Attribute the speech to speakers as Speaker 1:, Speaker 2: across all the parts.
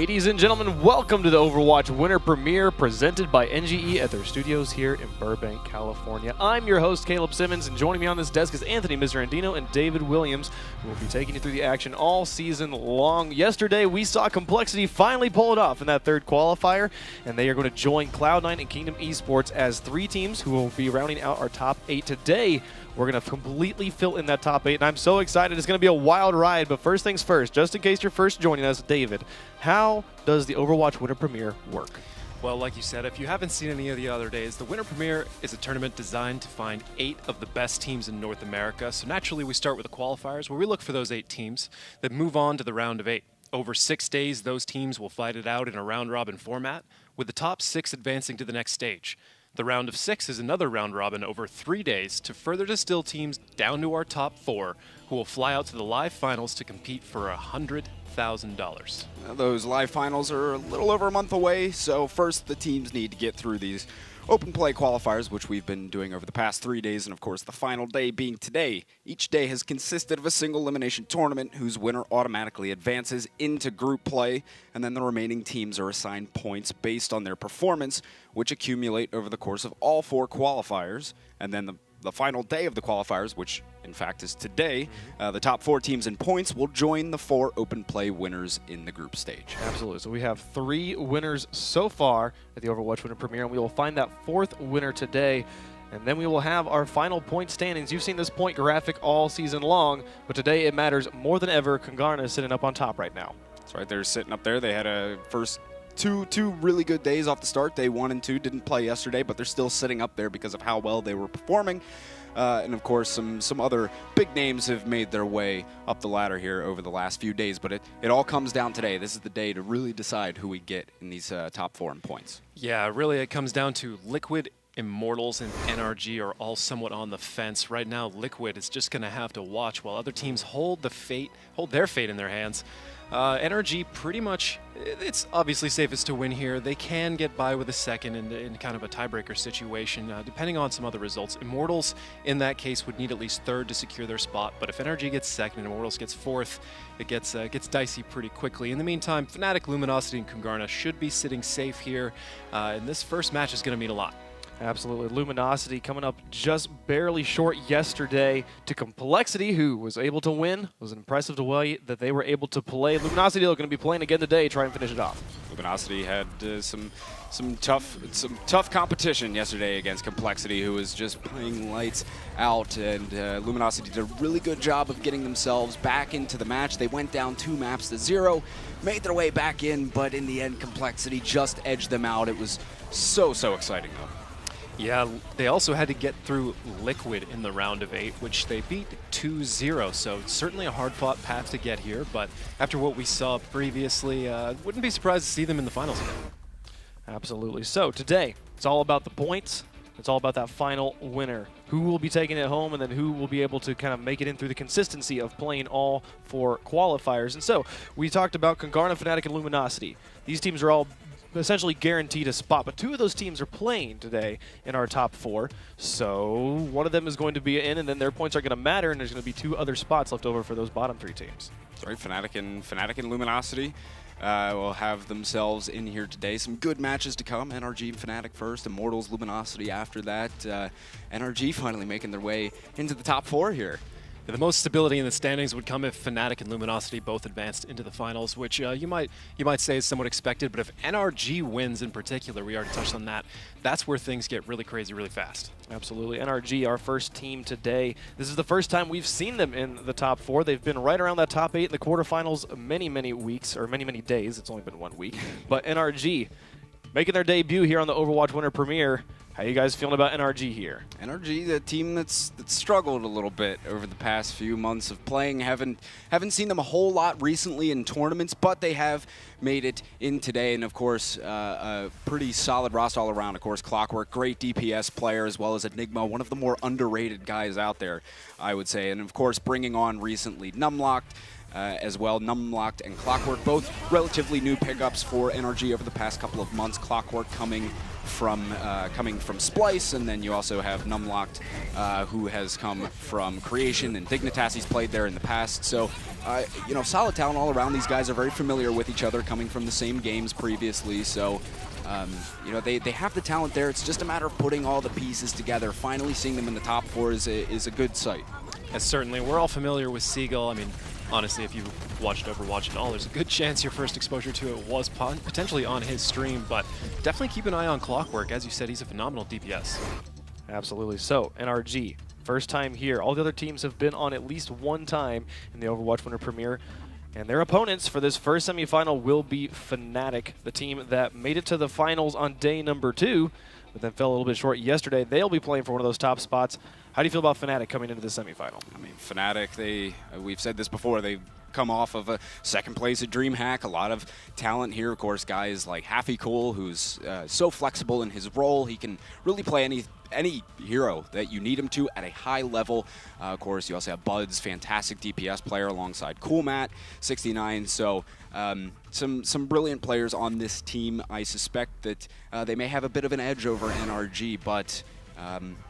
Speaker 1: Ladies and gentlemen, welcome to the Overwatch Winter Premiere presented by NGE at their studios here in Burbank, California. I'm your host, Caleb Simmons, and joining me on this desk is Anthony Miserandino and David Williams, who will be taking you through the action all season long. Yesterday, we saw Complexity finally pull it off in that third qualifier, and they are going to join Cloud9 and Kingdom Esports as three teams who will be rounding out our top 8 today. We're going to completely fill in that top 8, and I'm so excited. It's going to be a wild ride, but first things first, just in case you're first joining us, David, how does the Overwatch Winter Premiere work?
Speaker 2: Well, like you said, if you haven't seen any of the other days, the Winter Premiere is a tournament designed to find 8 of the best teams in North America. So naturally, we start with the qualifiers, where we look for those 8 teams that move on to the round of 8. Over 6 days, those teams will fight it out in a round-robin format, with the top 6 advancing to the next stage. The round of 6 is another round-robin over 3 days to further distill teams down to our top 4, who will fly out to the live finals to compete for $100,000.
Speaker 3: Those live finals are a little over a month away, so first the teams need to get through these open play qualifiers, which we've been doing over the past 3 days, and of course the final day being today. Each day has consisted of a single elimination tournament whose winner automatically advances into group play, and then the remaining teams are assigned points based on their performance, which accumulate over the course of all 4 qualifiers, and then the final day of the qualifiers, which in fact is today, the top 4 teams in points will join the 4 open play winners in the group stage.
Speaker 1: Absolutely. So we have 3 winners so far at the Overwatch Winter Premiere, and we will find that 4th winner today. And then we will have our final point standings. You've seen this point graphic all season long, but today it matters more than ever. Congarna is sitting up on top right now.
Speaker 3: That's right, they're sitting up there. They had a first two really good days off the start. Day 1 and 2 didn't play yesterday, but they're still sitting up there because of how well they were performing. And of course, some other big names have made their way up the ladder here over the last few days, but it all comes down today. This is the day to really decide who we get in these top 4 in points.
Speaker 2: Yeah, really it comes down to Liquid, Immortals, and NRG are all somewhat on the fence. Right now, Liquid is just going to have to watch while other teams hold their fate in their hands. NRG pretty much, it's obviously safest to win here. They can get by with a second in kind of a tiebreaker situation, depending on some other results. Immortals, in that case, would need at least 3rd to secure their spot, but if NRG gets 2nd and Immortals gets 4th, it gets dicey pretty quickly. In the meantime, Fnatic, Luminosity, and Congarna should be sitting safe here, and this first match is going to mean a lot.
Speaker 1: Absolutely. Luminosity coming up just barely short yesterday to Complexity, who was able to win. It was impressive the way that they were able to play. Luminosity are going to be playing again today, try and finish it off.
Speaker 3: Luminosity had some tough competition yesterday against Complexity, who was just playing lights out, and Luminosity did a really good job of getting themselves back into the match. They went down 2 maps to 0, made their way back in, but in the end, Complexity just edged them out. It was so exciting, though.
Speaker 2: Yeah, they also had to get through Liquid in the round of 8, which they beat 2-0, so certainly a hard-fought path to get here, but after what we saw previously, wouldn't be surprised to see them in the finals again.
Speaker 1: Absolutely. So today, it's all about the points. It's all about that final winner. Who will be taking it home, and then who will be able to kind of make it in through the consistency of playing all 4 qualifiers. And so, we talked about Congarna, Fnatic, and Luminosity. These teams are all essentially guaranteed a spot, but 2 of those teams are playing today in our top 4, so one of them is going to be in, and then their points are going to matter, and there's going to be 2 other spots left over for those bottom 3 teams.
Speaker 3: Sorry, Fnatic and Luminosity will have themselves in here today. Some good matches to come. NRG and Fnatic first, Immortals, Luminosity after that. NRG finally making their way into the top 4 here.
Speaker 2: The most stability in the standings would come if Fnatic and Luminosity both advanced into the finals, which you might say is somewhat expected, but if NRG wins in particular, we already touched on that, that's where things get really crazy really fast.
Speaker 1: Absolutely. NRG, our first team today. This is the first time we've seen them in the top 4. They've been right around that top 8 in the quarterfinals many weeks, or many days. It's only been 1 week. But NRG making their debut here on the Overwatch Winter Premiere. How you guys feeling about NRG here?
Speaker 3: NRG, the team that's struggled a little bit over the past few months of playing. Haven't seen them a whole lot recently in tournaments, but they have made it in today. And of course, a pretty solid roster all around. Of course, Clockwork, great DPS player, as well as Enigma, one of the more underrated guys out there, I would say. And of course, bringing on recently Numlocked, as well. Numlocked and Clockwork, both relatively new pickups for NRG over the past couple of months. Clockwork coming from Splice, and then you also have Numlocked, who has come from Creation, and Dignitas he's played there in the past. So, you know, solid talent all around. These guys are very familiar with each other, coming from the same games previously. So, you know, they have the talent there. It's just a matter of putting all the pieces together. Finally seeing them in the top 4 is a good sight.
Speaker 2: And certainly, we're all familiar with Seagull. I mean, honestly, if you watched Overwatch at all, there's a good chance your first exposure to it was potentially on his stream, but definitely keep an eye on Clockwork. As you said, he's a phenomenal DPS.
Speaker 1: Absolutely. So, NRG, first time here. All the other teams have been on at least one time in the Overwatch Winter Premiere, and their opponents for this first semifinal will be Fnatic, the team that made it to the finals on day number 2, but then fell a little bit short yesterday. They'll be playing for one of those top spots. How do you feel about Fnatic coming into the semifinal? I mean,
Speaker 3: Fnatic, we've said this before, they've come off of a second place at DreamHack. A lot of talent here. Of course, guys like Happy Cool, who's so flexible in his role. He can really play any hero that you need him to at a high level. Of course, you also have Buds, fantastic DPS player, alongside Cool Matt, 69. So some brilliant players on this team. I suspect that they may have a bit of an edge over NRG, but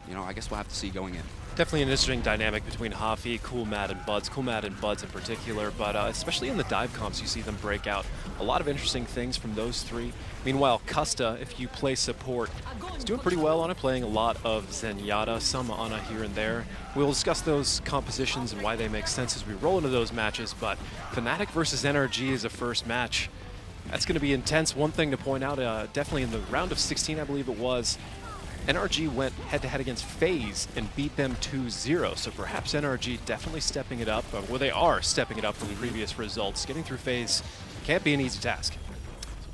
Speaker 3: you know, I guess we'll have to see going in.
Speaker 2: Definitely an interesting dynamic between Hafi, Cool Matt, and Buds. Cool Matt and Buds in particular, but especially in the dive comps, you see them break out. A lot of interesting things from those three. Meanwhile, Custa, if you play support, is doing pretty well on it, playing a lot of Zenyatta, some Ana here and there. We'll discuss those compositions and why they make sense as we roll into those matches, but Fnatic versus NRG is a first match. That's going to be intense. One thing to point out, definitely in the round of 16, I believe it was, NRG went head-to-head against FaZe and beat them 2-0, so perhaps NRG definitely stepping it up. Well, they are stepping it up from previous results. Getting through FaZe can't be an easy task.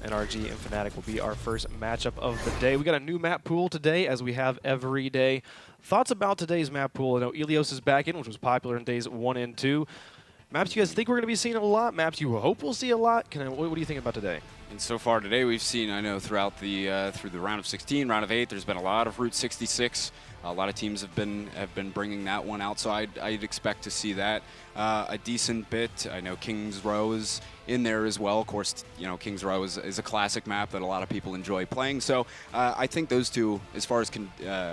Speaker 1: NRG and Fnatic will be our first matchup of the day. We got a new map pool today, as we have every day. Thoughts about today's map pool? I know Ilios is back in, which was popular in days 1 and 2. Maps you guys think we're going to be seeing a lot? Maps you hope we'll see a lot? What do you think about today?
Speaker 3: And so far today, we've seen, I know, throughout the through the round of 16, round of 8, there's been a lot of Route 66. A lot of teams have been bringing that one out, so I'd expect to see that a decent bit. I know Kings Row is in there as well. Of course, you know, Kings Row is a classic map that a lot of people enjoy playing. So I think those two, as far as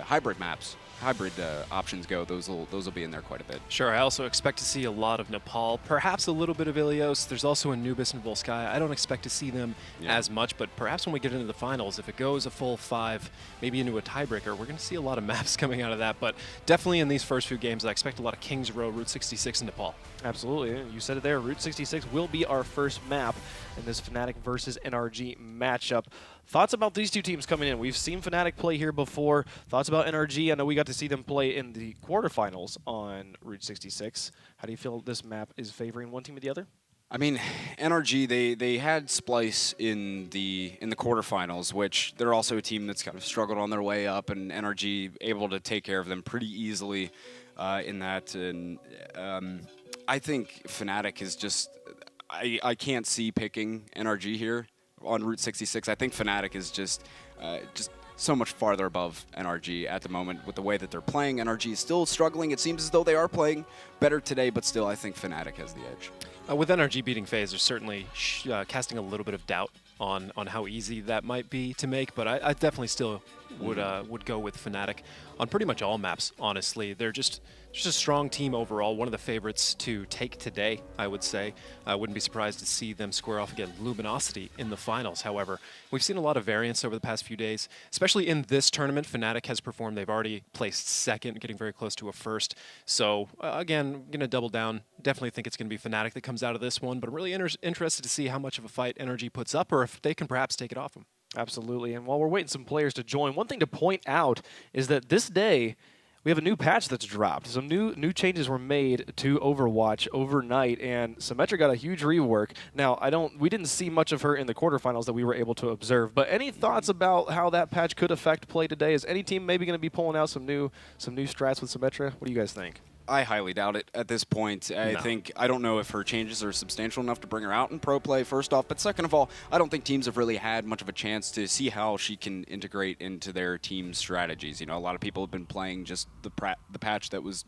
Speaker 3: hybrid maps, hybrid options go, those will be in there quite a bit.
Speaker 2: Sure, I also expect to see a lot of Nepal, perhaps a little bit of Ilios. There's also Anubis and Volskaya. I don't expect to see them as much, but perhaps when we get into the finals, if it goes a full 5, maybe into a tiebreaker, we're going to see a lot of maps coming out of that. But definitely in these first few games, I expect a lot of Kings Row, Route 66, and Nepal.
Speaker 1: Absolutely. You said it there. Route 66 will be our first map in this Fnatic versus NRG matchup. Thoughts about these two teams coming in? We've seen Fnatic play here before. Thoughts about NRG? I know we got to see them play in the quarterfinals on Route 66. How do you feel this map is favoring one team or the other?
Speaker 3: I mean, NRG, they had Splice in the quarterfinals, which they're also a team that's kind of struggled on their way up, and NRG able to take care of them pretty easily in that. And I think Fnatic is just, I can't see picking NRG here on Route 66. I think Fnatic is just so much farther above NRG at the moment with the way that they're playing. NRG is still struggling. It seems as though they are playing better today, but still I think Fnatic has the edge.
Speaker 2: With NRG beating FaZe, there's certainly casting a little bit of doubt on how easy that might be to make, but I definitely still would go with Fnatic on pretty much all maps, honestly. They're just a strong team overall, one of the favorites to take today, I would say. I wouldn't be surprised to see them square off against Luminosity in the finals. However, we've seen a lot of variance over the past few days, especially in this tournament. Fnatic has performed. They've already placed second, getting very close to a first. So, again, I'm going to double down. Definitely think it's going to be Fnatic that comes out of this one, but I'm really interested to see how much of a fight NRG puts up, or if they can perhaps take it off them.
Speaker 1: Absolutely. And while we're waiting some players to join, one thing to point out is that this day, we have a new patch that's dropped. Some new changes were made to Overwatch overnight, and Symmetra got a huge rework. Now, we didn't see much of her in the quarterfinals that we were able to observe, but any thoughts about how that patch could affect play today? Is any team maybe going to be pulling out some new strats with Symmetra? What do you guys think?
Speaker 3: I highly doubt it at this point. I don't know if her changes are substantial enough to bring her out in pro play, first off. But second of all, I don't think teams have really had much of a chance to see how she can integrate into their team strategies. You know, a lot of people have been playing just the patch that was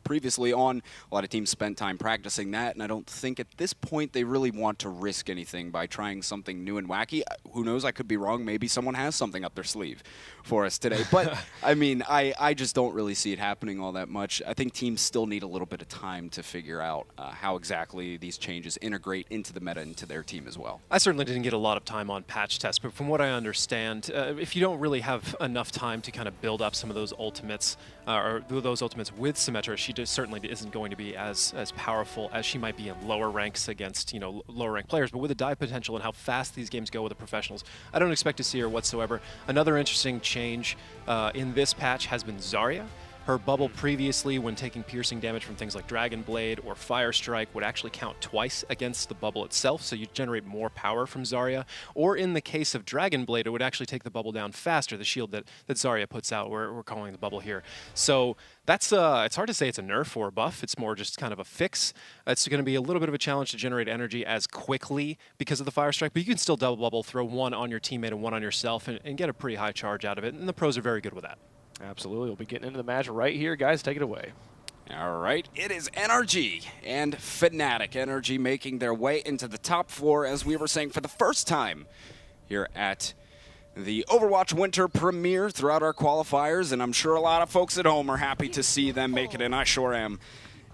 Speaker 3: previously on. A lot of teams spent time practicing that, and I don't think at this point they really want to risk anything by trying something new and wacky. Who knows? I could be wrong. Maybe someone has something up their sleeve for us today. But, I mean, I just don't really see it happening all that much. I think teams still need a little bit of time to figure out how exactly these changes integrate into the meta into their team as well.
Speaker 2: I certainly didn't get a lot of time on patch tests, but from what I understand, if you don't really have enough time to kind of build up some of those ultimates, or those ultimates with Symmetra, she just certainly isn't going to be as powerful as she might be in lower ranks against, lower ranked players. But with the dive potential and how fast these games go with the professionals, I don't expect to see her whatsoever. Another interesting change in this patch has been Zarya. Her bubble previously, when taking piercing damage from things like Dragon Blade or Fire Strike, would actually count twice against the bubble itself, so you generate more power from Zarya. Or in the case of Dragon Blade, it would actually take the bubble down faster, the shield that Zarya puts out. We're calling the bubble here. So that's it's hard to say it's a nerf or a buff. It's more just kind of a fix. It's going to be a little bit of a challenge to generate energy as quickly because of the Fire Strike, but you can still double bubble, throw one on your teammate and one on yourself, and get a pretty high charge out of it, and the pros are very good with that.
Speaker 1: Absolutely. We'll be getting into the match right here. Guys, take it away.
Speaker 3: All right. It is NRG and Fnatic. NRG making their way into the top 4, as we were saying, for the first time here at the Overwatch Winter Premiere throughout our qualifiers, and I'm sure a lot of folks at home are happy to see them make it, and I sure am.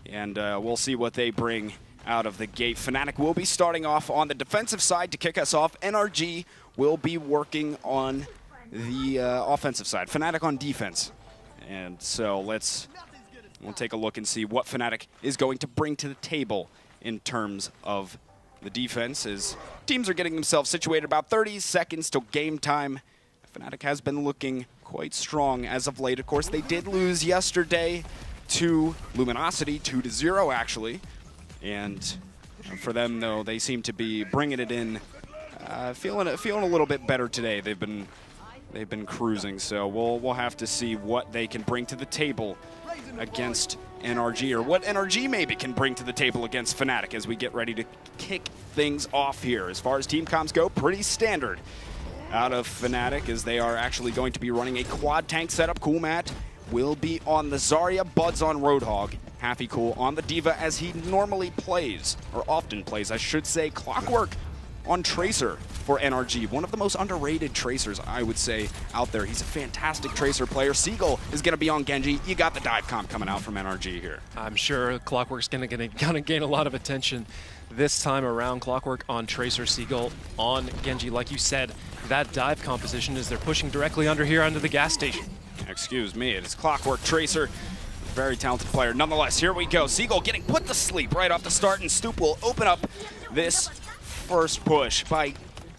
Speaker 3: And we'll see what they bring out of the gate. Fnatic will be starting off on the defensive side to kick us off. NRG will be working on the offensive side. Fnatic on defense. And so we'll take a look and see what Fnatic is going to bring to the table in terms of the defense, as teams are getting themselves situated. About 30 seconds till game time. Fnatic has been looking quite strong as of late. Of course, they did lose yesterday to Luminosity, 2-0 actually. And for them, though, they seem to be bringing it in, feeling a little bit better today. They've been cruising, so we'll have to see what they can bring to the table against NRG, or what NRG maybe can bring to the table against Fnatic as we get ready to kick things off here. As far as team comms go, pretty standard out of Fnatic, as they are actually going to be running a quad tank setup. Cool Matt will be on the Zarya, Buds on Roadhog, Happy Cool on the Diva as he normally plays, or often plays, I should say. Clockwork on Tracer for NRG. One of the most underrated Tracers, I would say, out there. He's a fantastic Tracer player. Seagull is going to be on Genji. You got the dive comp coming out from NRG here.
Speaker 2: I'm sure Clockwork's going to gain a lot of attention this time around. Clockwork on Tracer, Seagull on Genji. Like you said, that dive composition is they're pushing directly under here under the gas station.
Speaker 3: Excuse me, it is Clockwork Tracer. Very talented player. Nonetheless, here we go. Seagull getting put to sleep right off the start, and Stoop will open up this first push by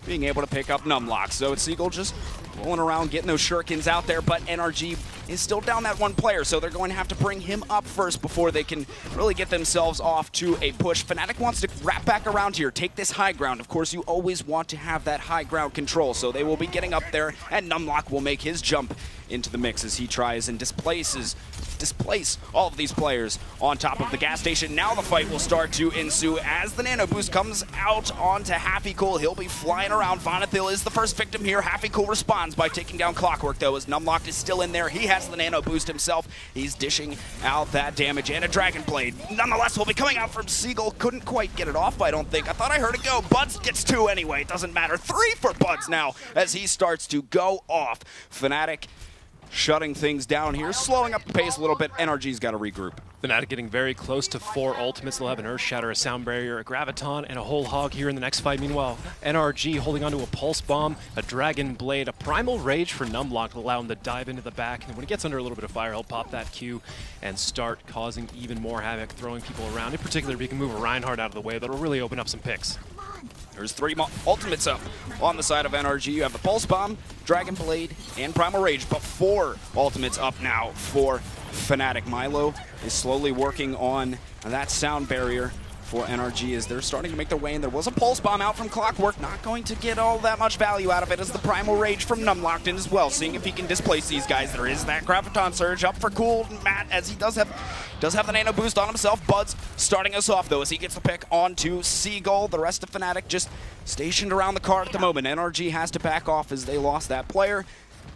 Speaker 3: being able to pick up Numlock. So it's Seagull just rolling around, getting those shurikens out there, but NRG is still down that one player, so they're going to have to bring him up first before they can really get themselves off to a push. Fnatic wants to wrap back around here, take this high ground. Of course, you always want to have that high ground control, so they will be getting up there, and Numlock will make his jump into the mix as he tries and displace all of these players on top of the gas station. Now the fight will start to ensue as the nano boost comes out onto Happy Cool. He'll be flying around. Vonathil is the first victim here. Happy Cool responds by taking down Clockwork, though, as Numlock is still in there. He has the nano boost himself. He's dishing out that damage, and a Dragon Blade nonetheless will be coming out from Seagull. Couldn't quite get it off, I don't think. I thought I heard it go. Buds gets 2 anyway. It doesn't matter. 3 for Buds now as he starts to go off. Fnatic shutting things down here, slowing up the pace a little bit. NRG's got to regroup.
Speaker 2: Fnatic getting very close to 4 ultimates. They'll have an Earth Shatter, a Sound Barrier, a Graviton, and a Whole Hog here in the next fight. Meanwhile, NRG holding onto a Pulse Bomb, a Dragon Blade, a Primal Rage for Numlock to allow him to dive into the back. And when he gets under a little bit of fire, he'll pop that Q and start causing even more havoc, throwing people around. In particular, if he can move a Reinhardt out of the way, that'll really open up some picks.
Speaker 3: There's 3 ultimates up on the side of NRG. You have the Pulse Bomb, Dragon Blade, and Primal Rage, but 4 ultimates up now for Fnatic. Milo is slowly working on that Sound Barrier for NRG as they're starting to make their way in. There was a Pulse Bomb out from Clockwork, not going to get all that much value out of it as the Primal Rage from Numlocked in as well, seeing if he can displace these guys. There is that Graviton Surge up for Cool Matt as he does have the nano boost on himself. Buds starting us off though as he gets the pick onto Seagull. The rest of Fnatic just stationed around the card at the moment. NRG has to back off as they lost that player.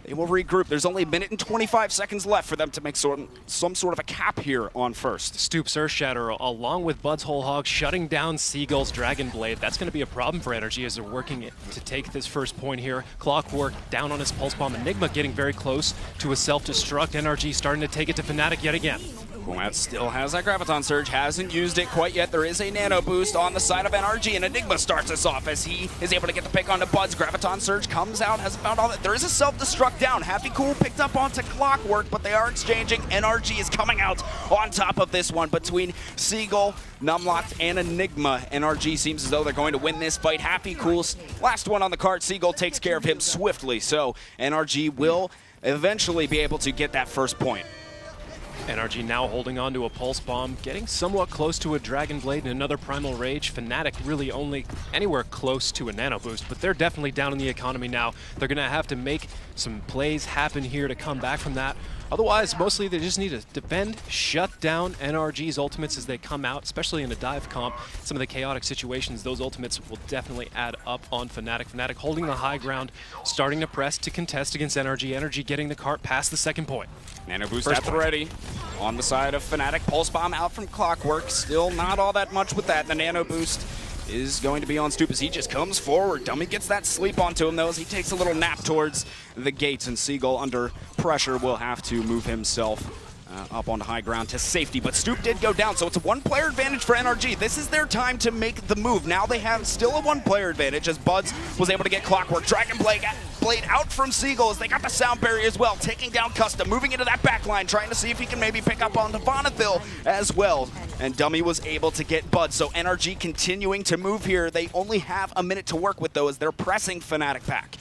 Speaker 3: They will regroup. There's only a minute and 25 seconds left for them to make some sort of a cap here on first.
Speaker 2: Stoop's Earthshatter, along with Bud's Whole Hog, shutting down Seagull's Dragon Blade. That's going to be a problem for NRG as they're working to take this first point here. Clockwork down on his Pulse Bomb. Enigma getting very close to a self-destruct. NRG starting to take it to Fnatic yet again.
Speaker 3: Coolmat still has that Graviton Surge, hasn't used it quite yet. There is a Nano Boost on the side of NRG, and Enigma starts us off as he is able to get the pick onto Bud's. Graviton Surge comes out, has found all that. There is a self-destruct down. Happy Cool picked up onto Clockwork, but they are exchanging. NRG is coming out on top of this one between Seagull, Numlocked, and Enigma. NRG seems as though they're going to win this fight. Happy Cool, last one on the card. Seagull takes care of him swiftly, so NRG will eventually be able to get that first point.
Speaker 2: NRG now holding on to a Pulse Bomb, getting somewhat close to a Dragon Blade and another Primal Rage. Fnatic really only anywhere close to a Nano Boost, but they're definitely down in the economy now. They're going to have to make some plays happen here to come back from that. Otherwise, mostly they just need to defend, shut down NRG's ultimates as they come out, especially in a dive comp. Some of the chaotic situations, those ultimates will definitely add up on Fnatic. Fnatic holding the high ground, starting to press to contest against NRG. NRG getting the cart past the second point.
Speaker 3: Nano Boost at the ready. On the side of Fnatic, Pulse Bomb out from Clockwork. Still not all that much with that. The Nano Boost is going to be on Stoop as he just comes forward. Dummy gets that sleep onto him though as he takes a little nap towards the gates, and Seagull under pressure will have to move himself up onto high ground to safety, but Stoop did go down, so it's a one-player advantage for NRG. This is their time to make the move. Now they have still a one-player advantage as Buds was able to get Clockwork. Dragon Blade out from Seagull as they got the sound barrier as well, taking down Custom, moving into that back line, trying to see if he can maybe pick up on Vonethil as well. And Dummy was able to get Buds, so NRG continuing to move here. They only have a minute to work with though as they're pressing Fnatic back.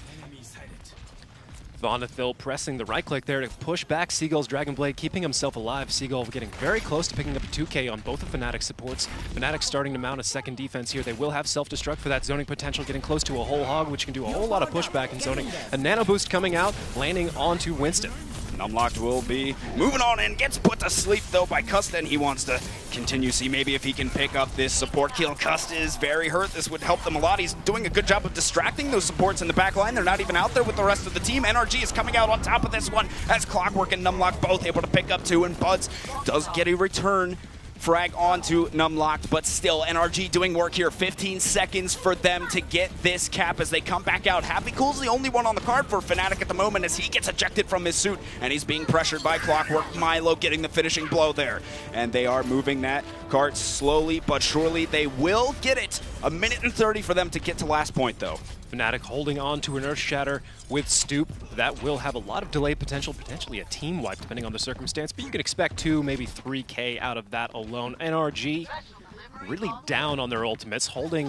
Speaker 2: Vonethil pressing the right click there to push back Seagull's Dragon Blade, keeping himself alive. Seagull getting very close to picking up a 2K on both of Fnatic supports. Fnatic starting to mount a second defense here. They will have self-destruct for that zoning potential, getting close to a Whole Hog, which can do a whole lot of pushback in zoning. A Nano Boost coming out, landing onto Winston.
Speaker 3: Numlocked will be moving on in, gets put to sleep though by Custon. He wants to continue, see maybe if he can pick up this support kill. Cust is very hurt. This would help them a lot. He's doing a good job of distracting those supports in the back line. They're not even out there with the rest of the team. NRG is coming out on top of this one as Clockwork and Numlocked both able to pick up two, and Buds does get a return frag onto Numlocked, but still NRG doing work here. 15 seconds for them to get this cap as they come back out. Happy Cool's the only one on the card for Fnatic at the moment as he gets ejected from his suit and he's being pressured by Clockwork. Milo getting the finishing blow there. And they are moving that card slowly but surely. They will get it. A minute and 30 for them to get to last point though.
Speaker 2: Fnatic holding on to an Earthshatter with Stoop. That will have a lot of delay potential, potentially a team wipe depending on the circumstance, but you can expect 2, maybe 3K out of that alone. NRG really down on their ultimates,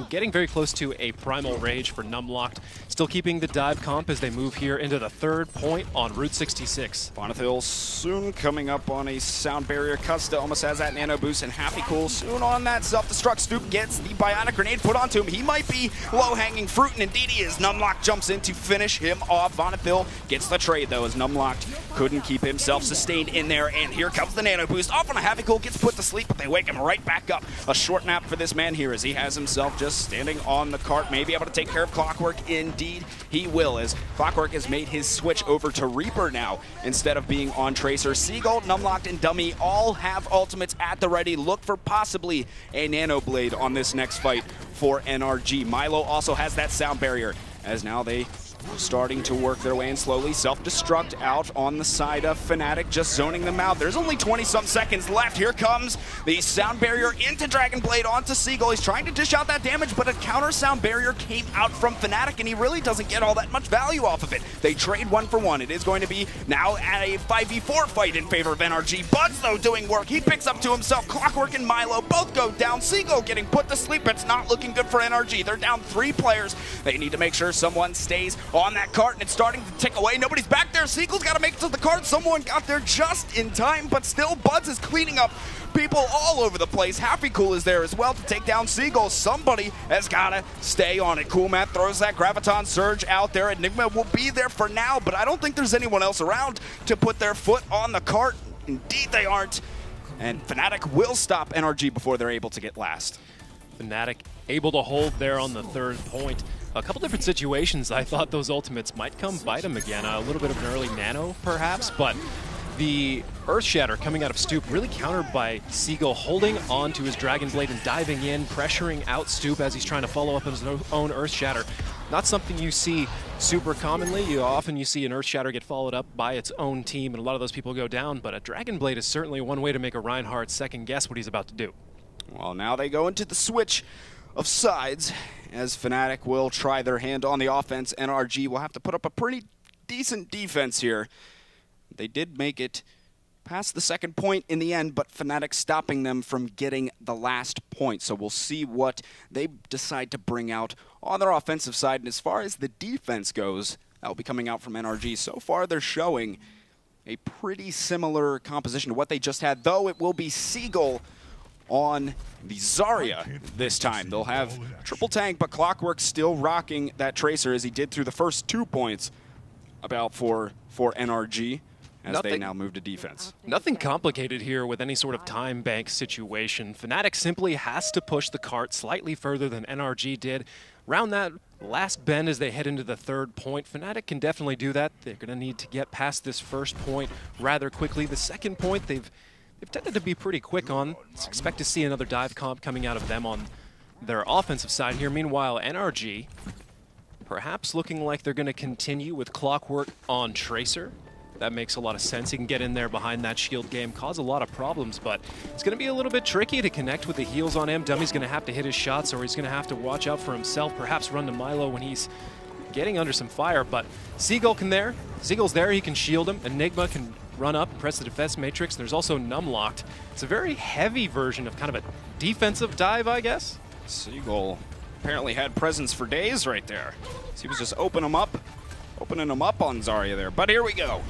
Speaker 2: getting very close to a Primal Rage for Numlocked. Still keeping the dive comp as they move here into the third point on Route 66.
Speaker 3: Vonethil soon coming up on a sound barrier. Custa almost has that Nano Boost, and Happy Cool soon on that self-destruct. Stoop gets the Bionic Grenade put onto him. He might be low-hanging fruit, and indeed he is. Numlocked jumps in to finish him off. Vonethil gets the trade though as Numlocked couldn't keep himself sustained in there, and here comes the Nano Boost. Off on a Happy Cool, gets put to sleep, but they wake him right back up. A short nap for this man here as he has himself just standing on the cart, maybe able to take care of Clockwork. Indeed he will, as Clockwork has made his switch over to Reaper now instead of being on Tracer. Seagull, Numlocked, and Dummy all have ultimates at the ready. Look for possibly a Nano Blade on this next fight for NRG. Milo also has that sound barrier as now they starting to work their way in slowly. Self-destruct out on the side of Fnatic, just zoning them out. There's only 20-some seconds left. Here comes the sound barrier into Dragon Blade onto Seagull. He's trying to dish out that damage, but a counter sound barrier came out from Fnatic, and he really doesn't get all that much value off of it. They trade 1 for 1. It is going to be now a 5v4 fight in favor of NRG. Buds, though, doing work. He picks up to himself. Clockwork and Milo both go down. Seagull getting put to sleep. It's not looking good for NRG. They're down 3 players. They need to make sure someone stays on that cart, and it's starting to tick away. Nobody's back there. Seagull's got to make it to the cart. Someone got there just in time, but still Buds is cleaning up people all over the place. Happy Cool is there as well to take down Seagull. Somebody has got to stay on it. Coolmat throws that Graviton Surge out there. Enigma will be there for now, but I don't think there's anyone else around to put their foot on the cart. Indeed they aren't. And Fnatic will stop NRG before they're able to get last.
Speaker 2: Fnatic able to hold there on the third point. a couple different situations, I thought those ultimates might come bite him again. A little bit of an early nano, perhaps, but the Earth Shatter coming out of Stoop really countered by Seagull holding on to his Dragon Blade and diving in, pressuring out Stoop as he's trying to follow up his own Earth Shatter. Not something you see super commonly. Often you see an Earth Shatter get followed up by its own team, and a lot of those people go down, but a Dragon Blade is certainly one way to make a Reinhardt second guess what he's about to do.
Speaker 3: Well, now they go into the switch of sides as Fnatic will try their hand on the offense. NRG will have to put up a pretty decent defense here. They did make it past the second point in the end, but Fnatic stopping them from getting the last point. So we'll see what they decide to bring out on their offensive side. And as far as the defense goes, that will be coming out from NRG. So far, they're showing a pretty similar composition to what they just had, though it will be Seagull on the Zarya this time. They'll have triple tank, but Clockwork still rocking that Tracer as he did through the first 2 points about for NRG. As they now move to defense.
Speaker 2: Nothing complicated here with any sort of time bank situation. Fnatic simply has to push the cart slightly further than NRG did. Round that last bend as they head into the third point, Fnatic can definitely do that. They're going to need to get past this first point rather quickly. The second point, they've tended to be pretty quick on. Let's expect to see another dive comp coming out of them on their offensive side here. Meanwhile, NRG perhaps looking like they're going to continue with Clockwork on Tracer. That makes a lot of sense. He can get in there behind that shield game, cause a lot of problems, but it's going to be a little bit tricky to connect with the heals on him. Dummy's going to have to hit his shots, or he's going to have to watch out for himself, perhaps run to Milo when he's getting under some fire, but Seagull's there, he can shield him. Enigma can run up and press the defense matrix. There's also Numlocked. It's a very heavy version of kind of a defensive dive, I guess.
Speaker 3: Seagull apparently had presence for days right there. So he was just opening them up on Zarya there. But here we go.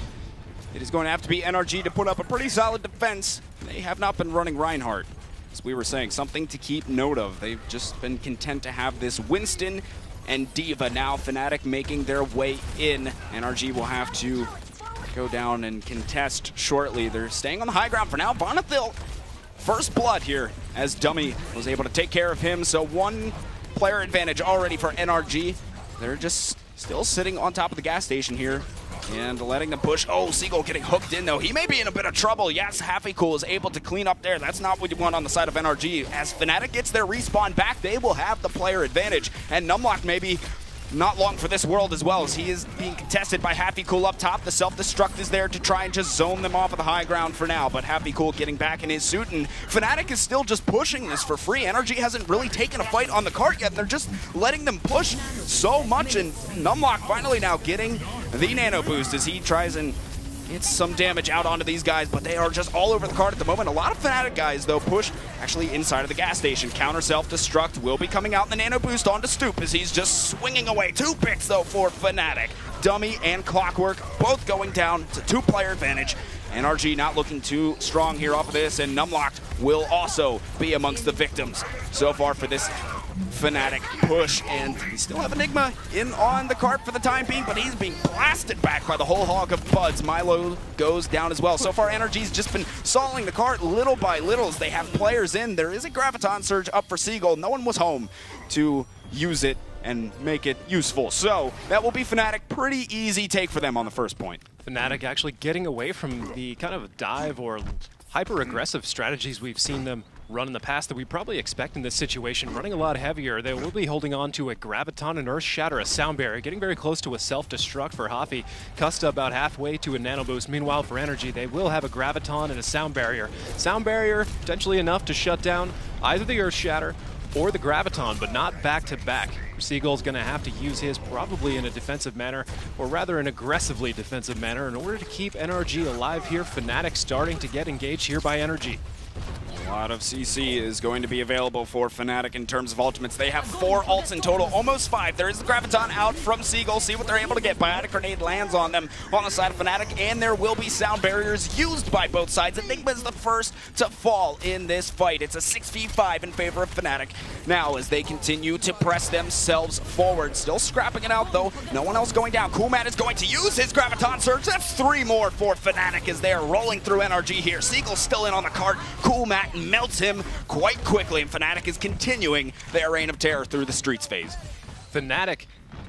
Speaker 3: It is going to have to be NRG to put up a pretty solid defense. They have not been running Reinhardt, as we were saying, something to keep note of. They've just been content to have this Winston and D.Va. Now Fnatic making their way in. NRG will have to go down and contest shortly. They're staying on the high ground for now. Bonathil, first blood here, as Dummy was able to take care of him. So one player advantage already for NRG. They're just still sitting on top of the gas station here and letting them push. Oh, Seagull getting hooked in, though. He may be in a bit of trouble. Yes, Happy-Cool is able to clean up there. That's not what you want on the side of NRG. As Fnatic gets their respawn back, they will have the player advantage. And Numlock maybe not long for this world as well, as he is being contested by Happy-Cool up top. The self-destruct is there to try and just zone them off of the high ground for now, but Happy-Cool getting back in his suit, and Fnatic is still just pushing this for free. NRG hasn't really taken a fight on the cart yet. They're just letting them push so much, and Numlock finally now getting the nano boost as he tries and gets some damage out onto these guys, but they are just all over the cart at the moment. A lot of Fnatic guys, though, pushed actually inside of the gas station. Counter self-destruct will be coming out in the nano boost onto Stoop as he's just swinging away. 2 picks, though, for Fnatic. Dummy and Clockwork both going down. It's a 2-player advantage. NRG not looking too strong here off of this, and Numlocked will also be amongst the victims so far for this Fnatic push, and we still have Enigma in on the cart for the time being, but he's being blasted back by the whole hog of Buds. Milo goes down as well. So far, NRG's just been stalling the cart little by little as they have players in. There is a Graviton Surge up for Seagull. No one was home to use it and make it useful. So that will be Fnatic. Pretty easy take for them on the first point.
Speaker 2: Fnatic actually getting away from the kind of dive or hyper-aggressive strategies we've seen them run in the past that we probably expect in this situation. Running a lot heavier, they will be holding on to a Graviton, an Earth Shatter, a Sound Barrier, getting very close to a self-destruct for Hafi. Custa about halfway to a Nano Boost. Meanwhile, for NRG, they will have a Graviton and a Sound Barrier. Sound Barrier, potentially enough to shut down either the Earth Shatter or the Graviton, but not back-to-back. Seagull's going to have to use his probably in a defensive manner, or rather an aggressively defensive manner, in order to keep NRG alive here. Fnatic starting to get engaged here by NRG.
Speaker 3: A lot of CC is going to be available for Fnatic in terms of ultimates. They have 4 ults in total, almost 5. There is the Graviton out from Seagull. See what they're able to get. Biotic Grenade lands on them on the side of Fnatic, and there will be sound barriers used by both sides. Enigma is the first to fall in this fight. It's a 6v5 in favor of Fnatic now as they continue to press themselves forward. Still scrapping it out, though. No one else going down. Coolmat is going to use his Graviton Surge. That's 3 more for Fnatic as they are rolling through NRG here. Seagull's still in on the cart. Coolmat melts him quite quickly, and Fnatic is continuing their reign of terror through the streets phase.
Speaker 2: Fnatic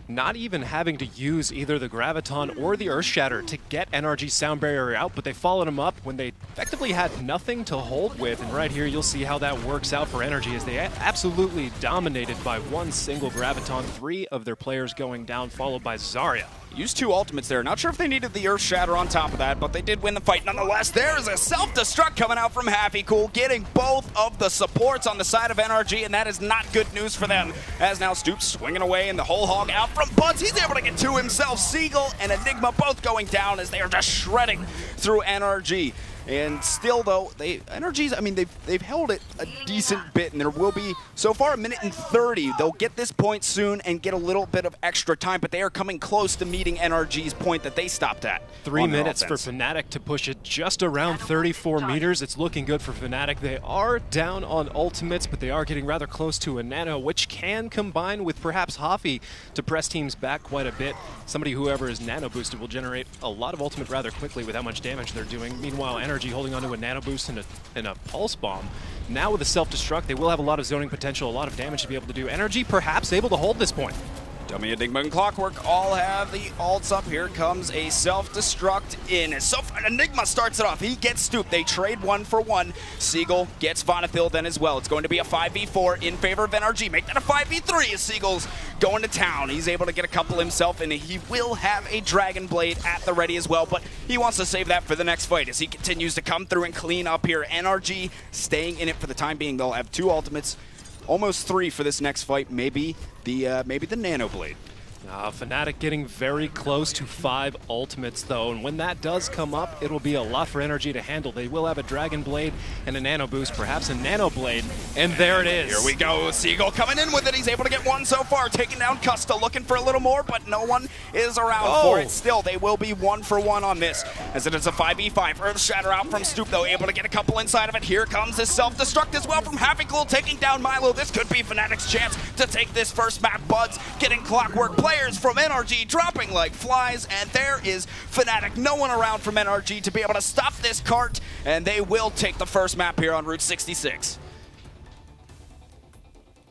Speaker 2: not even having to use either the Graviton or the Earth Shatter to get NRG's sound barrier out, but they followed him up when they effectively had nothing to hold with. And right here, you'll see how that works out for NRG as they absolutely dominated by one single Graviton, 3 of their players going down, followed by Zarya.
Speaker 3: Used 2 ultimates there. Not sure if they needed the Earth Shatter on top of that, but they did win the fight nonetheless. There's a self-destruct coming out from Happy Cool, getting both of the supports on the side of NRG, and that is not good news for them. As now Stoops swinging away, and the whole hog out from Buds. He's able to get 2 himself. Seagull and Enigma both going down as they are just shredding through NRG. And still, though, NRG's, I mean, they've held it a decent bit, and there will be, so far, 1:30. They'll get this point soon and get a little bit of extra time, but they are coming close to meeting NRG's point that they stopped at.
Speaker 2: 3 minutes for Fnatic to push it just around 34 meters. It's looking good for Fnatic. They are down on ultimates, but they are getting rather close to a nano, which can combine with perhaps Hafi to press teams back quite a bit. Somebody, whoever is nano boosted, will generate a lot of ultimate rather quickly with how much damage they're doing. Meanwhile, NRG holding onto a nano boost and a pulse bomb. Now with the self-destruct, they will have a lot of zoning potential, a lot of damage to be able to do. NRG perhaps able to hold this point.
Speaker 3: Dummy, Enigma, and Clockwork all have the ults up. Here comes a self-destruct in. So Enigma starts it off. He gets Stoop. They trade 1 for 1. Seagull gets Vonethil then as well. It's going to be a 5v4 in favor of NRG. Make that a 5v3 as Seagull's going to town. He's able to get a couple himself, and he will have a Dragon Blade at the ready as well, but he wants to save that for the next fight as he continues to come through and clean up here. NRG staying in it for the time being. They'll have 2 ultimates. Almost 3 for this next fight, maybe the Nano Blade.
Speaker 2: Fnatic getting very close to 5 ultimates, though, and when that does come up, it will be a lot for NRG to handle. They will have a Dragon Blade and a Nano Boost, perhaps a Nano Blade, and there it is.
Speaker 3: Here we go, Seagull coming in with it. He's able to get 1 so far, taking down Custa, looking for a little more, but no one is around for it. Still, they will be 1 for 1 on this, as it is a 5v5. Earth Shatter out from Stoop, though, able to get a couple inside of it. Here comes his self-destruct as well from Happy Cool, taking down Milo. This could be Fnatic's chance to take this first map. Buds getting Clockwork. Players from NRG dropping like flies, and there is Fnatic. No one around from NRG to be able to stop this cart, and they will take the first map here on Route 66.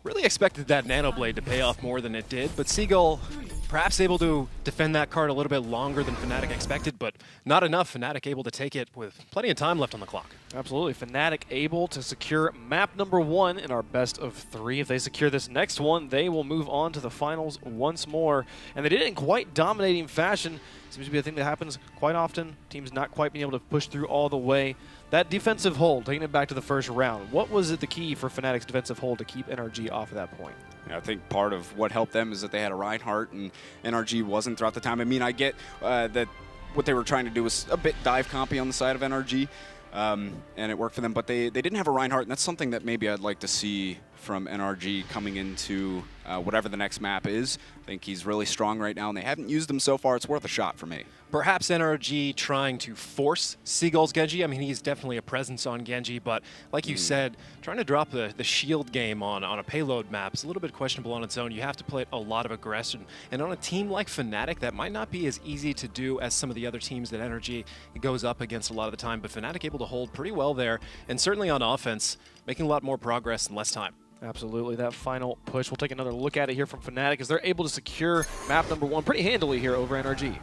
Speaker 2: Really expected that Nano Blade to pay off more than it did, but Seagull perhaps able to defend that card a little bit longer than Fnatic expected, but not enough. Fnatic able to take it with plenty of time left on the clock.
Speaker 1: Absolutely. Fnatic able to secure map number 1 in our best of 3. If they secure this next one, they will move on to the finals once more. And they did it in quite dominating fashion. Seems to be a thing that happens quite often. Teams not quite being able to push through all the way. That defensive hold, taking it back to the first round, what was it the key for Fnatic's defensive hold to keep NRG off at that point?
Speaker 3: Yeah, I think part of what helped them is that they had a Reinhardt, and NRG wasn't throughout the time. I mean, I get that what they were trying to do was a bit dive compy on the side of NRG, and it worked for them, but they didn't have a Reinhardt, and that's something that maybe I'd like to see from NRG coming into whatever the next map is. I think he's really strong right now, and they haven't used him so far. It's worth a shot for me.
Speaker 2: Perhaps NRG trying to force Seagull's Genji. I mean, he's definitely a presence on Genji, but like you said, trying to drop the shield game on a payload map is a little bit questionable on its own. You have to play a lot of aggression, and on a team like Fnatic, that might not be as easy to do as some of the other teams that NRG goes up against a lot of the time, but Fnatic able to hold pretty well there, and certainly on offense, making a lot more progress in less time.
Speaker 1: Absolutely, that final push. We'll take another look at it here from Fnatic as they're able to secure map number 1 pretty handily here over NRG.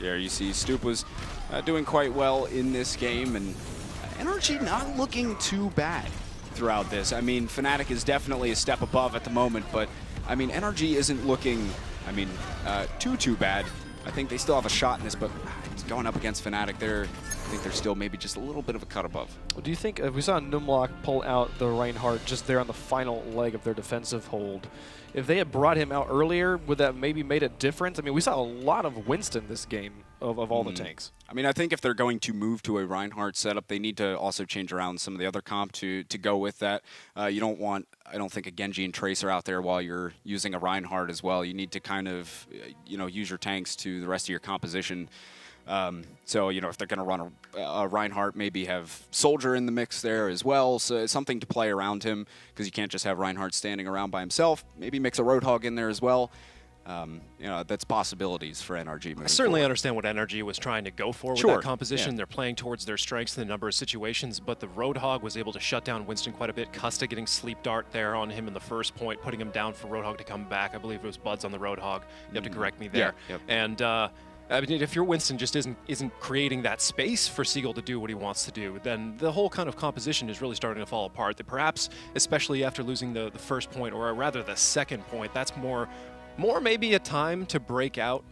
Speaker 3: Here you see Stoop was doing quite well in this game, and NRG not looking too bad throughout this. I mean, Fnatic is definitely a step above at the moment, but I mean, NRG isn't looking, I mean, too bad. I think they still have a shot in this, but going up against Fnatic, I think they're still maybe just a little bit of a cut above.
Speaker 1: Well, do you think, if we saw Numlock pull out the Reinhardt just there on the final leg of their defensive hold, if they had brought him out earlier, would that maybe made a difference? I mean, we saw a lot of Winston this game of all the tanks.
Speaker 3: I mean, I think if they're going to move to a Reinhardt setup, they need to also change around some of the other comp to go with that. You don't want, I don't think, a Genji and Tracer out there while you're using a Reinhardt as well. You need to kind of, use your tanks to the rest of your composition. So, if they're going to run a Reinhardt, maybe have Soldier in the mix there as well. So it's something to play around him, because you can't just have Reinhardt standing around by himself. Maybe mix a Roadhog in there as well. that's possibilities for NRG moving
Speaker 2: I certainly
Speaker 3: forward.
Speaker 2: understand what NRG was trying to go for with
Speaker 3: Sure,
Speaker 2: that composition.
Speaker 3: yeah.
Speaker 2: They're playing towards their strengths in a number of situations, but the Roadhog was able to shut down Winston quite a bit. Custa getting Sleep Dart there on him in the first point, putting him down for Roadhog to come back. I believe it was Buds on the Roadhog. You have to correct me there.
Speaker 3: Yeah, yep.
Speaker 2: And I mean, if your Winston just isn't creating that space for Seagull to do what he wants to do, then the whole kind of composition is really starting to fall apart. That perhaps, especially after losing the first point, or rather the second point, that's more maybe a time to break out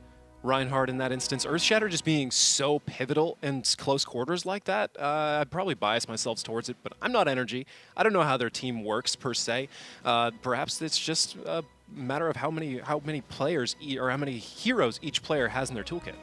Speaker 2: Reinhardt in that instance. Earthshatter just being so pivotal in close quarters like that, I'd probably bias myself towards it, but I'm not NRG. I don't know how their team works per se. Perhaps it's just a matter of how many players or how many heroes each player has in their toolkit.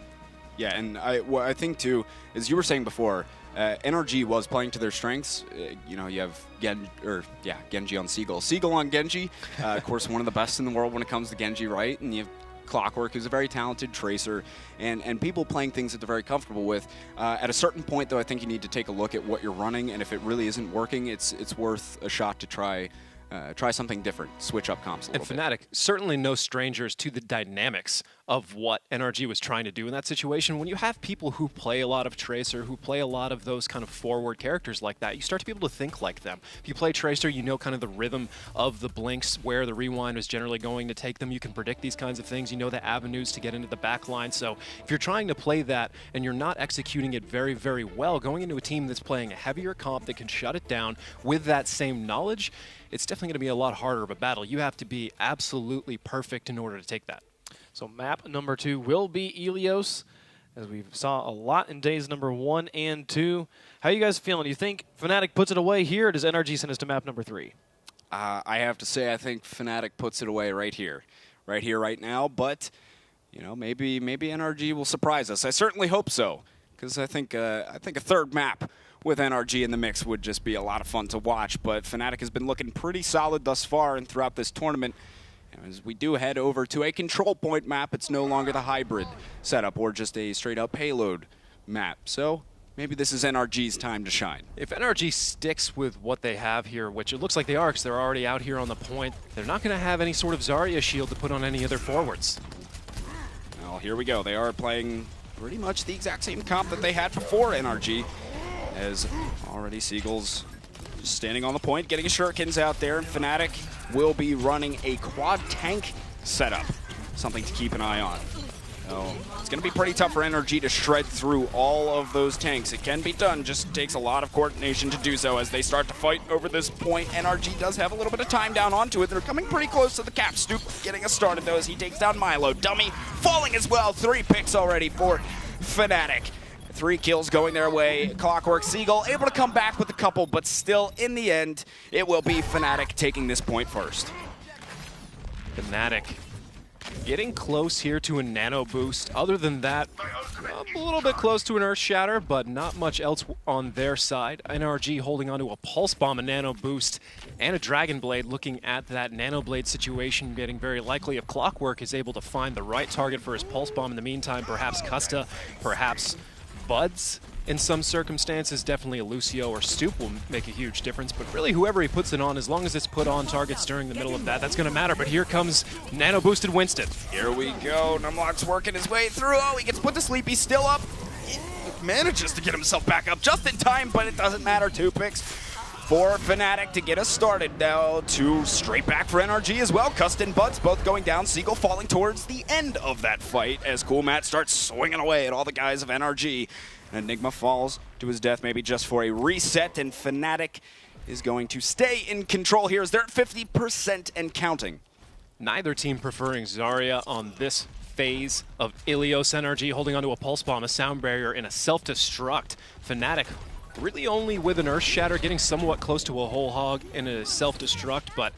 Speaker 3: Yeah, and what I think too, as you were saying before, NRG was playing to their strengths. You have Genji on Seagull. Seagull on Genji, of course, one of the best in the world when it comes to Genji, right? And you have Clockwork, who's a very talented tracer, and people playing things that they're very comfortable with. At a certain point, though, I think you need to take a look at what you're running, and if it really isn't working, it's worth a shot to try something different, switch up comps a little bit.
Speaker 2: And Fnatic, certainly no strangers to the dynamics of what NRG was trying to do in that situation. When you have people who play a lot of Tracer, who play a lot of those kind of forward characters like that, you start to be able to think like them. If you play Tracer, you know kind of the rhythm of the blinks, where the rewind is generally going to take them. You can predict these kinds of things. You know the avenues to get into the back line. So if you're trying to play that and you're not executing it very, very well, going into a team that's playing a heavier comp that can shut it down with that same knowledge, it's definitely going to be a lot harder of a battle. You have to be absolutely perfect in order to take that.
Speaker 1: So map number 2 will be Ilios, as we saw a lot in days number 1 and 2. How are you guys feeling? Do you think Fnatic puts it away here, or does NRG send us to map number 3?
Speaker 3: I have to say, I think Fnatic puts it away right here, right now. But maybe NRG will surprise us. I certainly hope so, because I think a third map with NRG in the mix would just be a lot of fun to watch. But Fnatic has been looking pretty solid thus far and throughout this tournament. As we do head over to a control point map, it's no longer the hybrid setup or just a straight-up payload map. So maybe this is NRG's time to shine.
Speaker 2: If NRG sticks with what they have here, which it looks like they are because they're already out here on the point, they're not going to have any sort of Zarya shield to put on any other forwards.
Speaker 3: Well, here we go. They are playing pretty much the exact same comp that they had before NRG, as already Seagull's just standing on the point, getting his shurikens out there, and Fnatic will be running a quad tank setup. Something to keep an eye on. So it's going to be pretty tough for NRG to shred through all of those tanks. It can be done, just takes a lot of coordination to do so as they start to fight over this point. NRG does have a little bit of time down onto it. They're coming pretty close to the cap. Stoop getting us started though as he takes down Milo. Dummy falling as well. 3 picks already for Fnatic. 3 kills going their way. Clockwork, Seagull able to come back with a couple, but still, in the end, it will be Fnatic taking this point first.
Speaker 2: Fnatic getting close here to a nano boost. Other than that, a little bit close to an Earth Shatter, but not much else on their side. NRG holding onto a Pulse Bomb, a nano boost, and a Dragon Blade. Looking at that nano blade situation, getting very likely if Clockwork is able to find the right target for his Pulse Bomb in the meantime. Perhaps Custa, perhaps Buds in some circumstances. Definitely a Lucio or Stoop will make a huge difference, but really whoever he puts it on, as long as it's put on targets during the middle of that, that's going to matter. But here comes nano boosted Winston.
Speaker 3: Here we go. Numlock's working his way through. Oh, he gets put to sleep. He's still up. He manages to get himself back up just in time, but it doesn't matter. 2 picks for Fnatic to get us started. Now 2 straight back for NRG as well. Custa and Buds both going down. Seagull falling towards the end of that fight as Cool Matt starts swinging away at all the guys of NRG. And Enigma falls to his death, maybe just for a reset, and Fnatic is going to stay in control here as they're at 50% and counting.
Speaker 2: Neither team preferring Zarya on this phase of Ilios. NRG holding onto a Pulse Bomb, a Sound Barrier, and a Self-Destruct. Fnatic really only with an Earth Shatter, getting somewhat close to a Whole Hog and a Self-Destruct, but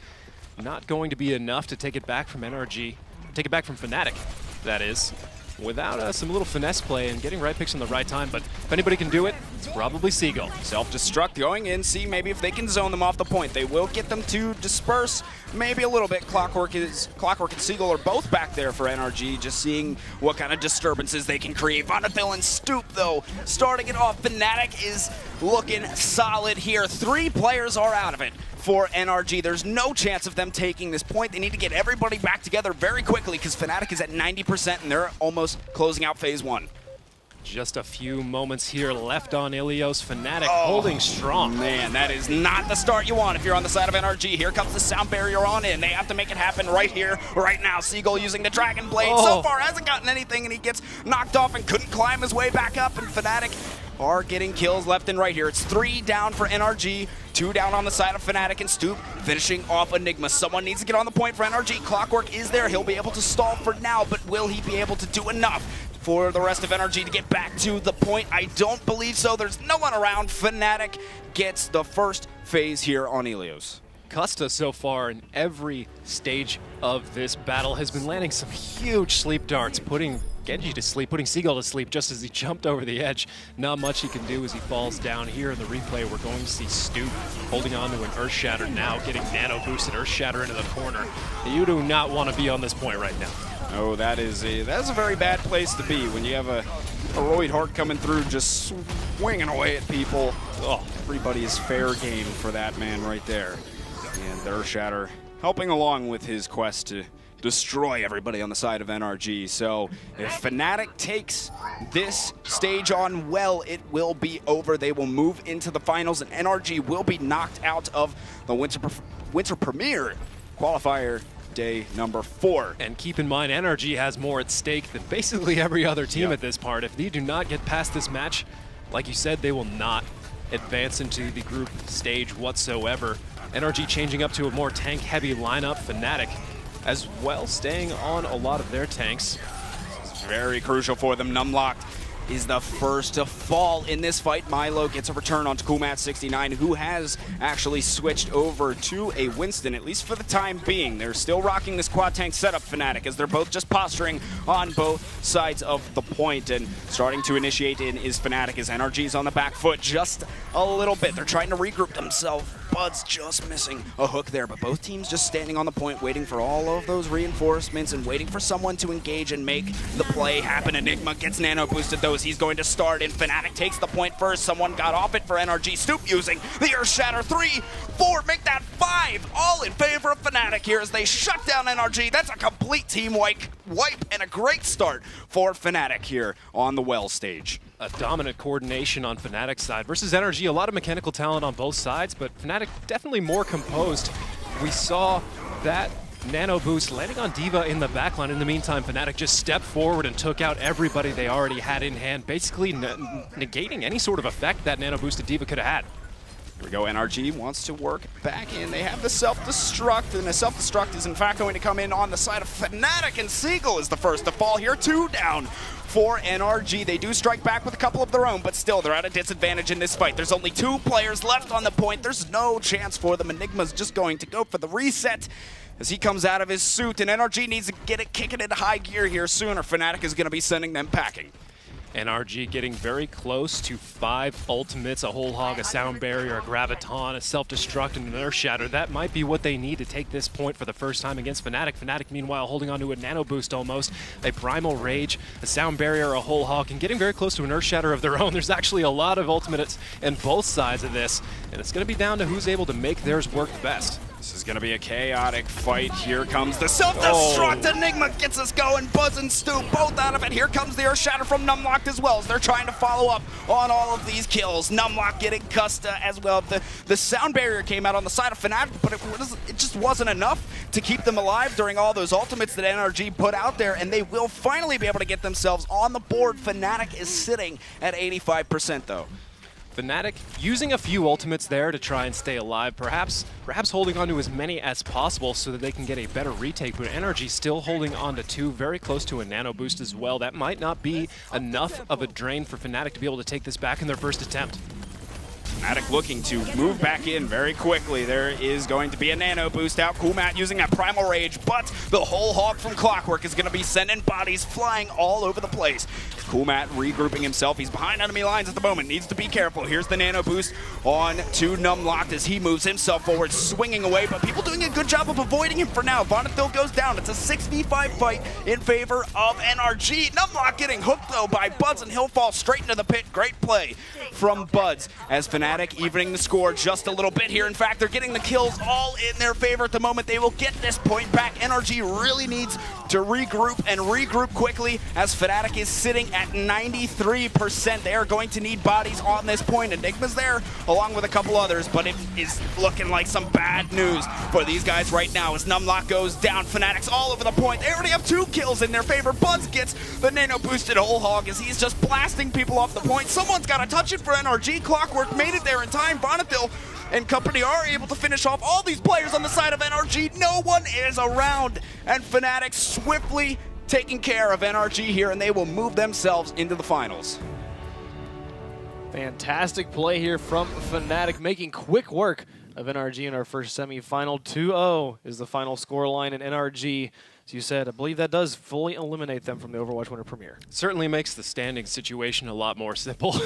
Speaker 2: not going to be enough to take it back from NRG. Take it back from Fnatic, that is, without some little finesse play and getting right picks on the right time. But if anybody can do it, it's probably Seagull.
Speaker 3: Self-destruct going in, see maybe if they can zone them off the point. They will get them to disperse maybe a little bit. Clockwork and Seagull are both back there for NRG, just seeing what kind of disturbances they can create. Vonathil and Stoop, though, starting it off. Fnatic is looking solid here. 3 players are out of it. for NRG. There's no chance of them taking this point. They need to get everybody back together very quickly because Fnatic is at 90% and they're almost closing out phase 1.
Speaker 2: Just a few moments here left on Ilios. Fnatic holding strong.
Speaker 3: Man, that is not the start you want if you're on the side of NRG. Here comes the sound barrier on in. They have to make it happen right here, right now. Seagull using the Dragon Blade. So far hasn't gotten anything, and he gets knocked off and couldn't climb his way back up. And Fnatic are getting kills left and right here. It's 3 down for NRG, 2 down on the side of Fnatic, and Stoop finishing off Enigma. Someone needs to get on the point for NRG. Clockwork is there. He'll be able to stall for now, but will he be able to do enough for the rest of NRG to get back to the point? I don't believe so. There's no one around. Fnatic gets the first phase here on Ilios.
Speaker 2: Custa so far in every stage of this battle has been landing some huge sleep darts, putting Genji to sleep, putting Seagull to sleep just as he jumped over the edge. Not much he can do as he falls down. Here in the replay, we're going to see Stoop holding on to an Earth Shatter now, getting nano boosted Earth Shatter into the corner. You do not want to be on this point right now.
Speaker 3: Oh, that's a very bad place to be when you have a Roid Heart coming through just swinging away at people. Oh, everybody is fair game for that man right there. And the Earth Shatter helping along with his quest to destroy everybody on the side of NRG. So if Fnatic takes this stage on well, it will be over. They will move into the finals, and NRG will be knocked out of the Winter Premiere qualifier day number 4.
Speaker 2: And keep in mind, NRG has more at stake than basically every other team at this part. If they do not get past this match, like you said, they will not advance into the group stage whatsoever. NRG changing up to a more tank-heavy lineup. Fnatic as well staying on a lot of their tanks.
Speaker 3: It's very crucial for them. Numlocked is the first to fall in this fight. Milo gets a return onto Kumat69, who has actually switched over to a Winston, at least for the time being. They're still rocking this quad tank setup, Fnatic, as they're both just posturing on both sides of the point. And starting to initiate in is Fnatic as NRG's on the back foot just a little bit. They're trying to regroup themselves. Bud's just missing a hook there, but both teams just standing on the point, waiting for all of those reinforcements and waiting for someone to engage and make the play happen. Enigma gets nano boosted though as he's going to start, and Fnatic takes the point first. Someone got off it for NRG. Stoop using the Earth Shatter. 3, 4, make that 5, all in favor of Fnatic here as they shut down NRG. That's a complete team wipe and a great start for Fnatic here on the well stage.
Speaker 2: A dominant coordination on Fnatic's side versus NRG. A lot of mechanical talent on both sides, but Fnatic definitely more composed. We saw that nano boost landing on D.Va in the backline. In the meantime, Fnatic just stepped forward and took out everybody they already had in hand, basically negating any sort of effect that nano boosted D.Va could have had.
Speaker 3: Here we go, NRG wants to work back in. They have the self-destruct, and the self-destruct is in fact going to come in on the side of Fnatic, and Seagull is the first to fall here. 2 down for NRG. They do strike back with a couple of their own, but still, they're at a disadvantage in this fight. There's only 2 players left on the point. There's no chance for them. Enigma's just going to go for the reset as he comes out of his suit, and NRG needs to get it kicking into high gear here soon, or Fnatic is going to be sending them packing.
Speaker 2: NRG getting very close to 5 ultimates, a whole hog, a sound barrier, a graviton, a self-destruct, and an Earth Shatter. That might be what they need to take this point for the first time against Fnatic. Fnatic, meanwhile, holding on to a nano boost almost, a primal rage, a sound barrier, a whole hog, and getting very close to an Earth Shatter of their own. There's actually a lot of ultimates in both sides of this, and it's going to be down to who's able to make theirs work the best.
Speaker 3: This is going to be a chaotic fight. Here comes the self-destruct. Enigma gets us going. Buzz and Stoop both out of it. Here comes the Earth Shatter from Numlocked as well as they're trying to follow up on all of these kills. Numlocked getting Custa as well. The sound barrier came out on the side of Fnatic, but it just wasn't enough to keep them alive during all those ultimates that NRG put out there, and they will finally be able to get themselves on the board. Fnatic is sitting at 85% though.
Speaker 2: Fnatic using a few ultimates there to try and stay alive, perhaps holding on to as many as possible so that they can get a better retake, but NRG still holding on to 2, very close to a nano boost as well. That might not be enough of a drain for Fnatic to be able to take this back in their first attempt.
Speaker 3: Fnatic looking to move back in very quickly. There is going to be a nano boost out. Kumat using that primal rage, but the whole hog from Clockwork is going to be sending bodies flying all over the place. Kumat regrouping himself. He's behind enemy lines at the moment. Needs to be careful. Here's the nano boost on to Numlocked as he moves himself forward, swinging away, but people doing a good job of avoiding him for now. Vonathil goes down. It's a 6v5 fight in favor of NRG. Numlocked getting hooked though by Buds, and he'll fall straight into the pit. Great play from Buds as Fnatic Fnatic evening the score just a little bit here. In fact, they're getting the kills all in their favor at the moment. They will get this point back. NRG really needs to regroup quickly as Fnatic is sitting at 93%. They are going to need bodies on this point. Enigma's there along with a couple others, but it is looking like some bad news for these guys right now as Numlock goes down. Fnatic's all over the point. They already have 2 kills in their favor. Buzz gets the nano boosted whole hog as he's just blasting people off the point. Someone's got to touch it for NRG. Clockwork made it there in time. Bonathil and company are able to finish off all these players on the side of NRG. No one is around, and Fnatic swiftly taking care of NRG here, and they will move themselves into the finals.
Speaker 1: Fantastic play here from Fnatic, making quick work of NRG in our first semifinal. 2-0 is the final scoreline, and NRG, as you said, I believe that does fully eliminate them from the Overwatch Winter Premiere.
Speaker 2: Certainly makes the standing situation a lot more simple.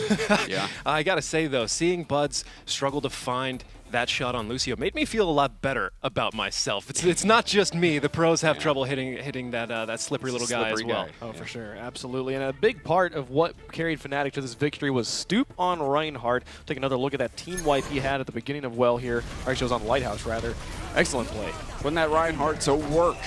Speaker 3: Yeah.
Speaker 2: I gotta say though, seeing Buds struggle to find that shot on Lucio made me feel a lot better about myself. It's not just me. The pros have trouble hitting that slippery little guy as well.
Speaker 1: Oh, for sure. Absolutely. And a big part of what carried Fnatic to this victory was Stoop on Reinhardt. Take another look at that team wipe he had at the beginning of Well here. Or actually, it was on Lighthouse, rather. Excellent play.
Speaker 3: When that Reinhardt to work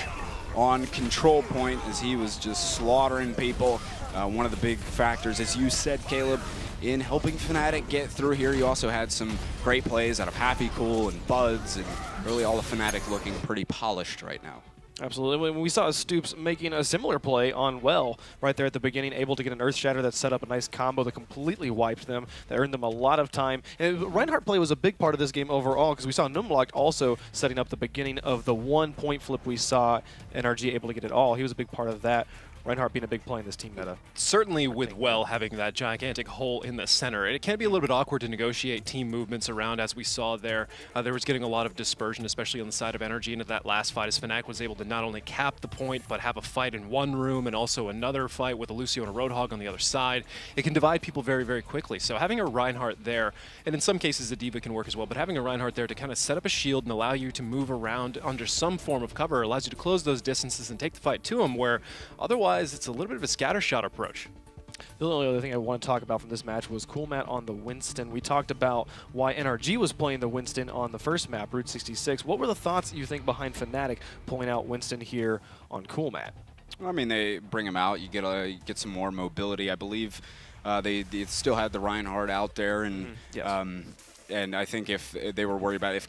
Speaker 3: on control point as he was just slaughtering people. One of the big factors, as you said, Caleb, in helping Fnatic get through here. You also had some great plays out of Happy Cool and Buds, and really all of Fnatic looking pretty polished right now.
Speaker 1: Absolutely. When we saw Stoops making a similar play on Well right there at the beginning, able to get an Earth Shatter that set up a nice combo that completely wiped them, that earned them a lot of time. And Reinhardt play was a big part of this game overall because we saw Numlock also setting up the beginning of the 1-point flip we saw NRG able to get it all. He was a big part of that. Reinhardt being a big play in this team meta.
Speaker 2: Certainly with Well having that gigantic hole in the center, it can be a little bit awkward to negotiate team movements around, as we saw there. There was getting a lot of dispersion, especially on the side of NRG, and at that last fight as Fnatic was able to not only cap the point, but have a fight in one room and also another fight with a Lucio and a Roadhog on the other side. It can divide people very, very quickly. So having a Reinhardt there, and in some cases a D.Va can work as well, but having a Reinhardt there to kind of set up a shield and allow you to move around under some form of cover allows you to close those distances and take the fight to him, where otherwise it's a little bit of a scattershot approach.
Speaker 1: The only other thing I want to talk about from this match was Cool Matt on the Winston. We talked about why NRG was playing the Winston on the first map, Route 66. What were the thoughts you think behind Fnatic pulling out Winston here on Cool Matt?
Speaker 3: I mean, they bring him out. You get some more mobility. I believe they still had the Reinhardt out there, and
Speaker 1: Yes.
Speaker 3: And I think if they were worried about if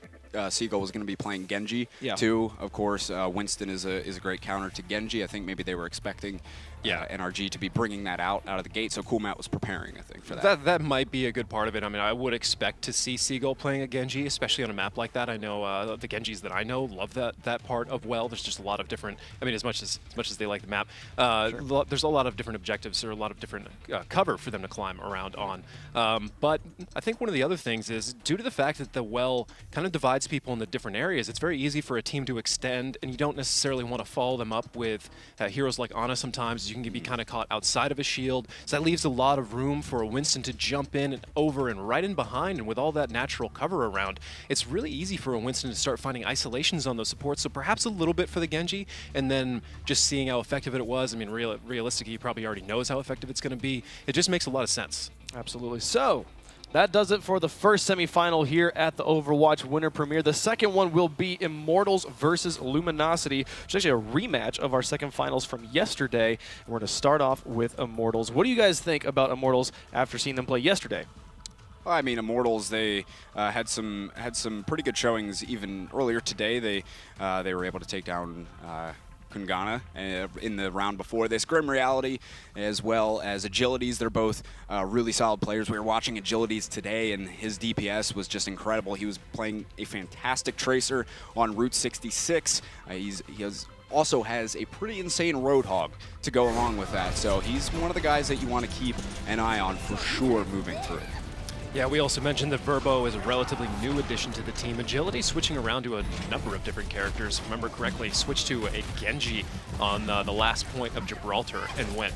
Speaker 3: Seagull was going to be playing Genji too, of course, Winston is a great counter to Genji. I think maybe they were expecting NRG to be bringing that out of the gate, so Cool Matt was preparing, I think, for that.
Speaker 2: That might be a good part of it. I mean, I would expect to see Seagull playing a Genji, especially on a map like that. I know the Genjis that I know love that part of Well. There's just a lot of different, I mean, as much as they like the map, there's a lot of different objectives or a lot of different cover for them to climb around on. But I think one of the other things is, due to the fact that the Well kind of divides people into different areas, it's very easy for a team to extend, and you don't necessarily want to follow them up with heroes like Ana sometimes. You can be kind of caught outside of a shield, so that leaves a lot of room for a Winston to jump in and over and right in behind, and with all that natural cover around, it's really easy for a Winston to start finding isolations on those supports, so perhaps a little bit for the Genji, and then just seeing how effective it was. I mean, realistically, he probably already knows how effective it's going to be. It just makes a lot of sense.
Speaker 1: Absolutely. So, that does it for the first semifinal here at the Overwatch Winter Premiere. The second one will be Immortals versus Luminosity, which is actually a rematch of our second finals from yesterday. And we're going to start off with Immortals. What do you guys think about Immortals after seeing them play yesterday?
Speaker 3: Well, I mean, Immortals, they had some pretty good showings even earlier today. They were able to take down Kungana in the round before this. Grim Reality as well as Agilities, they're both really solid players. We were watching Agilities today, and his DPS was just incredible. He was playing a fantastic Tracer on Route 66. He also has a pretty insane Roadhog to go along with that, so he's one of the guys that you want to keep an eye on for sure moving through.
Speaker 2: Yeah, we also mentioned that Verbo is a relatively new addition to the team. Agility switching around to a number of different characters. If I remember correctly, switched to a Genji on the last point of Gibraltar and went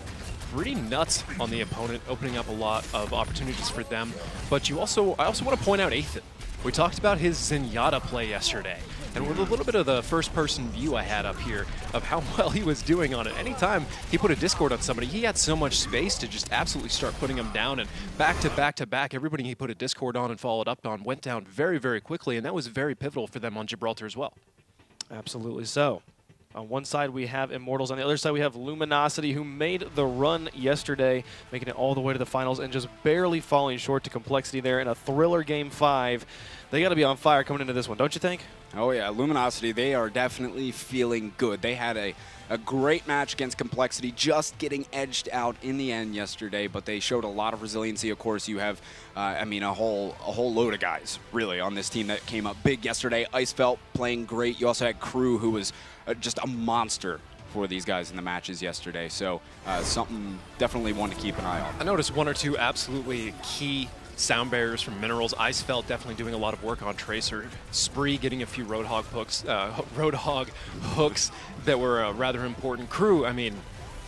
Speaker 2: pretty nuts on the opponent, opening up a lot of opportunities for them. But I also want to point out Aethan. We talked about his Zenyatta play yesterday, and with a little bit of the first-person view I had up here of how well he was doing on it. Anytime he put a Discord on somebody, he had so much space to just absolutely start putting them down, and back to back to back, everybody he put a Discord on and followed up on went down very, very quickly, and that was very pivotal for them on Gibraltar as well.
Speaker 1: Absolutely so. On one side, we have Immortals. On the other side, we have Luminosity, who made the run yesterday, making it all the way to the finals and just barely falling short to Complexity there in a thriller Game 5. They got to be on fire coming into this one, don't you think?
Speaker 3: Oh, yeah. Luminosity, they are definitely feeling good. They had a great match against Complexity, just getting edged out in the end yesterday, but they showed a lot of resiliency. Of course, you have, I mean, a whole load of guys, really, on this team that came up big yesterday. Icefelt playing great. You also had Crew, who was just a monster for these guys in the matches yesterday. So something definitely one to keep an eye on.
Speaker 2: I noticed one or two absolutely key sound barriers from Minerals. Icefelt definitely doing a lot of work on Tracer. Spree getting a few Roadhog hooks that were rather important. Crew, I mean,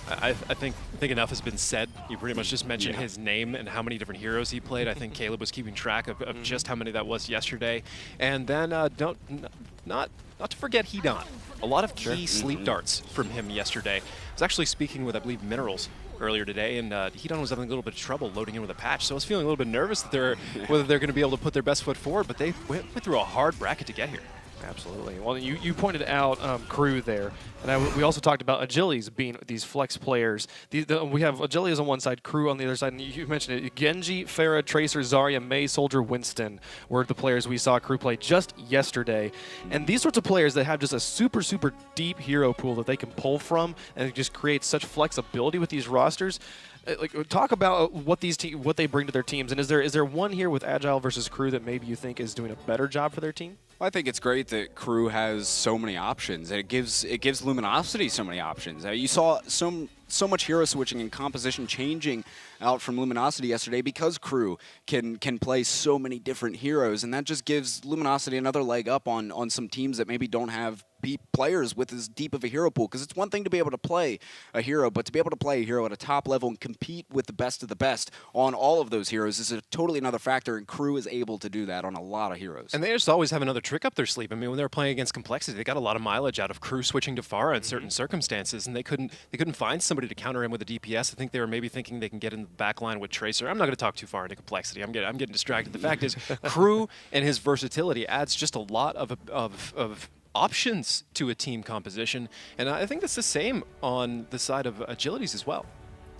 Speaker 2: I think enough has been said. You pretty much just mentioned his name and how many different heroes he played. I think Caleb was keeping track of just how many that was yesterday. And then not to forget Hedon. A lot of key sleep darts from him yesterday. I was actually speaking with, I believe, Minerals earlier today, and Hedon was having a little bit of trouble loading in with a patch, so I was feeling a little bit nervous that whether they're going to be able to put their best foot forward, but they went through a hard bracket to get here.
Speaker 1: Absolutely. Well, you pointed out Crew there, and we also talked about Agilities being these flex players. We have Agilities on one side, Crew on the other side, and you mentioned it. Genji, Pharah, Tracer, Zarya, Mei, Soldier, Winston were the players we saw Crew play just yesterday. And these sorts of players that have just a super, super deep hero pool that they can pull from, and it just creates such flexibility with these rosters. Like, talk about what they bring to their teams, and is there one here with Agile versus Crew that maybe you think is doing a better job for their team?
Speaker 3: I think it's great that Crew has so many options. It gives Luminosity so many options. You saw so much hero switching and composition changing out from Luminosity yesterday because Crew can play so many different heroes, and that just gives Luminosity another leg up on some teams that maybe don't have players with as deep of a hero pool, because it's one thing to be able to play a hero, but to be able to play a hero at a top level and compete with the best of the best on all of those heroes is a totally another factor, and Crew is able to do that on a lot of heroes.
Speaker 2: And they just always have another trick up their sleeve. I mean, when they were playing against Complexity, they got a lot of mileage out of Crew switching to Pharah in certain circumstances, and they couldn't find somebody to counter him with a DPS. I think they were maybe thinking they can get in the back line with Tracer. I'm not going to talk too far into Complexity. I'm getting distracted. The fact is, Crew and his versatility adds just a lot of options to a team composition, and I think that's the same on the side of Agilities as well.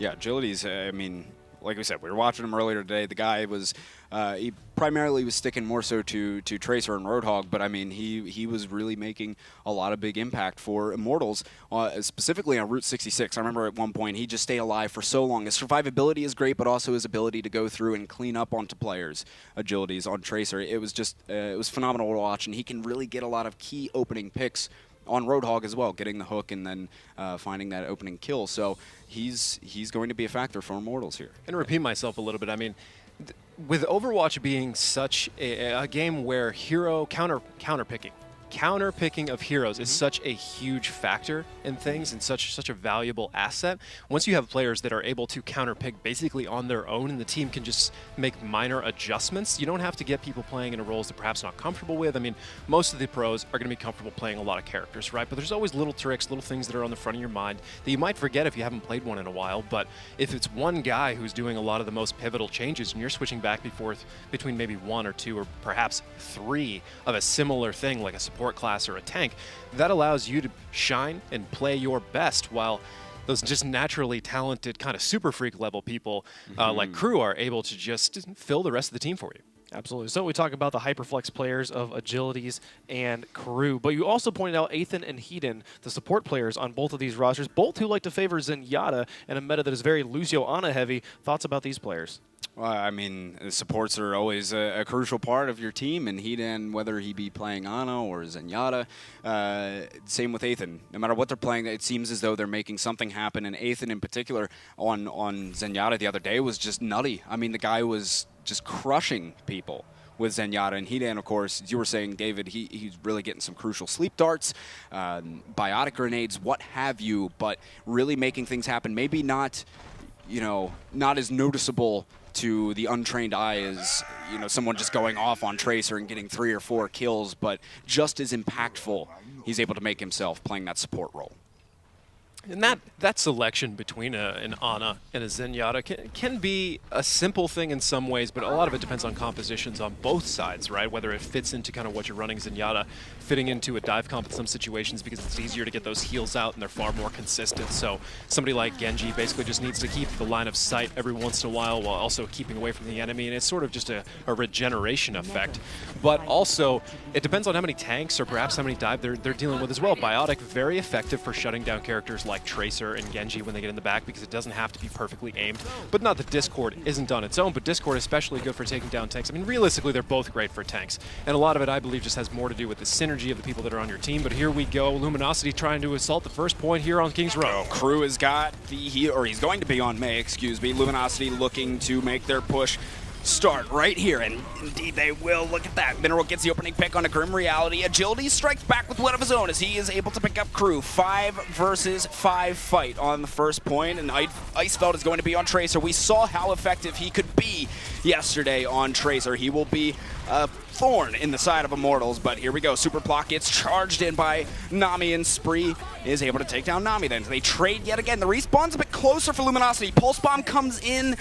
Speaker 3: Yeah, Agilities, I mean, like we said, we were watching him earlier today. The guy was, he primarily was sticking more so to Tracer and Roadhog, but I mean, he was really making a lot of big impact for Immortals, specifically on Route 66. I remember at one point, he just stayed alive for so long. His survivability is great, but also his ability to go through and clean up onto players' Agilities on Tracer. It was just, it was phenomenal to watch, and he can really get a lot of key opening picks on Roadhog as well, getting the hook and then finding that opening kill. So he's going to be a factor for Immortals here.
Speaker 2: And to repeat myself a little bit, I mean, with Overwatch being such a game where hero counterpicking of heroes is such a huge factor in things and such a valuable asset. Once you have players that are able to counterpick basically on their own and the team can just make minor adjustments, you don't have to get people playing in roles they're perhaps not comfortable with. I mean, most of the pros are going to be comfortable playing a lot of characters, right? But there's always little tricks, little things that are on the front of your mind that you might forget if you haven't played one in a while. But if it's one guy who's doing a lot of the most pivotal changes and you're switching back and forth between maybe one or two or perhaps three of a similar thing like a support class or a tank, that allows you to shine and play your best, while those just naturally talented kind of super freak level people like Crew are able to just fill the rest of the team for you.
Speaker 1: Absolutely. So we talk about the hyperflex players of Agilities and Crew, but you also pointed out Athan and Hedon, the support players on both of these rosters, both who like to favor Zenyatta in a meta that is very Lucio Ana heavy. Thoughts about these players?
Speaker 3: Well, I mean, supports are always a crucial part of your team, and Hedon, whether he be playing Ana or Zenyatta, same with Athan. No matter what they're playing, it seems as though they're making something happen, and Athan in particular on Zenyatta the other day was just nutty. I mean, the guy was just crushing people with Zenyatta, and Hedon, of course, as you were saying, David, he's really getting some crucial sleep darts, biotic grenades, what have you, but really making things happen. Maybe not, you know, not as noticeable to the untrained eye is, you know, someone just going off on Tracer and getting 3 or 4 kills, but just as impactful, he's able to make himself playing that support role.
Speaker 2: And that selection between an Ana and a Zenyatta can be a simple thing in some ways, but a lot of it depends on compositions on both sides, right? Whether it fits into kind of what you're running. Zenyatta fitting into a dive comp in some situations because it's easier to get those heals out and they're far more consistent. So somebody like Genji basically just needs to keep the line of sight every once in a while also keeping away from the enemy, and it's sort of just a regeneration effect. But also, it depends on how many tanks or perhaps how many dive they're dealing with as well. Biotic, very effective for shutting down characters like Tracer and Genji when they get in the back because it doesn't have to be perfectly aimed. But not that Discord isn't on its own, but Discord is especially good for taking down tanks. I mean, realistically, they're both great for tanks. And a lot of it, I believe, just has more to do with the synergy of the people that are on your team. But here we go, Luminosity trying to assault the first point here on King's Row.
Speaker 3: Crew has got the heal, or he's going to be on Mei, excuse me. Luminosity looking to make their push start right here, and indeed they will. Look at that. Mineral gets the opening pick on a Grim Reality. Agility strikes back with one of his own as he is able to pick up Crew. 5 versus 5 fight on the first point, and Icefeld is going to be on Tracer. We saw how effective he could be yesterday on Tracer. He will be a thorn in the side of Immortals, but here we go. Super Block gets charged in by Nami, and Spree is able to take down Nami then. They trade yet again. The respawn's a bit closer for Luminosity. Pulse Bomb comes in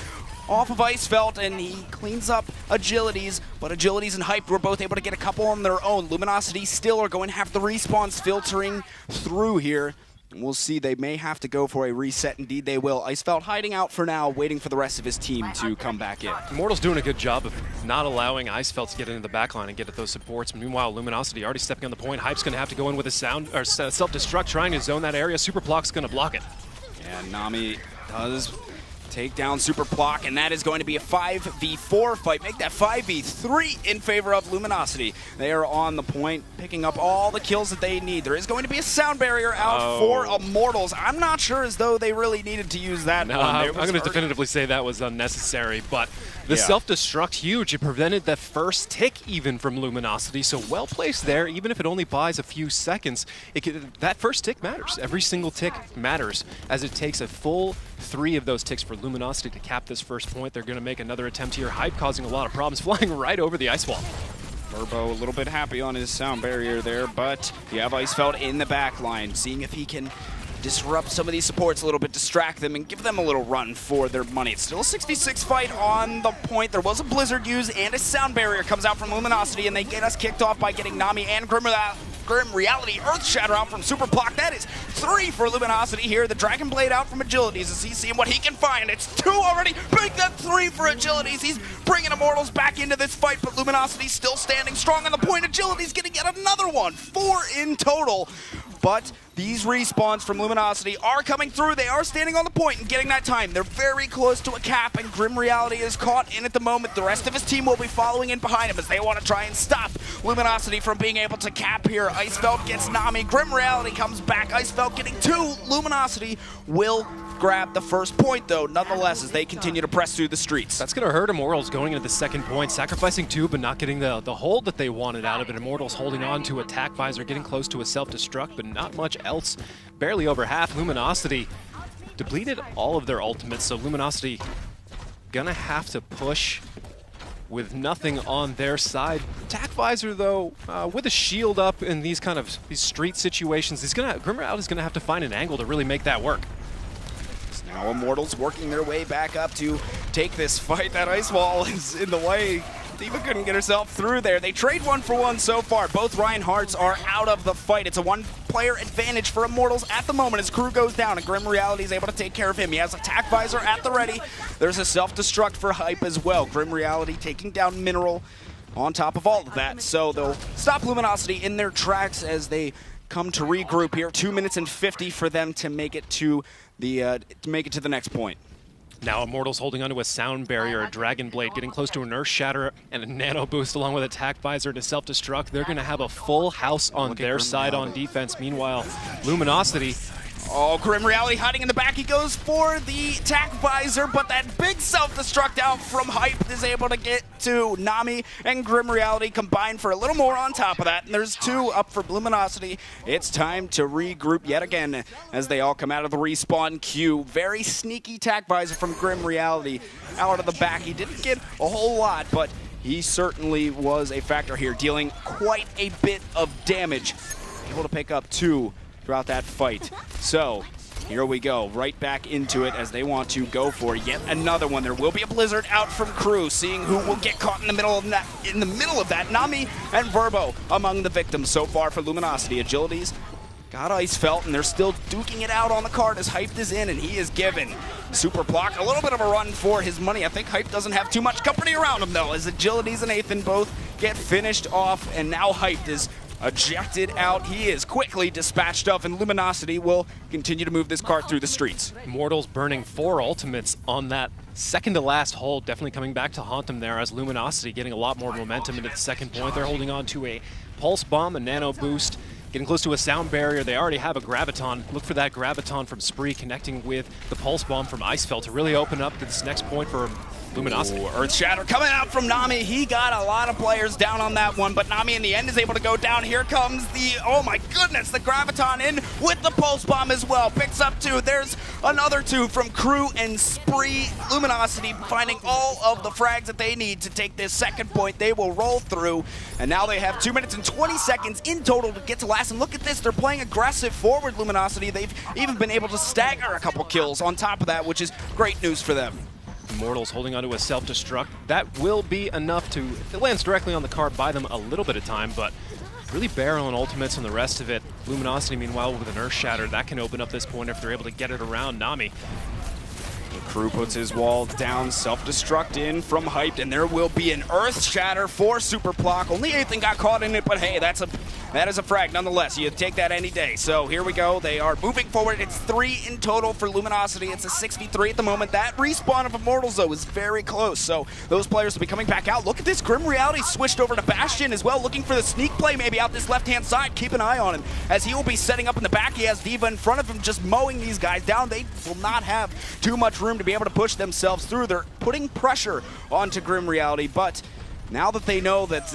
Speaker 3: off of Icefeld, and he cleans up Agilities, but Agilities and Hype were both able to get a couple on their own. Luminosity still are going to have the respawns filtering through here. And we'll see, they may have to go for a reset. Indeed, they will. Icefeld hiding out for now, waiting for the rest of his team to come back in.
Speaker 2: Immortal's doing a good job of not allowing Icefeld to get into the backline and get at those supports. Meanwhile, Luminosity already stepping on the point. Hype's going to have to go in with a self-destruct, trying to zone that area. Super Block's going to block it.
Speaker 3: Yeah, Nami does take down Super Plock, and that is going to be a 5v4 fight. Make that 5v3 in favor of Luminosity. They are on the point, picking up all the kills that they need. There is going to be a sound barrier out for Immortals. I'm not sure as though they really needed to use that one.
Speaker 2: I'm going to definitively say that was unnecessary, but the self-destruct, huge. It prevented the first tick even from Luminosity, so well placed there. Even if it only buys a few seconds, that first tick matters. Every single tick matters, as it takes a full 3 of those ticks for Luminosity to cap this first point. They're going to make another attempt here. Hype causing a lot of problems, flying right over the ice wall.
Speaker 3: Burbo a little bit happy on his sound barrier there, but you have Icefeld in the back line, seeing if he can disrupt some of these supports a little bit, distract them, and give them a little run for their money. It's still a 66 fight on the point. There was a Blizzard use, and a sound barrier comes out from Luminosity, and they get us kicked off by getting Nami and Grim Reality Earth Shatter out from Super Block. That is 3 for Luminosity here. The Dragon Blade out from Agilities as he's seeing what he can find. It's 2 already. Make that 3 for Agilities. He's bringing Immortals back into this fight, but Luminosity's still standing strong on the point. Agility's getting yet another one. 4 in total. But these respawns from Luminosity are coming through. They are standing on the point and getting that time. They're very close to a cap, and Grim Reality is caught in at the moment. The rest of his team will be following in behind him as they want to try and stop Luminosity from being able to cap here. Icefeld gets Nami. Grim Reality comes back. Icefeld getting 2. Luminosity will grab the first point, though, nonetheless, as they continue to press through the streets.
Speaker 2: That's going to hurt Immortals going into the second point, sacrificing 2, but not getting the hold that they wanted out of it. Immortals holding on to attack visor, getting close to a self-destruct, but not much else. Barely over half. Luminosity depleted all of their ultimates, so Luminosity gonna have to push with nothing on their side. Attack visor, though, with a shield up in these street situations, Grim Reality is gonna have to find an angle to really make that work.
Speaker 3: Now Immortals working their way back up to take this fight. That ice wall is in the way. D.Va couldn't get herself through there. They trade 1 for 1 so far. Both Reinhardts are out of the fight. It's a 1-player advantage for Immortals at the moment as Crew goes down, and Grim Reality is able to take care of him. He has attack visor at the ready. There's a self-destruct for Hype as well. Grim Reality taking down Mineral on top of all of that. So they'll stop Luminosity in their tracks as they come to regroup here. 2 minutes and 50 for them to make it to the next point.
Speaker 2: Now Immortals holding onto a sound barrier, a Dragon Blade, getting close to an Earth Shatter and a Nano Boost along with attack visor to self-destruct. They're going to have a full house on their side on defense. Meanwhile, Luminosity
Speaker 3: Oh, Grim Reality hiding in the back. He goes for the tack visor, but that big self-destruct out from Hype is able to get to Nami, and Grim Reality combined for a little more on top of that. And there's 2 up for Luminosity. It's time to regroup yet again as they all come out of the respawn queue. Very sneaky tack visor from Grim Reality out of the back. He didn't get a whole lot, but he certainly was a factor here, dealing quite a bit of damage. Able to pick up 2 throughout that fight. So here we go, right back into it as they want to go for yet another one. There will be a blizzard out from Crew, seeing who will get caught in the middle of that. Nami and Verbo among the victims so far for Luminosity. Agilities got Ice Felt, and they're still duking it out on the card as Hype is in, and he is given Super Block a little bit of a run for his money. I think Hype doesn't have too much company around him, though, as Agilities and Nathan both get finished off, and now Hype is ejected out. He is quickly dispatched of, and Luminosity will continue to move this cart through the streets.
Speaker 2: Immortals burning 4 ultimates on that second to last hold, definitely coming back to haunt them there as Luminosity getting a lot more momentum into the second point. They're holding on to a Pulse Bomb, a Nano Boost, getting close to a Sound Barrier. They already have a Graviton. Look for that Graviton from Spree connecting with the Pulse Bomb from Icefell to really open up this next point for Luminosity.
Speaker 3: Ooh, Earth Shatter coming out from Nami. He got a lot of players down on that one, but Nami in the end is able to go down. Here comes the, oh my goodness, the Graviton in with the Pulse Bomb as well. Picks up 2. There's another 2 from Crew and Spree. Luminosity finding all of the frags that they need to take this second point. They will roll through, and now they have 2 minutes and 20 seconds in total to get to last. And look at this, they're playing aggressive forward, Luminosity. They've even been able to stagger a couple kills on top of that, which is great news for them.
Speaker 2: Immortals holding onto a self-destruct. That will be enough to, if it lands directly on the card, buy them a little bit of time, but really barreling ultimates and the rest of it. Luminosity, meanwhile, with an Earth Shatter, that can open up this point if they're able to get it around Nami.
Speaker 3: The Crew puts his wall down, self-destruct in from Hyped, and there will be an Earth Shatter for Super Block. Only Ethan got caught in it, but hey, that is a frag nonetheless. You take that any day. So here we go. They are moving forward. It's 3 in total for Luminosity. It's a 6v3 at the moment. That respawn of Immortals, though, is very close. So those players will be coming back out. Look at this. Grim Reality switched over to Bastion as well, looking for the sneak play maybe out this left-hand side. Keep an eye on him as he will be setting up in the back. He has D.Va in front of him just mowing these guys down. They will not have too much room to be able to push themselves through. They're putting pressure onto Grim Reality, but now that they know that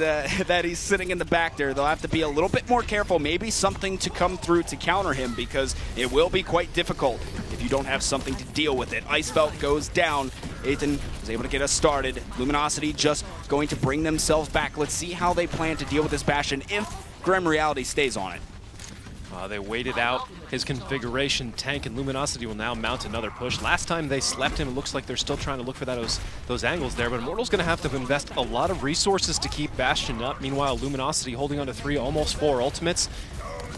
Speaker 3: that he's sitting in the back there, they'll have to be a little bit more careful. Maybe something to come through to counter him, because it will be quite difficult if you don't have something to deal with it. Icefelt goes down. Ethan is able to get us started. Luminosity just going to bring themselves back. Let's see how they plan to deal with this Bastion if Grim Reality stays on it.
Speaker 2: They waited out his configuration tank, and Luminosity will now mount another push. Last time they slept him, it looks like they're still trying to look for those angles there, but Immortal's going to have to invest a lot of resources to keep Bastion up. Meanwhile, Luminosity holding on to 3, almost 4 ultimates.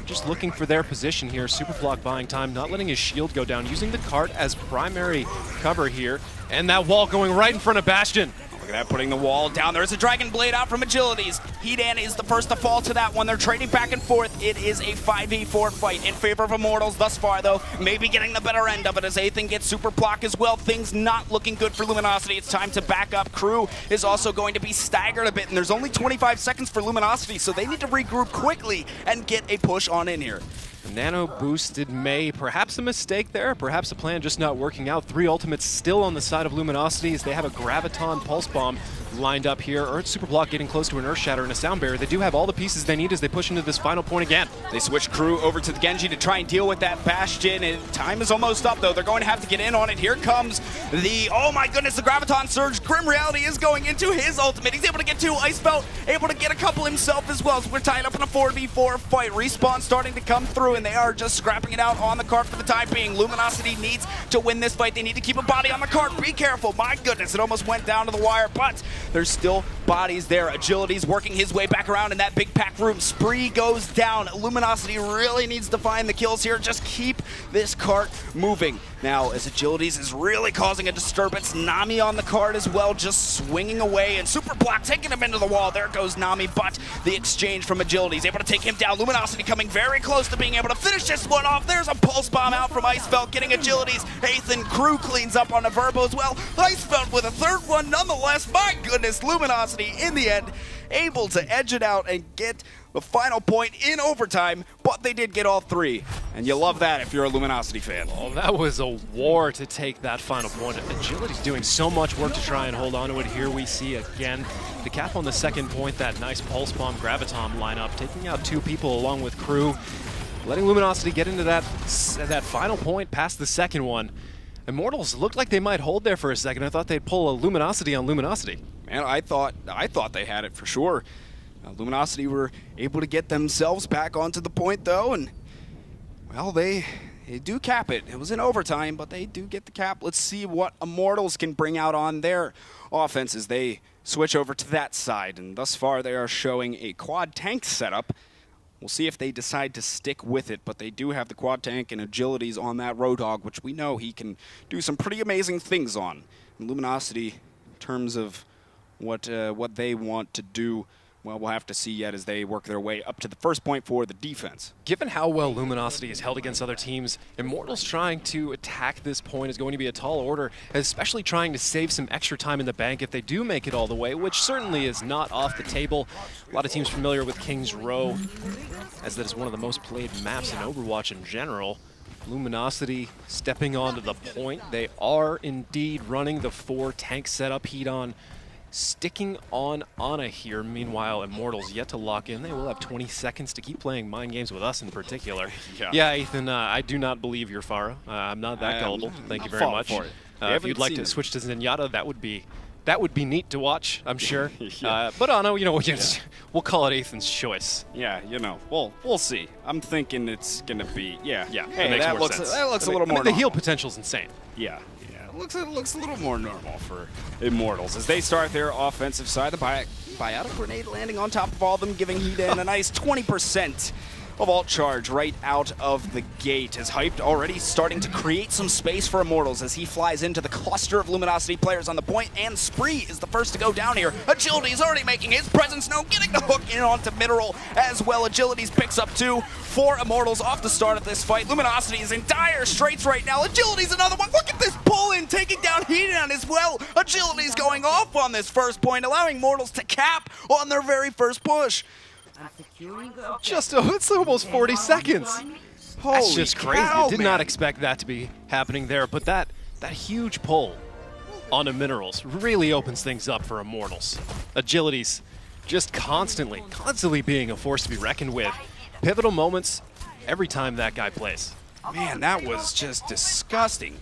Speaker 2: Just looking for their position here. Superblock buying time, not letting his shield go down, using the cart as primary cover here, and that wall going right in front of Bastion.
Speaker 3: Look at that, putting the wall down. There's a Dragon Blade out from Agilities. Hedan is the first to fall to that one. They're trading back and forth. It is a 5v4 fight in favor of Immortals thus far, though. Maybe getting the better end of it as Ethan gets Super Block as well. Things not looking good for Luminosity. It's time to back up. Crew is also going to be staggered a bit, and there's only 25 seconds for Luminosity, so they need to regroup quickly and get a push on in here.
Speaker 2: Nano boosted May, perhaps a mistake there, perhaps a plan just not working out. 3 ultimates still on the side of Luminosity as they have a Graviton Pulse Bomb lined up here. Super Block getting close to an Earth Shatter and a Sound Barrier. They do have all the pieces they need as they push into this final point again.
Speaker 3: They switch Crew over to the Genji to try and deal with that Bastion, and time is almost up, though. They're going to have to get in on it. Here comes the, oh my goodness, the Graviton Surge. Grim Reality is going into his ultimate. He's able to get 2. Icefelt able to get a couple himself as well. So we're tied up in a 4v4 fight. Respawn starting to come through, and they are just scrapping it out on the cart for the time being. Luminosity needs to win this fight. They need to keep a body on the cart. Be careful. My goodness, it almost went down to the wire, but there's still bodies there. Agility's working his way back around in that big pack room. Spree goes down. Luminosity really needs to find the kills here. Just keep this cart moving. Now, as Agilities is really causing a disturbance, Nami on the cart as well, just swinging away, and Super Block taking him into the wall. There goes Nami, but the exchange from Agilities able to take him down. Luminosity coming very close to being able to finish this one off. There's a Pulse Bomb out from Icefelt, getting Agilities. Ethan Crew cleans up on a Verbo as well. Icefelt with a third one nonetheless. My goodness, Luminosity in the end able to edge it out and get the final point in overtime, but they did get all three. And you love that if you're a Luminosity fan.
Speaker 2: Oh, that was a war to take that final point. Agility's doing so much work to try and hold on to it. Here we see again the cap on the second point, that nice Pulse Bomb Graviton lineup, taking out 2 people along with Crew, letting Luminosity get into that final point past the second one. Immortals looked like they might hold there for a second. I thought they'd pull a Luminosity on Luminosity.
Speaker 3: Man, I thought they had it for sure. Luminosity were able to get themselves back onto the point though, and well, they do cap it. It was in overtime, but they do get the cap. Let's see what Immortals can bring out on their offense as they switch over to that side. And thus far, they are showing a quad tank setup. We'll see if they decide to stick with it, but they do have the quad tank and agilities on that Roadhog, which we know he can do some pretty amazing things on. And Luminosity, in terms of what they want to do, well, we'll have to see yet as they work their way up to the first point for the defense.
Speaker 2: Given how well Luminosity is held against other teams, Immortals trying to attack this point is going to be a tall order, especially trying to save some extra time in the bank if they do make it all the way, which certainly is not off the table. A lot of teams familiar with King's Row, as that is one of the most played maps in Overwatch in general. Luminosity stepping onto the point. They are indeed running the 4 tank setup, heat on, sticking on Ana here. Meanwhile, Immortals yet to lock in. They will have 20 seconds to keep playing mind games with us in particular. Yeah, Ethan, I do not believe you're Farah. I'm not that gullible. Thank you very much. If you'd like to switch to Zenyatta, that would be neat to watch, I'm sure. But Ana, we'll call it Ethan's choice.
Speaker 3: Yeah, we'll see. I'm thinking it's gonna be Hey,
Speaker 2: that looks
Speaker 3: a little more.
Speaker 2: The heal potential's insane.
Speaker 3: Yeah. Looks a little more normal for Immortals as they start their offensive side. The biotic grenade landing on top of all of them, giving Heat in a nice 20% of ult charge right out of the gate. As Hyped already starting to create some space for Immortals as he flies into the cluster of Luminosity players on the point, and Spree is the first to go down here. Agility is already making his presence known, getting the hook in onto Mineral as well. Agilities picks up 2 for Immortals off the start of this fight. Luminosity is in dire straits right now. Agility's another one. Look at this pull-in, taking down Heaton as well. Agility's going off on this first point, allowing Immortals to cap on their very first push.
Speaker 2: It's almost 40 seconds. That's just crazy.
Speaker 3: Cow,
Speaker 2: Did not expect that to be happening there, but that huge pull onto Minerals really opens things up for Immortals. Agilities just constantly being a force to be reckoned with. Pivotal moments every time that guy plays.
Speaker 3: Man, that was just disgusting.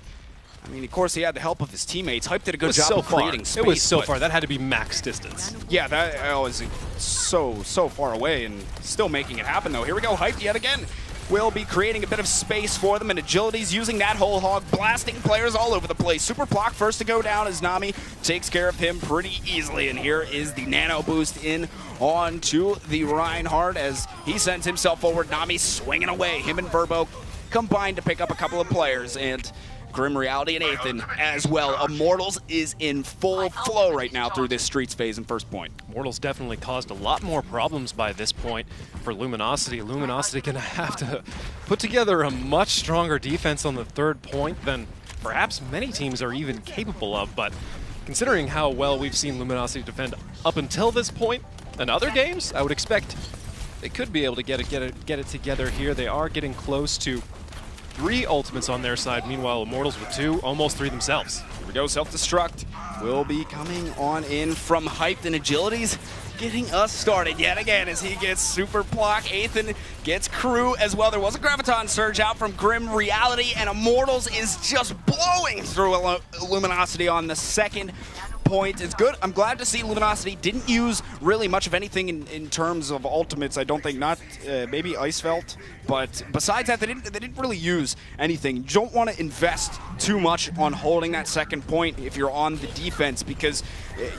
Speaker 3: I mean, of course, he had the help of his teammates. Hype did a good job of creating space.
Speaker 2: It was so far. That had to be max distance.
Speaker 3: Yeah, that was so far away and still making it happen, though. Here we go. Hype yet again will be creating a bit of space for them, and Agility's using that whole hog, blasting players all over the place. Super Block first to go down as Nami takes care of him pretty easily, and here is the nano boost in onto the Reinhardt as he sends himself forward. Nami swinging away. Him and Verbo combined to pick up a couple of players, and Grim Reality and Athan as well. Immortals is in full flow right now through this Streets phase in first point.
Speaker 2: Immortals definitely caused a lot more problems by this point for Luminosity. Luminosity gonna have to put together a much stronger defense on the third point than perhaps many teams are even capable of, but considering how well we've seen Luminosity defend up until this point in other games, I would expect they could be able to get it together here. They are getting close to 3 ultimates on their side. Meanwhile, Immortals with 2, almost 3 themselves.
Speaker 3: Here we go, self-destruct will be coming on in from Hyped, and Agility's getting us started yet again as he gets Super Block. Athan gets Crew as well. There was a Graviton Surge out from Grim Reality, and Immortals is just blowing through Luminosity on the second point. It's good. I'm glad to see Luminosity didn't use really much of anything in terms of ultimates. I don't think, not maybe Icefelt, but besides that, they didn't really use anything. You don't want to invest too much on holding that second point if you're on the defense, because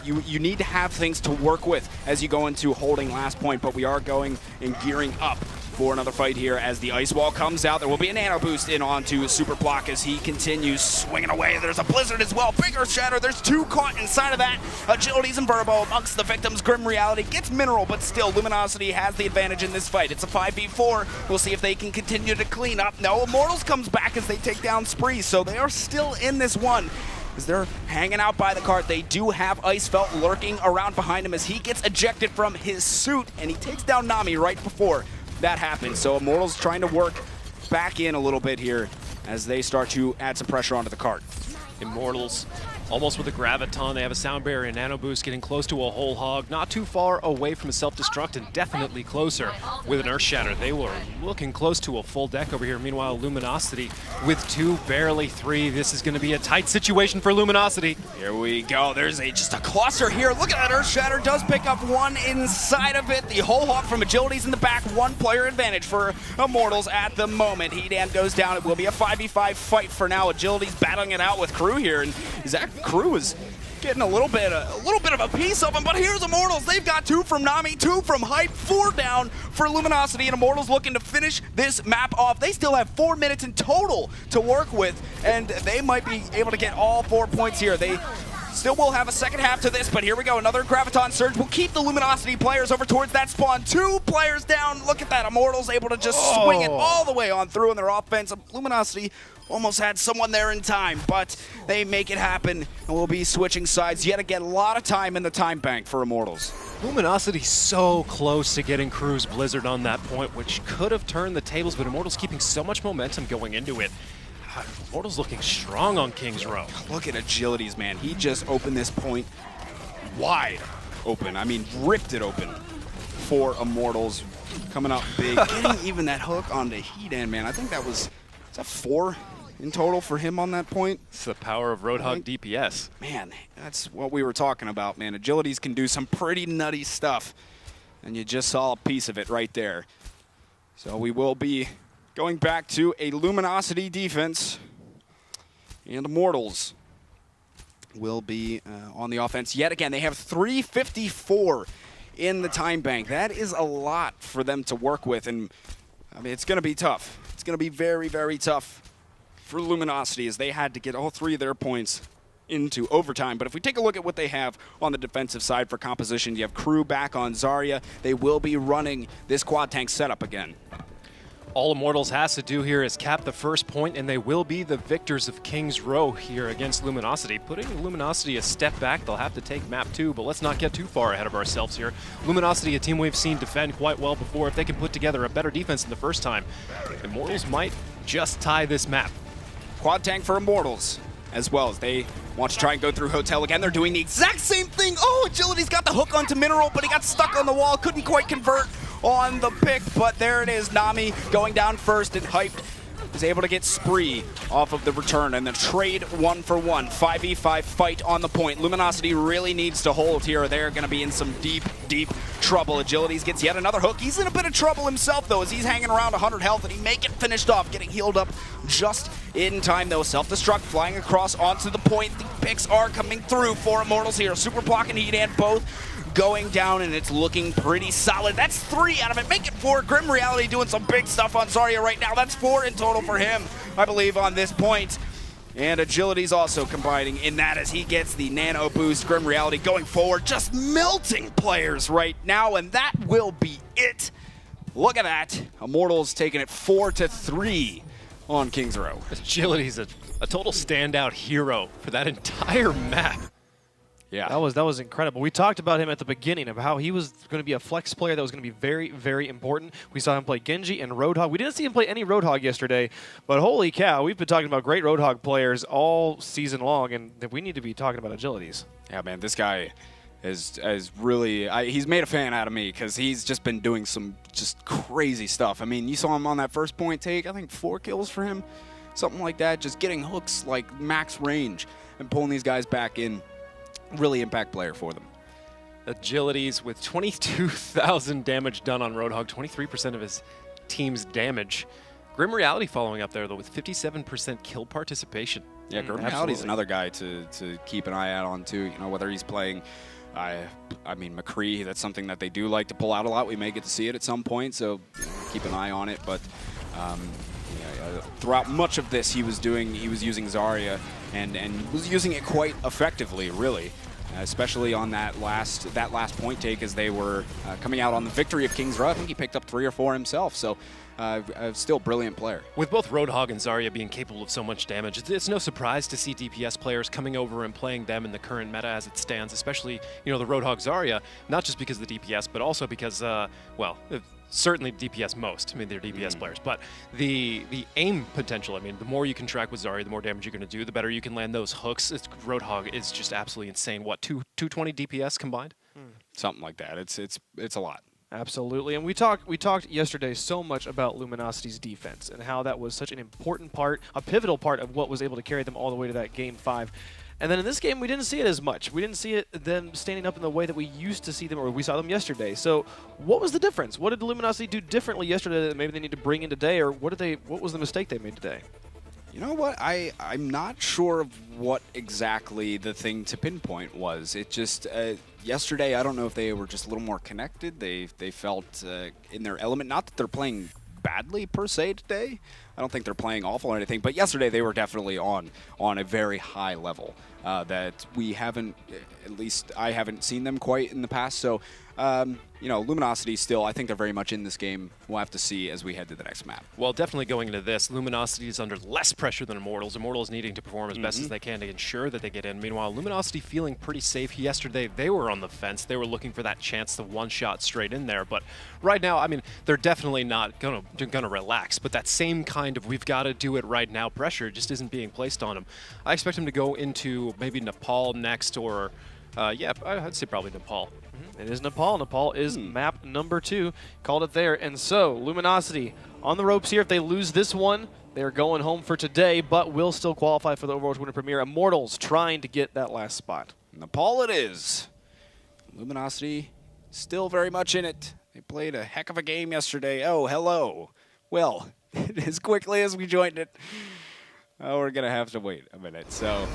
Speaker 3: you need to have things to work with as you go into holding last point. But we are going and gearing up for another fight here as the ice wall comes out. There will be a nano boost in onto Super Block as he continues swinging away. There's a blizzard as well. Bigger shatter. There's 2 caught inside of that. Agilities and Verbo amongst the victims. Grim Reality gets Mineral, but still Luminosity has the advantage in this fight. It's a 5v4. We'll see if they can continue to clean up. No, Immortals comes back as they take down Spree, so they are still in this one. as they're hanging out by the cart. They do have Icefelt lurking around behind him as he gets ejected from his suit, and he takes down Nami right before that happens. So Immortals trying to work back in a little bit here as they start to add some pressure onto the cart.
Speaker 2: Immortals almost with a Graviton. They have a Sound Barrier and Nano Boost, getting close to a Whole Hog. Not too far away from a Self-Destruct, and definitely closer with an Earth Shatter. They were looking close to a full deck over here. Meanwhile, Luminosity with 2, barely 3. This is going to be a tight situation for Luminosity.
Speaker 3: Here we go. There's just a cluster here. Look at that. Earth Shatter does pick up 1 inside of it. The Whole Hog from Agility's in the back. 1 player advantage for Immortals at the moment. Hedan goes down. It will be a 5v5 fight for now. Agility's battling it out with Crew here, and Zach Crew is getting a little bit of a piece of him, but here's Immortals. They've got 2 from Nami, 2 from Hype, 4 down for Luminosity, and Immortals looking to finish this map off. They still have 4 minutes in total to work with, and they might be able to get all 4 points here. They still will have a second half to this, but here we go. Another Graviton Surge will keep the Luminosity players over towards that spawn. 2 players down. Look at that. Immortals able to just swing it all the way on through in their offense. Luminosity almost had someone there in time, but they make it happen, and we'll be switching sides yet again. A lot of time in the time bank for Immortals.
Speaker 2: Luminosity so close to getting Crew's Blizzard on that point, which could have turned the tables, but Immortals keeping so much momentum going into it. Immortals looking strong on King's Row.
Speaker 3: Look at Agility's, man. He just opened this point wide open. I mean, ripped it open for Immortals. Coming up big, getting even that hook onto Hedan, man. I think that was, is that 4 in total for him on that point?
Speaker 2: It's the power of Roadhog DPS.
Speaker 3: Man, that's what we were talking about, man. Agilities can do some pretty nutty stuff, and you just saw a piece of it right there. So we will be going back to a Luminosity defense, and Immortals will be on the offense yet again. They have 354 in the time bank. That is a lot for them to work with, and I mean, it's going to be tough. It's going to be very, very tough for Luminosity as they had to get all 3 of their points into overtime. But if we take a look at what they have on the defensive side for composition, you have Crew back on Zarya. They will be running this quad tank setup again.
Speaker 2: All Immortals has to do here is cap the first point, and they will be the victors of King's Row here against Luminosity. Putting Luminosity a step back, they'll have to take map 2, but let's not get too far ahead of ourselves here. Luminosity, a team we've seen defend quite well before. If they can put together a better defense than the first time, Immortals might just tie this map.
Speaker 3: Quad tank for Immortals, as well as they want to try and go through Hotel again. They're doing the exact same thing. Oh, Agility's got the hook onto Mineral, but he got stuck on the wall. Couldn't quite convert on the pick, but there it is. Nami going down first, and Hyped is able to get Spree off of the return, and the trade 1 for 1. 5v5 fight on the point. Luminosity really needs to hold here, or they're going to be in some deep, deep trouble. Agilities gets yet another hook. He's in a bit of trouble himself, though, as he's hanging around 100 health, and he may get finished off, getting healed up just in time, though. Self-destruct flying across onto the point. The picks are coming through for Immortals here. Super Block and Hedan both going down, and it's looking pretty solid. That's 3 out of it. Make it 4. Grim Reality doing some big stuff on Zarya right now. That's 4 in total for him, I believe, on this point. And Agility's also combining in that as he gets the Nano Boost. Grim Reality going forward, just melting players right now, and that will be it. Look at that. Immortals taking it 4-3 on King's Row.
Speaker 2: Agility's a total standout hero for that entire map.
Speaker 3: Yeah,
Speaker 1: that was incredible. We talked about him at the beginning of how he was going to be a flex player that was going to be very, very important. We saw him play Genji and Roadhog. We didn't see him play any Roadhog yesterday, but holy cow, we've been talking about great Roadhog players all season long, and we need to be talking about Agilities.
Speaker 3: Yeah, man, this guy is really, he's made a fan out of me because he's just been doing some just crazy stuff. I mean, you saw him on that first point take, I think 4 kills for him, something like that, just getting hooks like max range and pulling these guys back in. Really impact player for them.
Speaker 2: Agilities with 22,000 damage done on Roadhog, 23% of his team's damage. Grim Reality following up there, though, with 57% kill participation.
Speaker 3: Yeah, Grim Reality's another guy to keep an eye out on, too. You know, whether he's playing, I mean, McCree, that's something that they do like to pull out a lot. We may get to see it at some point, so you know, keep an eye on it. But throughout much of this, he was using Zarya and was using it quite effectively, really. especially on that last point take as they were coming out on the victory of King's Row. I think he picked up 3 or 4 himself, so still a brilliant player.
Speaker 2: With both Roadhog and Zarya being capable of so much damage, it's no surprise to see DPS players coming over and playing them in the current meta as it stands, especially, the Roadhog Zarya, not just because of the DPS, but also because, well, certainly DPS most. I mean, they're DPS players, but the aim potential, I mean, the more you can track with Zarya, the more damage you're going to do, the better you can land those hooks. Roadhog is just absolutely insane. What, 220 DPS combined?
Speaker 3: Something like that. It's a lot.
Speaker 1: Absolutely, and we talked yesterday so much about Luminosity's defense and how that was such an important part, a pivotal part of what was able to carry them all the way to that Game 5. And then in this game, we didn't see it as much. We didn't see them standing up in the way that we used to see them, or we saw them yesterday. So what was the difference? What did Luminosity do differently yesterday that maybe they need to bring in today, or what was the mistake they made today?
Speaker 3: You know what? I'm not sure of what exactly the thing to pinpoint was. It just yesterday, I don't know if they were just a little more connected. They felt in their element. Not that they're playing badly per se today. I don't think they're playing awful or anything. But yesterday they were definitely on a very high level that we haven't, at least I haven't seen them quite in the past. So Luminosity still, I think they're very much in this game. We'll have to see as we head to the next map.
Speaker 2: Well, definitely going into this, Luminosity is under less pressure than Immortals. Immortals needing to perform as best as they can to ensure that they get in. Meanwhile, Luminosity feeling pretty safe. Yesterday, they were on the fence. They were looking for that chance to one-shot straight in there. But right now, I mean, they're definitely not gonna relax. But that same kind of we've got to do it right now pressure just isn't being placed on them. I expect them to go into maybe Nepal next, or yeah, I'd say probably Nepal.
Speaker 1: It is Nepal. Nepal is map number 2. Called it there. And so, Luminosity on the ropes here. If they lose this one, they're going home for today, but will still qualify for the Overwatch Winter Premiere. Immortals trying to get that last spot.
Speaker 3: Nepal it is. Luminosity still very much in it. They played a heck of a game yesterday. Oh, hello. Well, as quickly as we joined it, we're going to have to wait a minute. So,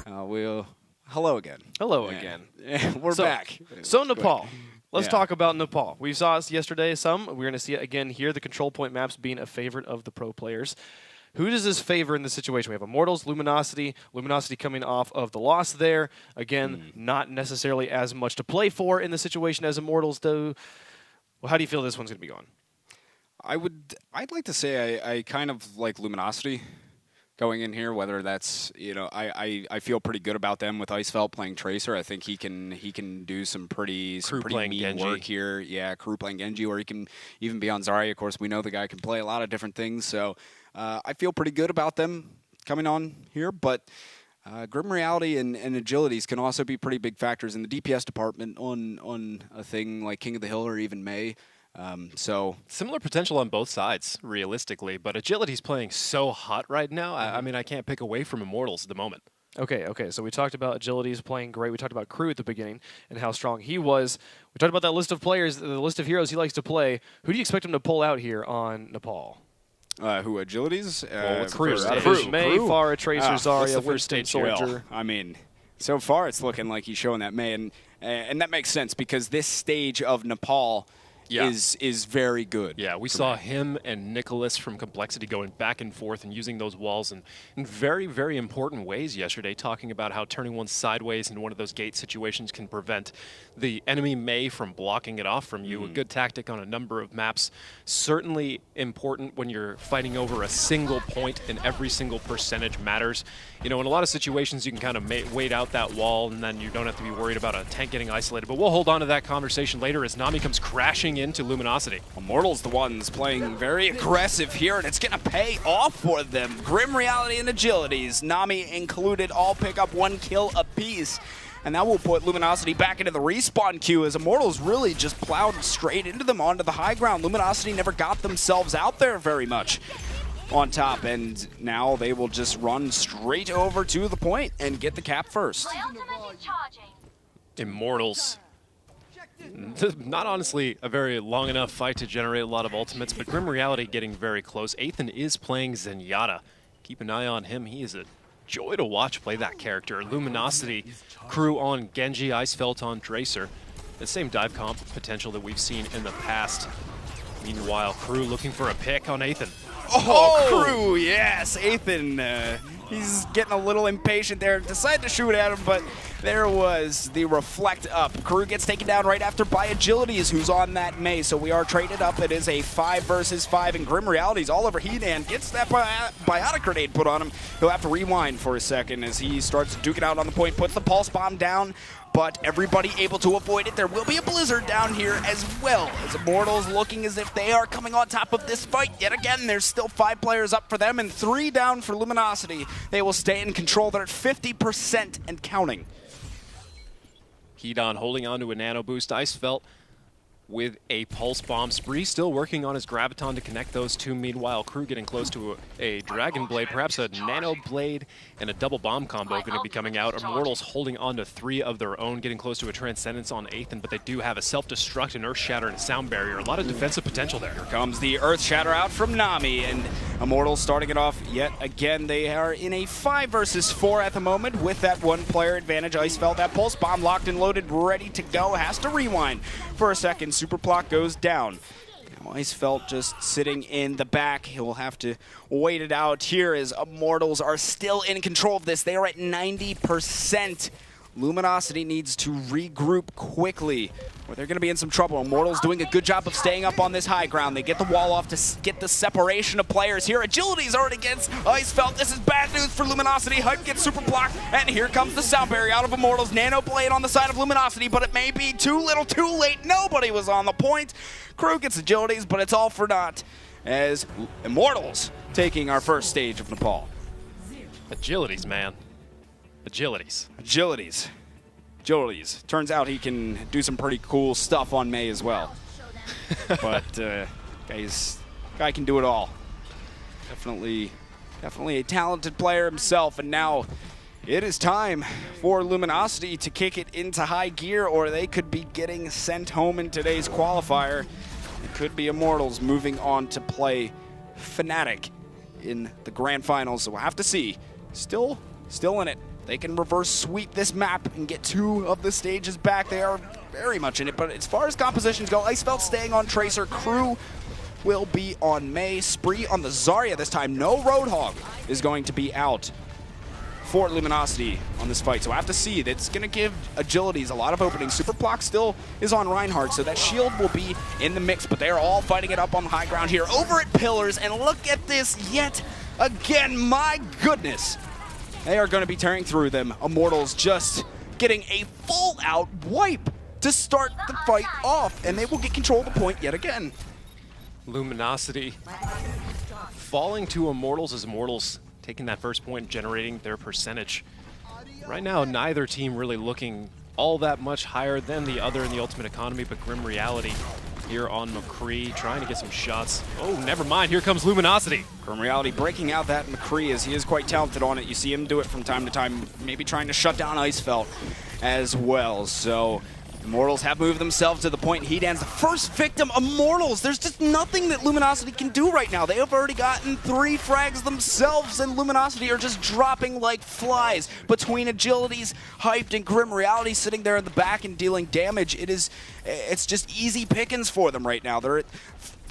Speaker 3: hello again.
Speaker 1: Hello again.
Speaker 3: We're back.
Speaker 1: So Nepal. Let's talk about Nepal. We saw it yesterday some. We're going to see it again here. The control point maps being a favorite of the pro players. Who does this favor in this situation? We have Immortals, Luminosity. Luminosity coming off of the loss there. Again, not necessarily as much to play for in the situation as Immortals do. Well, how do you feel this one's going to be going?
Speaker 3: I'd like to say I kind of like Luminosity going in here, whether that's, I feel pretty good about them with Icefeld playing Tracer. I think he can do some pretty mean work here. Yeah, crew playing Genji, or he can even be on Zarya. Of course, we know the guy can play a lot of different things, so I feel pretty good about them coming on here, but Grim Reality and Agilities can also be pretty big factors in the DPS department on a thing like King of the Hill or even May. So
Speaker 2: similar potential on both sides, realistically, but Agility's playing so hot right now. I mean, I can't pick away from Immortals at the moment.
Speaker 1: Okay. So we talked about Agility's playing great. We talked about Crew at the beginning and how strong he was. We talked about that list of players, the list of heroes he likes to play. Who do you expect him to pull out here on Nepal?
Speaker 3: Who, Agilities?
Speaker 1: Crew. May, Pharah, Tracer, Zarya, Winston, Soldier.
Speaker 3: I mean, so far it's looking like he's showing that May, and that makes sense because this stage of Nepal is very good.
Speaker 2: Yeah, we saw him and Nicholas from Complexity going back and forth and using those walls in very, very important ways yesterday, talking about how turning one sideways in one of those gate situations can prevent the enemy May from blocking it off from you. A good tactic on a number of maps. Certainly important when you're fighting over a single point and every single percentage matters. In a lot of situations you can kind of wait out that wall and then you don't have to be worried about a tank getting isolated. But we'll hold on to that conversation later as Nami comes crashing into Luminosity.
Speaker 3: Immortals the ones playing very aggressive here, and it's going to pay off for them. Grim Reality and Agilities, Nami included, all pick up 1 kill apiece. And that will put Luminosity back into the respawn queue as Immortals really just plowed straight into them onto the high ground. Luminosity never got themselves out there very much on top, and now they will just run straight over to the point and get the cap first.
Speaker 2: Immortals. Not honestly a very long enough fight to generate a lot of ultimates, but Grim Reality getting very close. Ethan is playing Zenyatta. Keep an eye on him. He is a joy to watch play that character. Luminosity, Crew on Genji, Icefeld on Tracer. The same dive comp potential that we've seen in the past. Meanwhile, Crew looking for a pick on Ethan.
Speaker 3: Oh, Crew, yes, Ethan. He's getting a little impatient there. Decided to shoot at him, but there was the reflect up. Crew gets taken down right after by Agilities, who's on that Mei. So we are traded up. It is a 5 versus 5, and Grim Reality's all over Hedan. Gets that biotic grenade put on him. He'll have to rewind for a second as he starts duking out on the point, puts the pulse bomb down, but everybody able to avoid it. There will be a blizzard down here as well, as Immortals looking as if they are coming on top of this fight. Yet again, there's still 5 players up for them and 3 down for Luminosity. They will stay in control. They're at 50% and counting.
Speaker 2: Hedan holding on to a nano boost. Icefelt with a pulse bomb. Spree still working on his graviton to connect those two. Meanwhile, Crew getting close to a dragon blade, perhaps a nano blade and a double bomb combo going to be coming out. Immortals holding on to 3 of their own, getting close to a transcendence on Aethan, but they do have a self-destruct, an earth shatter, and a sound barrier. A lot of defensive potential there.
Speaker 3: Here comes the earth shatter out from Nami, and Immortals starting it off yet again. They are in a 5 versus 4 at the moment with that 1 player advantage. Icefelt, that pulse bomb locked and loaded, ready to go. Has to rewind for a second. Super Block goes down. Now Icefelt just sitting in the back. He'll have to wait it out here as Immortals are still in control of this. They are at 90%. Luminosity needs to regroup quickly, or they're going to be in some trouble. Immortals doing a good job of staying up on this high ground. They get the wall off to get the separation of players here. Agility's already gets Icefelt. This is bad news for Luminosity. Hype gets super blocked, and here comes the sound barrier out of Immortals. Nano blade on the side of Luminosity, but it may be too little, too late. Nobody was on the point. Crew gets Agilities, but it's all for naught as Immortals taking our first stage of Nepal.
Speaker 2: Agilities, man. Agilities.
Speaker 3: Agilities. Turns out he can do some pretty cool stuff on Mei as well. But guy can do it all. Definitely a talented player himself. And now it is time for Luminosity to kick it into high gear, or they could be getting sent home in today's qualifier. It could be Immortals moving on to play Fnatic in the grand finals. So we'll have to see. Still in it. They can reverse sweep this map and get 2 of the stages back. They are very much in it, but as far as compositions go, Icefelt staying on Tracer. Crew will be on Mei. Spree on the Zarya this time. No Roadhog is going to be out for Luminosity on this fight. So I have to see. That's going to give Agilities a lot of openings. Super Block still is on Reinhardt, so that shield will be in the mix, but they're all fighting it up on the high ground here. Over at Pillars, and look at this yet again. My goodness. They are going to be tearing through them. Immortals just getting a full-out wipe to start the fight off, and they will get control of the point yet again.
Speaker 2: Luminosity falling to Immortals as Immortals taking that first point, generating their percentage. Right now, neither team really looking all that much higher than the other in the Ultimate Economy, but Grim Reality here on McCree, trying to get some shots. Oh, never mind, here comes Luminosity.
Speaker 3: Grim Reality breaking out that McCree, as he is quite talented on it. You see him do it from time to time, maybe trying to shut down Icefelt as well. So Immortals have moved themselves to the point. Hedan's the first victim. Immortals, there's just nothing that Luminosity can do right now. They have already gotten 3 frags themselves, and Luminosity are just dropping like flies. Between Agilities, Hyped, and Grim Reality sitting there in the back and dealing damage, it's just easy pickings for them right now. They're at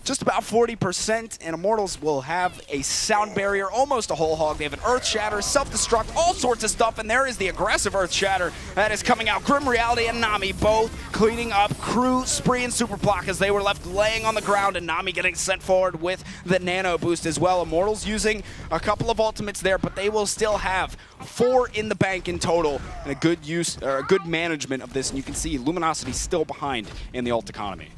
Speaker 3: just about 40%, and Immortals will have a sound barrier, almost a whole hog. They have an earth shatter, self-destruct, all sorts of stuff, and there is the aggressive earth shatter that is coming out. Grim Reality and Nami both cleaning up Crew, Spree, and Super Block as they were left laying on the ground, and Nami getting sent forward with the nano boost as well. Immortals using a couple of ultimates there, but they will still have 4 in the bank in total, and a good use, or a good management of this, and you can see Luminosity still behind in the ult economy.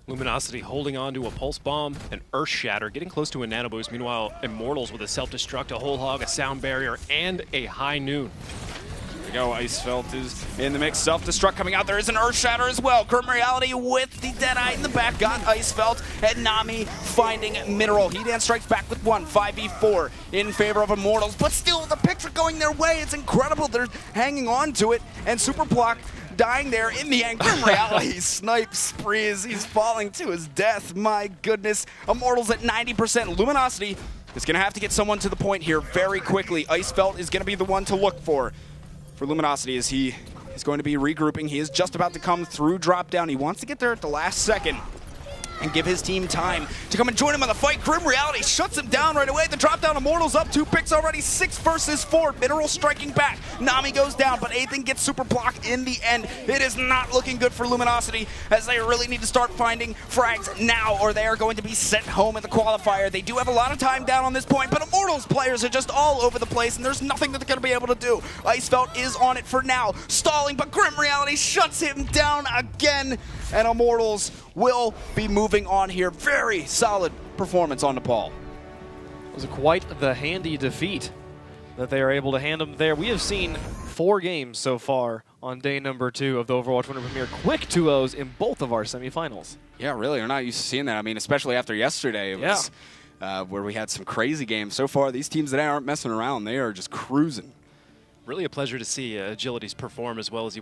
Speaker 2: Luminosity holding on to a pulse bomb, an earth shatter, getting close to a nano boost. Meanwhile, Immortals with a self-destruct, a whole hog, a sound barrier, and a high noon.
Speaker 3: There we go. Icefelt is in the mix. Self-destruct coming out. There is an earth shatter as well. Grim Reality with the Deadeye in the back. Got Icefelt, and Nami finding Mineral. Hedan strikes back with 1. 5v4 in favor of Immortals, but still the picture going their way. It's incredible. They're hanging on to it, and Super Block dying there in the end. Grim Reality snipes Spree as he's falling to his death. My goodness. Immortals at 90%. Luminosity is going to have to get someone to the point here very quickly. Icefelt is going to be the one to look for Luminosity as he is going to be regrouping. He is just about to come through drop down. He wants to get there at the last second. and give his team time to come and join him on the fight. Grim Reality shuts him down right away. The drop down Immortals up 2 picks already, 6 versus 4. Mineral striking back. Nami goes down, but Athan gets super blocked in the end. It is not looking good for Luminosity, as they really need to start finding frags now, or they are going to be sent home in the qualifier. They do have a lot of time down on this point, but Immortals players are just all over the place, and there's nothing that they're going to be able to do. Icefelt is on it for now, stalling, but Grim Reality shuts him down again, and Immortals will be moving on here. Very solid performance on Nepal.
Speaker 1: It was quite the handy defeat that they are able to hand them there. We have seen 4 games so far on day number 2 of the Overwatch Winter Premiere. Quick 2-0s in both of our semifinals.
Speaker 3: Yeah, really, we're not used to seeing that. I mean, especially after yesterday, it was where we had some crazy games. So far, these teams today aren't messing around. They are just cruising.
Speaker 2: Really a pleasure to see Agility's perform as well as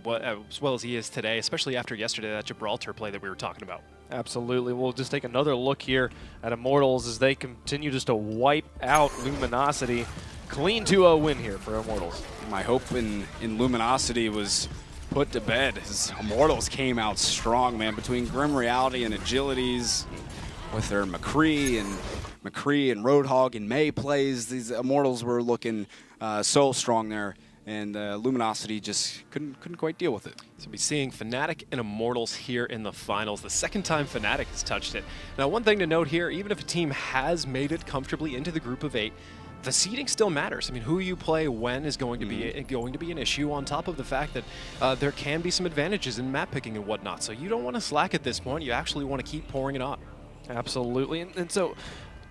Speaker 2: he is today, especially after yesterday, that Gibraltar play that we were talking about.
Speaker 1: Absolutely. We'll just take another look here at Immortals as they continue just to wipe out Luminosity. Clean 2-0 win here for Immortals.
Speaker 3: My hope in Luminosity was put to bed as Immortals came out strong, man, between Grim Reality and Agilities with their McCree and Roadhog and May plays. These Immortals were looking so strong there, and Luminosity just couldn't quite deal with it.
Speaker 2: So we'll be seeing Fnatic and Immortals here in the finals. The second time Fnatic has touched it. Now, one thing to note here, even if a team has made it comfortably into the group of 8, the seeding still matters. I mean, who you play when is going to be an issue, on top of the fact that there can be some advantages in map picking and whatnot. So you don't want to slack at this point. You actually want to keep pouring it on.
Speaker 1: Absolutely. And so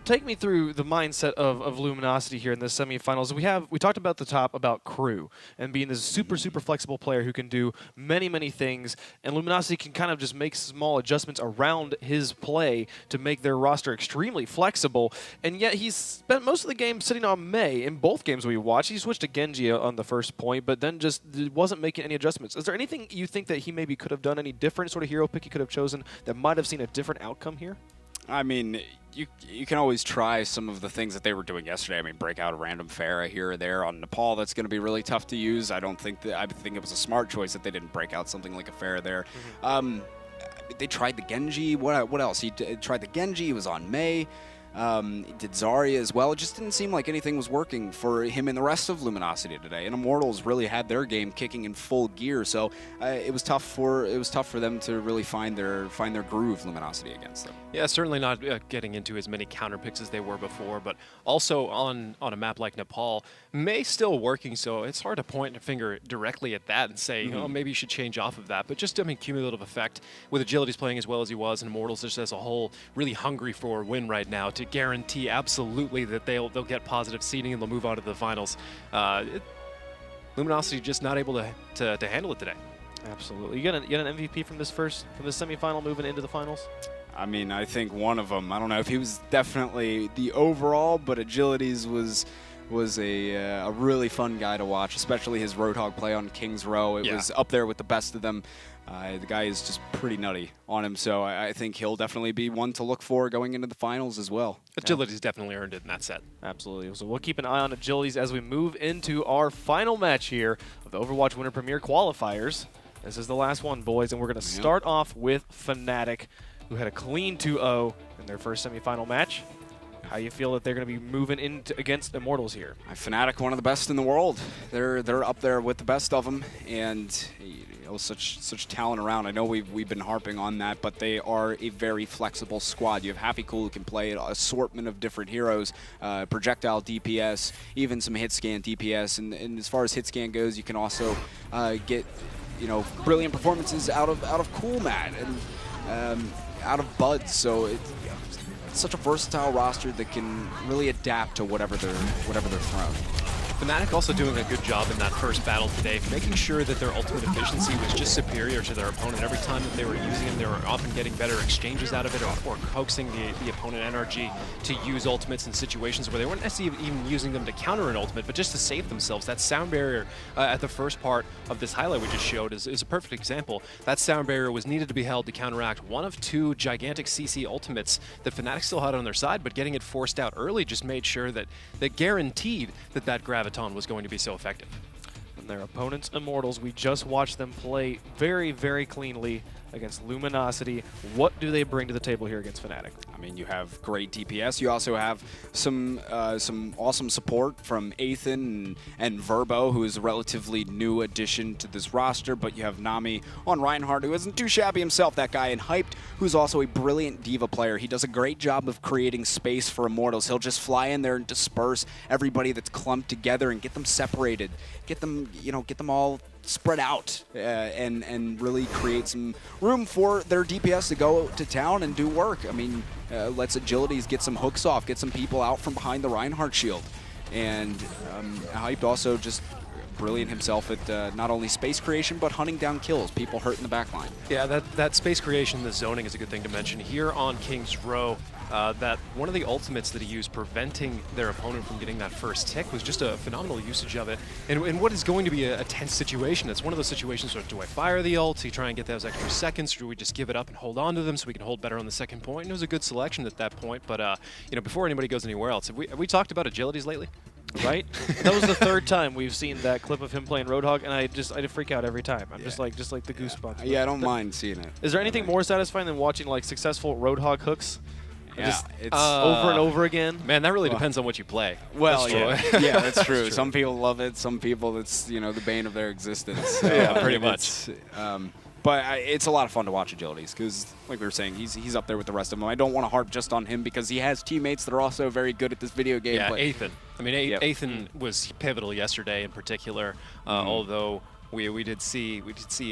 Speaker 1: take me through the mindset of Luminosity here in the semifinals. We talked about the top about Crew and being this super flexible player who can do many things, and Luminosity can kind of just make small adjustments around his play to make their roster extremely flexible. And yet he's spent most of the game sitting on May in both games we watched. He switched to Genji on the first point, but then just wasn't making any adjustments. Is there anything you think that he maybe could have done, any different sort of hero pick he could have chosen that might have seen a different outcome here?
Speaker 3: I mean, you can always try some of the things that they were doing yesterday. I mean, break out a random Pharah here or there on Nepal. That's going to be really tough to use. I think it was a smart choice that they didn't break out something like a Pharah there. They tried the Genji. What else? He tried the Genji. He was on May. He did Zarya as well. It just didn't seem like anything was working for him and the rest of Luminosity today. And Immortals really had their game kicking in full gear, so it was tough for them to really find their groove, Luminosity, against them.
Speaker 2: Yeah, certainly not getting into as many counter picks as they were before, but also on a map like Nepal, May's still working, so it's hard to point a finger directly at that and say, oh, maybe you should change off of that. But just, I mean, cumulative effect with Agility's playing as well as he was, and Immortals just as a whole really hungry for a win right now to guarantee absolutely that they'll get positive seeding and they'll move on to the finals. Luminosity just not able to handle it today.
Speaker 1: Absolutely. You got an MVP from this semifinal moving into the finals?
Speaker 3: I mean, I think one of them. I don't know if he was definitely the overall, but Agilities was a really fun guy to watch, especially his Roadhog play on King's Row. It was up there with the best of them. The guy is just pretty nutty on him, so I think he'll definitely be one to look for going into the finals as well.
Speaker 2: Agility's definitely earned it in that set.
Speaker 1: Absolutely. So we'll keep an eye on Agilities as we move into our final match here of the Overwatch Winter Premiere qualifiers. This is the last one, boys, and we're going to start off with Fnatic, who had a clean 2-0 in their first semifinal match. How you feel that they're going to be moving against Immortals here?
Speaker 3: Fnatic, one of the best in the world. They're up there with the best of them, and such talent around. I know we've been harping on that, but they are a very flexible squad. You have Happy Cool who can play an assortment of different heroes, projectile DPS, even some hit scan DPS, and as far as hit scan goes, you can also get brilliant performances out of Cool Mat and out of Buds. So it's such a versatile roster that can really adapt to whatever they're thrown.
Speaker 2: Fnatic also doing a good job in that first battle today, making sure that their ultimate efficiency was just superior to their opponent. Every time that they were using them, they were often getting better exchanges out of it, or coaxing the opponent NRG to use ultimates in situations where they weren't necessarily even using them to counter an ultimate, but just to save themselves. That sound barrier at the first part of this highlight we just showed is a perfect example. That sound barrier was needed to be held to counteract one of 2 gigantic CC ultimates that Fnatic still had on their side, but getting it forced out early just made sure that guaranteed that Graviton was going to be so effective.
Speaker 1: And their opponents, Immortals, we just watched them play very, very cleanly against Luminosity. What do they bring to the table here against Fnatic?
Speaker 3: I mean, you have great DPS. You also have some awesome support from Athan and Verbo, who is a relatively new addition to this roster. But you have Nami on Reinhardt, who isn't too shabby himself, that guy, and Hyped, who's also a brilliant D.Va player. He does a great job of creating space for Immortals. He'll just fly in there and disperse everybody that's clumped together and get them separated, get them, get them all spread out and really create some room for their DPS to go to town and do work. I mean, let's Agilities get some hooks off, get some people out from behind the Reinhardt shield. And Hyped also just brilliant himself at not only space creation, but hunting down kills, people hurt in the backline.
Speaker 2: Yeah, that space creation, the zoning is a good thing to mention. Here on King's Row, that one of the ultimates that he used preventing their opponent from getting that first tick was just a phenomenal usage of it. And what is going to be a tense situation, it's one of those situations where do I fire the ult to try and get those extra seconds, or do we just give it up and hold on to them so we can hold better on the second point? And it was a good selection at that point, but before anybody goes anywhere else, have we talked about Agilities lately?
Speaker 1: Right? That was the third time we've seen that clip of him playing Roadhog, and I freak out every time. I'm just like the goosebumps.
Speaker 3: Yeah, I don't mind seeing it.
Speaker 1: Is there anything more satisfying than watching like successful Roadhog hooks?
Speaker 3: Yeah,
Speaker 1: just
Speaker 3: it's
Speaker 1: over and over again.
Speaker 2: Man, that really depends on what you play.
Speaker 3: Well,
Speaker 2: that's
Speaker 3: yeah, yeah, that's true. Some people love it. Some people, it's the bane of their existence.
Speaker 2: Yeah, pretty much.
Speaker 3: But it's a lot of fun to watch Agilities because, like we were saying, he's up there with the rest of them. I don't want to harp just on him because he has teammates that are also very good at this video game.
Speaker 2: Yeah,
Speaker 3: but
Speaker 2: Athan. I mean, Athan was pivotal yesterday in particular, although we did see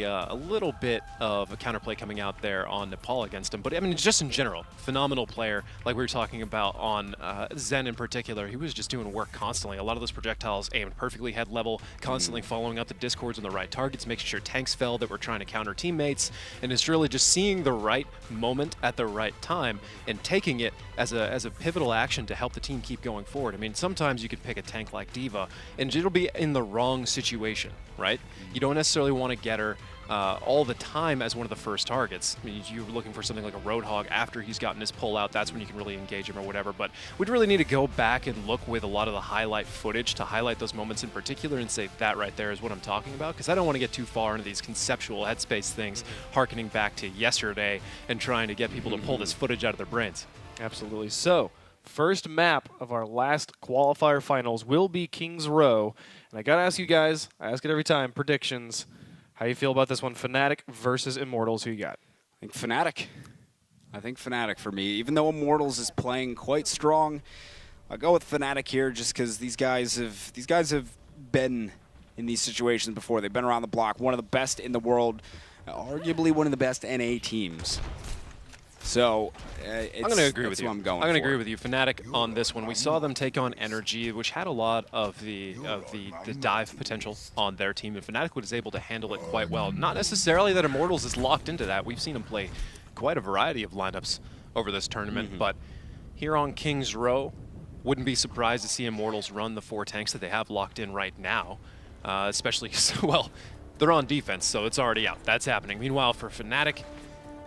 Speaker 2: a little bit of a counterplay coming out there on Nepal against him. But I mean, just in general, phenomenal player. Like we were talking about on Zen in particular, he was just doing work constantly. A lot of those projectiles aimed perfectly head level, constantly following up the discords on the right targets, making sure tanks fell that were trying to counter teammates. And it's really just seeing the right moment at the right time and taking it as a pivotal action to help the team keep going forward. I mean, sometimes you could pick a tank like D.Va and it'll be in the wrong situation, right? You don't necessarily want to get her all the time as one of the first targets. I mean, you're looking for something like a Roadhog after he's gotten his pull out. That's when you can really engage him or whatever. But we'd really need to go back and look with a lot of the highlight footage to highlight those moments in particular and say that right there is what I'm talking about. Because I don't want to get too far into these conceptual headspace things, harkening back to yesterday and trying to get people to pull this footage out of their brains.
Speaker 1: Absolutely. So, first map of our last qualifier finals will be King's Row. And I got to ask you guys, I ask it every time, predictions. How you feel about this one? Fnatic versus Immortals, who you got?
Speaker 3: I think Fnatic for me. Even though Immortals is playing quite strong, I'll go with Fnatic here just because these guys have been in these situations before. They've been around the block. One of the best in the world, arguably one of the best NA teams. So
Speaker 2: I'm going to agree with you.
Speaker 3: I'm going
Speaker 2: to agree with you. Fnatic on this one. We saw them take on NGE, which had a lot of the dive potential on their team, and Fnatic was able to handle it quite well. Not necessarily that Immortals is locked into that. We've seen them play quite a variety of lineups over this tournament, but here on King's Row, wouldn't be surprised to see Immortals run the 4 tanks that they have locked in right now, especially, well, they're on defense, so it's already out. That's happening. Meanwhile, for Fnatic,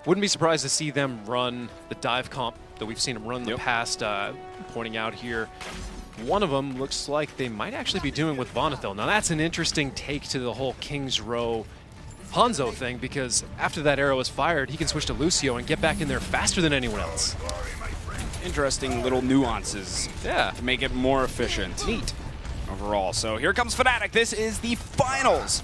Speaker 2: wouldn't be surprised to see them run the dive comp that we've seen them run in the past, pointing out here. One of them looks like they might actually be doing with Vonathil. Now that's an interesting take to the whole King's Row Hanzo thing, because after that arrow is fired, he can switch to Lucio and get back in there faster than anyone else.
Speaker 3: Interesting little nuances
Speaker 2: to
Speaker 3: make it more efficient.
Speaker 2: Neat.
Speaker 3: Overall. So here comes Fnatic. This is the finals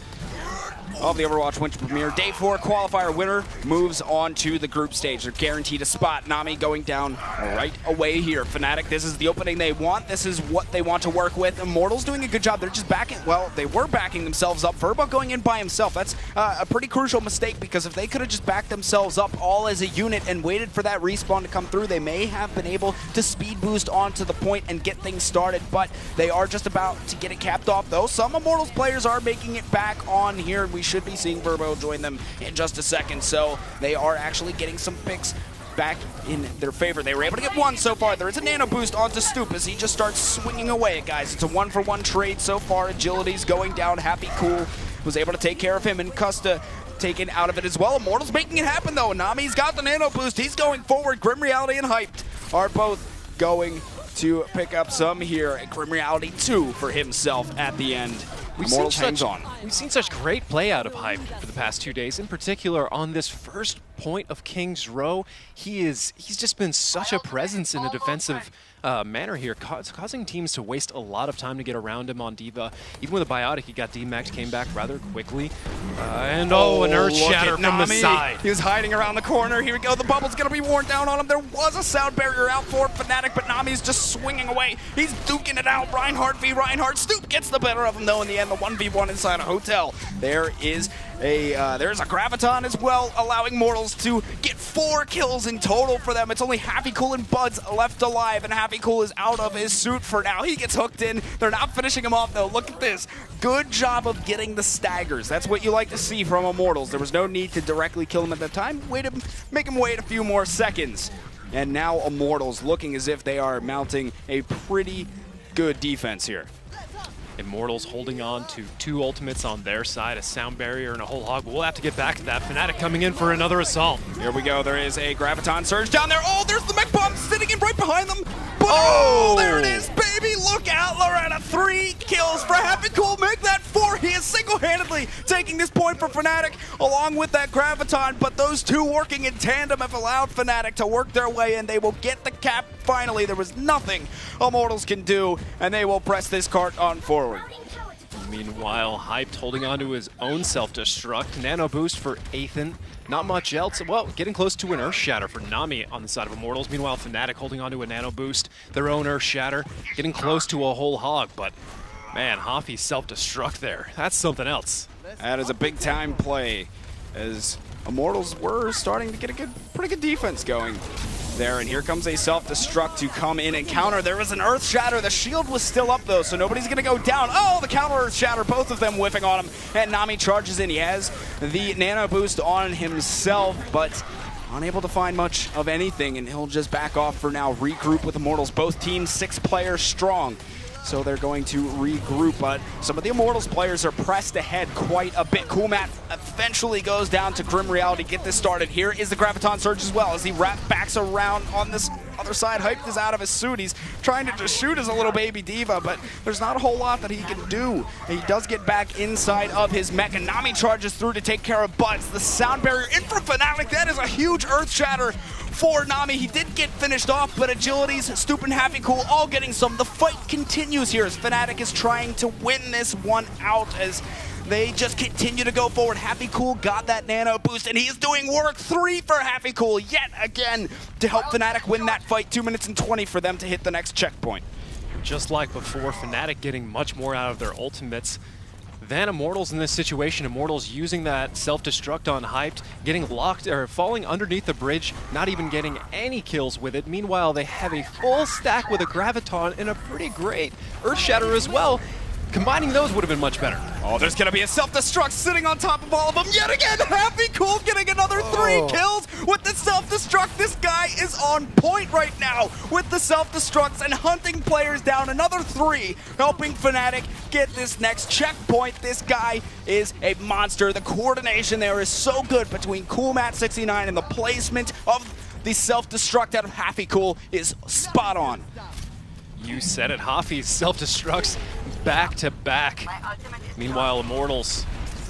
Speaker 3: of the Overwatch Winter Premiere. Day 4 qualifier winner moves on to the group stage. They're guaranteed a spot. Nami going down right away here. Fnatic, this is the opening they want. This is what they want to work with. Immortals doing a good job. They're just backing, well, they were backing themselves up. Verbo going in by himself. That's a pretty crucial mistake, because if they could have just backed themselves up all as a unit and waited for that respawn to come through, they may have been able to speed boost onto the point and get things started, but they are just about to get it capped off, though. Some Immortals players are making it back on here. We should be seeing Verbo join them in just a second, so they are actually getting some picks back in their favor. They were able to get one so far. There is a nano boost onto Stoop as he just starts swinging away at guys. It's a 1-for-1 trade so far. Agility's going down. Happy Cool was able to take care of him, and Custa taken out of it as well. Immortals making it happen, though. Nami's got the nano boost. He's going forward. Grim Reality and Hyped are both going to pick up some here. Grim Reality 2 for himself at the end. Immortals hangs on.
Speaker 2: We've seen such great play out of Hype for the past 2 days. In particular, on this first point of King's Row, he's just been such a presence in a defensive manner here, causing teams to waste a lot of time to get around him on D.Va. Even with a Biotic, he got D-Maxed, came back rather quickly. And an Earth Shatter from the side.
Speaker 3: He was hiding around the corner. Here we go. The bubble's going to be worn down on him. There was a sound barrier out for Fnatic, but Nami's just swinging away. He's duking it out. Reinhardt v. Reinhardt. Stoop gets the better of him, though, in the end. The 1v1 inside a hotel. There's a Graviton as well, allowing Mortals to get 4 kills in total for them. It's only Happy Cool and Buds left alive, and Happy Cool is out of his suit for now. He gets hooked in. They're not finishing him off, though. Look at this. Good job of getting the staggers. That's what you like to see from Immortals. There was no need to directly kill him at that time. Make him wait a few more seconds. And now Immortals looking as if they are mounting a pretty good defense here.
Speaker 2: Immortals holding on to 2 ultimates on their side, a sound barrier and a whole hog. We'll have to get back to that. Fnatic coming in for another assault.
Speaker 3: Here we go. There is a Graviton Surge down there. Oh, there's the mech bomb sitting in right behind them. But there it is, baby. Look out, Loretta. 3 kills for Happy Cool. Make that 4. He is single-handedly taking this point for Fnatic along with that Graviton. But those 2 working in tandem have allowed Fnatic to work their way in. They will get the cap finally. There was nothing Immortals can do, and they will press this cart on forward.
Speaker 2: Meanwhile, Hyped holding on to his own self-destruct. Nano boost for Ethan. Not much else. Well, getting close to an Earth Shatter for Nami on the side of Immortals. Meanwhile, Fnatic holding on to a Nano boost. Their own Earth Shatter. Getting close to a whole hog, but man, Hoffy's self-destruct there. That's something else.
Speaker 3: That is a big-time play, as Immortals were starting to get a pretty good defense going there, and here comes a self-destruct to come in and counter. There was an Earth Shatter. The shield was still up, though, so nobody's going to go down. Oh, the counter Earth Shatter, both of them whiffing on him, and Nami charges in. He has the Nano boost on himself, but unable to find much of anything, and he'll just back off for now, regroup with Immortals. Both teams 6 players strong, so they're going to regroup, but some of the Immortals players are pressed ahead quite a bit. Coolmat eventually goes down to Grim Reality. Get this started. Here is the Graviton Surge as well as he backs around on this other side. Hyped is out of his suit. He's trying to just shoot as a little baby D.Va, but there's not a whole lot that he can do. He does get back inside of his mech, and Nami charges through to take care of Butts. The sound barrier in for Fnatic. That is a huge Earth Shatter for Nami. He did get finished off, but Agilities, Stoop, and Happy Cool all getting some. The fight continues here as Fnatic is trying to win this one out as they just continue to go forward. Happy Cool got that Nano boost, and he is doing work. 3 for Happy Cool yet again to help Fnatic win that fight. 2 minutes and 20 for them to hit the next checkpoint.
Speaker 2: Just like before, Fnatic getting much more out of their ultimates than Immortals in this situation. Immortals using that self-destruct on Hyped, getting locked or falling underneath the bridge, not even getting any kills with it. Meanwhile, they have a full stack with a Graviton and a pretty great Earth Shatter as well. Combining those would have been much better.
Speaker 3: Oh, there's going to be a self-destruct sitting on top of all of them yet again. Happy Cool getting another 3 kills with the self-destruct. This guy is on point right now with the self-destructs and hunting players down. Another 3, helping Fnatic get this next checkpoint. This guy is a monster. The coordination there is so good between CoolMat69 and the placement of the self-destruct out of Happy Cool is spot on.
Speaker 2: You said it, Hoffy's self-destructs back to back. Meanwhile, Immortals,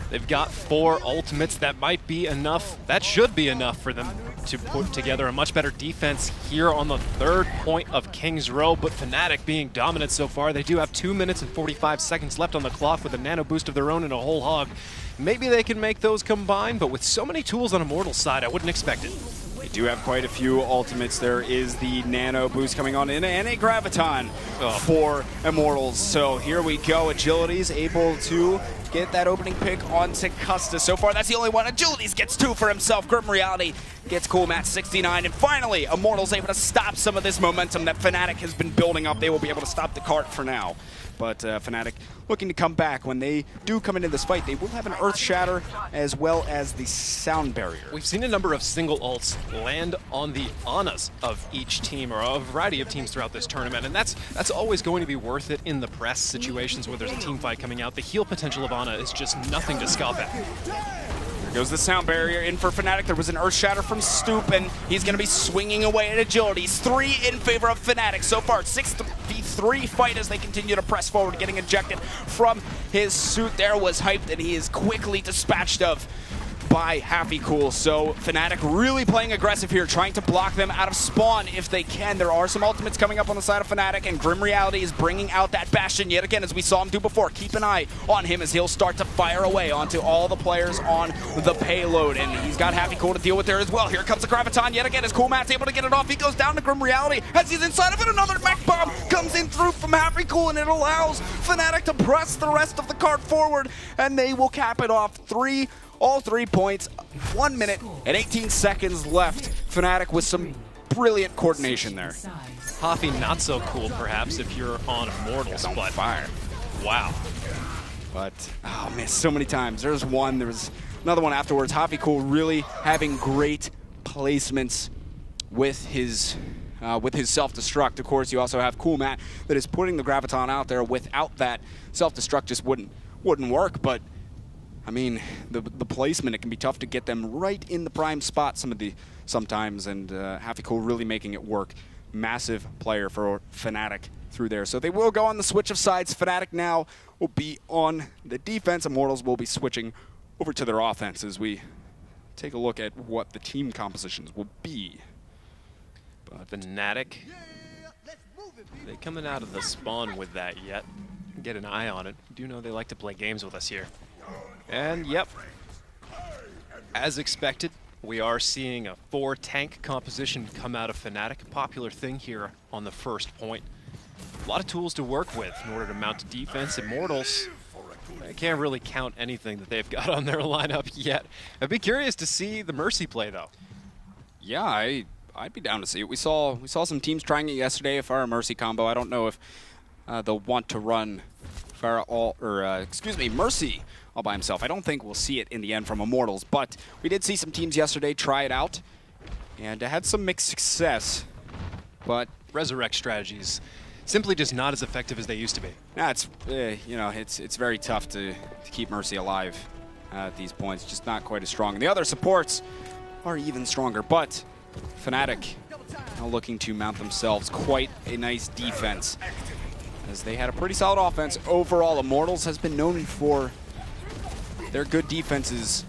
Speaker 2: they've got 4 ultimates. That might be enough. That should be enough for them to put together a much better defense here on the 3rd point of King's Row. But Fnatic being dominant so far, they do have 2 minutes and 45 seconds left on the clock with a Nano boost of their own and a whole hog. Maybe they can make those combine, but with so many tools on Immortals' side, I wouldn't expect it.
Speaker 3: They do have quite a few ultimates. There is the Nano boost coming on in and a Graviton for Immortals. So here we go. Agilities able to get that opening pick onto Custis. So far, that's the only one. Agilities gets 2 for himself. Grim Reality gets CoolMat69. And finally, Immortals able to stop some of this momentum that Fnatic has been building up. They will be able to stop the cart for now. But Fnatic looking to come back. When they do come into this fight, they will have an Earth Shatter as well as the sound barrier.
Speaker 2: We've seen a number of single ults land on the Anas of each team, or a variety of teams throughout this tournament, and that's always going to be worth it in the press situations where there's a team fight coming out. The heal potential of Ana is just nothing to scoff at.
Speaker 3: Goes the sound barrier in for Fnatic. There was an Earth Shatter from Stoop, and he's going to be swinging away at agility. 3 in favor of Fnatic so far. 6v3 fight as they continue to press forward, getting ejected from his suit there was hyped, and he is quickly dispatched of by HappyCool. So Fnatic really playing aggressive here, trying to block them out of spawn if they can. There are some ultimates coming up on the side of Fnatic, and Grim Reality is bringing out that Bastion yet again, as we saw him do before. Keep an eye on him as he'll start to fire away onto all the players on the payload, and he's got HappyCool to deal with there as well. Here comes the Graviton yet again as Coolmat's able to get it off. He goes down to Grim Reality as he's inside of it. Another mech bomb comes in through from HappyCool, and it allows Fnatic to press the rest of the card forward, and they will cap it off. All 3 points, 1 minute and 18 seconds left. Fnatic with some brilliant coordination there.
Speaker 2: Hoffy not so cool, perhaps, if you're on Immortals,
Speaker 3: On
Speaker 2: but
Speaker 3: fire.
Speaker 2: wow.
Speaker 3: But, oh man, so many times. There was another one afterwards. HappyCool really having great placements with his self-destruct. Of course, you also have Coolmat that is putting the Graviton out there. Without that, self-destruct just wouldn't work, but I mean, the placement, it can be tough to get them right in the prime spot sometimes, and HappyCool really making it work. Massive player for Fnatic through there. So they will go on the switch of sides. Fnatic now will be on the defense. Immortals will be switching over to their offense as we take a look at what the team compositions will be.
Speaker 2: But Fnatic, they coming out of the spawn with that yet. Get an eye on it. You do know they like to play games with us here. And yep, as expected, we are seeing a 4-tank composition come out of Fnatic. A popular thing here on the first point. A lot of tools to work with in order to mount a defense. Immortals, I can't really count anything that they've got on their lineup yet. I'd be curious to see the Mercy play, though.
Speaker 3: Yeah, I'd be down to see it. We saw some teams trying it yesterday, a Pharah Mercy combo. I don't know if they'll want to run Mercy all by himself. I don't think we'll see it in the end from Immortals, but we did see some teams yesterday try it out, and had some mixed success. But
Speaker 2: Resurrect strategies simply just not as effective as they used to be.
Speaker 3: nah, it's you know, it's very tough to keep Mercy alive at these points. Just not quite as strong. And the other supports are even stronger, but Fnatic now looking to mount themselves quite a nice defense, as they had a pretty solid offense overall. Immortals has been known for their good defenses.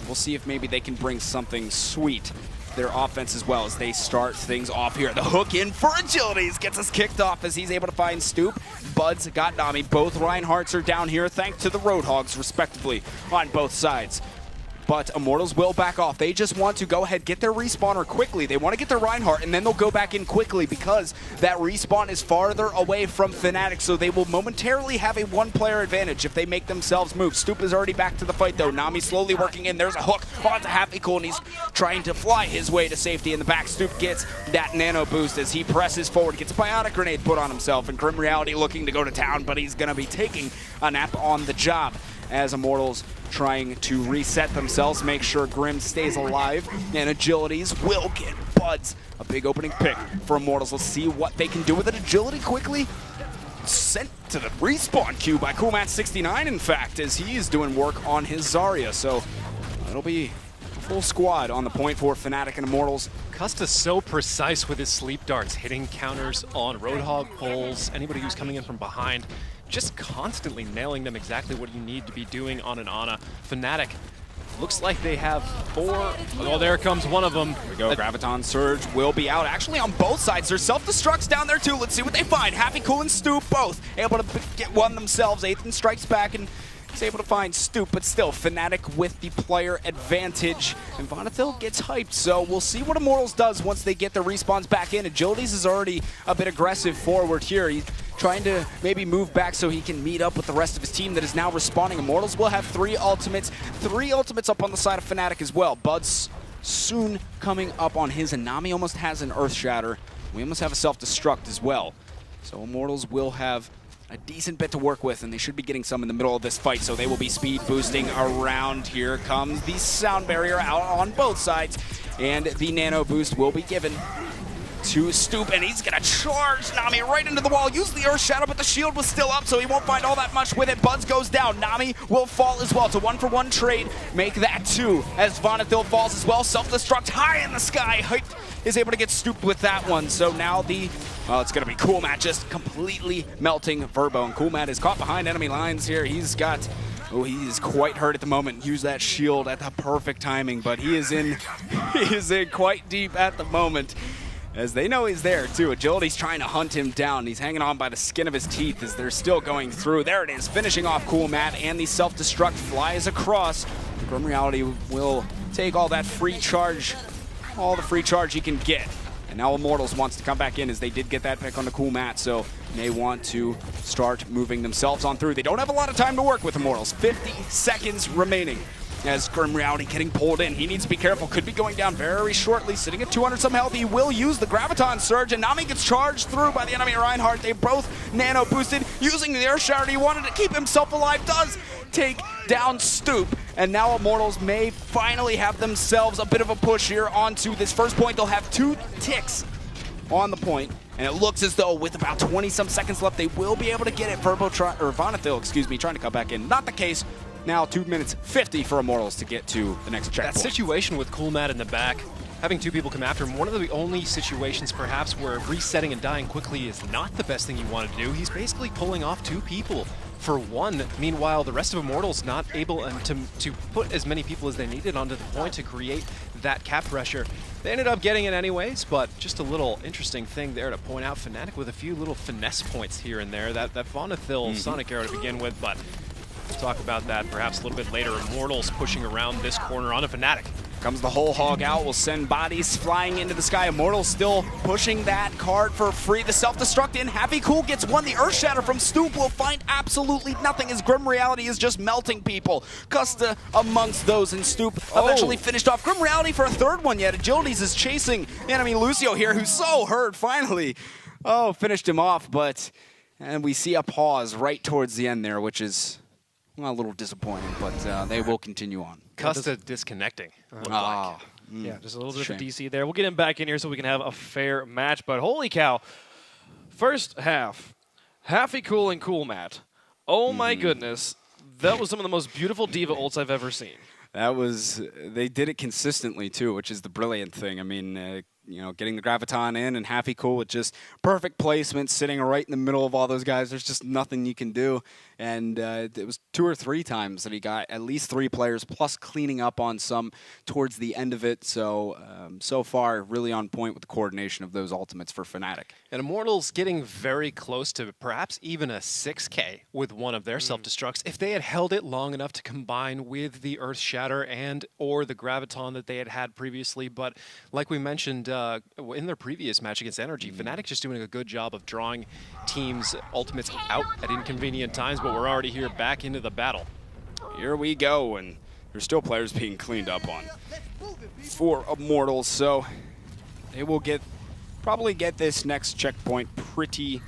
Speaker 3: We'll see if maybe they can bring something sweet to their offense as well as they start things off here. The hook in for Agilities gets us kicked off as he's able to find Stoop. Bud's got Nami. Both Reinhardts are down here thanks to the Roadhogs, respectively, on both sides. But Immortals will back off. They just want to go ahead, get their respawner quickly. They want to get their Reinhardt, and then they'll go back in quickly because that respawn is farther away from Fnatic, so they will momentarily have a 1-player advantage if they make themselves move. Stoop is already back to the fight, though. Nami slowly working in. There's a hook onto HappyCool, and he's trying to fly his way to safety in the back. Stoop gets that nano boost as he presses forward, gets a bionic grenade put on himself, and Grim Reality looking to go to town, but he's going to be taking a nap on the job as Immortals trying to reset themselves, make sure Grim stays alive, and Agilities will get Buds. A big opening pick for Immortals. Let's see what they can do with it. Agility quickly sent to the respawn queue by Coolmat69, in fact, as he is doing work on his Zarya. So it'll be a full squad on the point for Fnatic and Immortals.
Speaker 2: Custa's so precise with his sleep darts, hitting counters on Roadhog pulls, anybody who's coming in from behind, just constantly nailing them exactly what you need to be doing on an Ana. Fnatic looks like they have 4. Oh, there comes one of them.
Speaker 3: Here we go. Graviton Surge will be out. Actually, on both sides, there's self-destructs down there too. Let's see what they find. HappyCool and Stoop both able to get one themselves. Ethan strikes back and he's able to find Stoop, but still Fnatic with the player advantage. And Vonathil gets hyped, so we'll see what Immortals does once they get their respawns back in. Agilities is already a bit aggressive forward here. He's trying to maybe move back so he can meet up with the rest of his team that is now respawning. Immortals will have 3 ultimates. 3 ultimates up on the side of Fnatic as well. Bud's soon coming up on his, and Nami almost has an Earth Shatter. We almost have a self-destruct as well. So Immortals will have a decent bit to work with, and they should be getting some in the middle of this fight, so they will be speed boosting around. Here comes the sound barrier out on both sides, and the nano boost will be given to Stoop, and he's gonna charge Nami right into the wall, use the Earth Shadow, but the shield was still up, so he won't find all that much with it. Buds goes down, Nami will fall as well. It's a 1-for-1 trade, make that 2, as Vonethil falls as well. Self-destruct high in the sky. Hype is able to get stooped with that one, so now it's gonna be Cool Matt just completely melting Verbo, and Cool Matt is caught behind enemy lines here. He's got, he is quite hurt at the moment. Use that shield at the perfect timing, but he is in quite deep at the moment, as they know he's there too. Agility's trying to hunt him down. He's hanging on by the skin of his teeth as they're still going through. There it is, finishing off Cool Matt, and the self-destruct flies across. Grim Reality will take all that free charge, all the free charge he can get. And now Immortals wants to come back in, as they did get that pick on the Cool Matt, so they want to start moving themselves on through. They don't have a lot of time to work with Immortals. 50 seconds remaining. As Grim Reality getting pulled in. He needs to be careful. Could be going down very shortly. Sitting at 200 some health. He will use the Graviton Surge, and Nami gets charged through by the enemy Reinhardt. They both nano boosted. Using the Earth Shatter, he wanted to keep himself alive. Does take down Stoop. And now Immortals may finally have themselves a bit of a push here onto this first point. They'll have 2 ticks on the point. And it looks as though with about 20 some seconds left, they will be able to get it. Vonethil, excuse me, trying to come back in. Not the case. Now 2 minutes 50 for Immortals to get to the next checkpoint.
Speaker 2: That situation with Cool Matt in the back, having 2 people come after him, one of the only situations perhaps where resetting and dying quickly is not the best thing you want to do. He's basically pulling off 2 people for 1. Meanwhile, the rest of Immortals not able to put as many people as they needed onto the point to create that cap pressure. They ended up getting it anyways, but just a little interesting thing there to point out. Fnatic with a few little finesse points here and there. That Vonethil Sonic Arrow to begin with, but we'll talk about that perhaps a little bit later. Immortals pushing around this corner on a Fnatic.
Speaker 3: Comes the whole hog out, will send bodies flying into the sky. Immortals still pushing that card for free. The self-destruct in, Happy Cool gets one. The Earth Shatter from Stoop will find absolutely nothing, as Grim Reality is just melting people. Custa amongst those, and Stoop eventually finished off. Grim Reality for a 3rd one yet. Agilities is chasing enemy Lucio here, who's so hurt finally. Oh, finished him off, and we see a pause right towards the end there, which is a little disappointing, but they will continue on.
Speaker 2: Custa disconnecting.
Speaker 1: Yeah, just a little bit of DC there. We'll get him back in here so we can have a fair match, but holy cow. First half, Happy Cool and Cool Matt. Oh my goodness. That was some of the most beautiful D.Va ults I've ever seen.
Speaker 3: They did it consistently too, which is the brilliant thing. I mean, getting the Graviton in and Happy Cool with just perfect placement, sitting right in the middle of all those guys. There's just nothing you can do. And it was 2 or 3 times that he got at least 3 players, plus cleaning up on some towards the end of it. So, so far, really on point with the coordination of those ultimates for Fnatic.
Speaker 2: And Immortals getting very close to perhaps even a 6K with one of their self-destructs if they had held it long enough to combine with the Earth Shatter and or the Graviton that they had previously. But like we mentioned in their previous match against NRG, Fnatic just doing a good job of drawing teams' ultimates out at inconvenient times, but we're already here back into the battle.
Speaker 3: Here we go, and there's still players being cleaned up on for Immortals, so they will probably get this next checkpoint pretty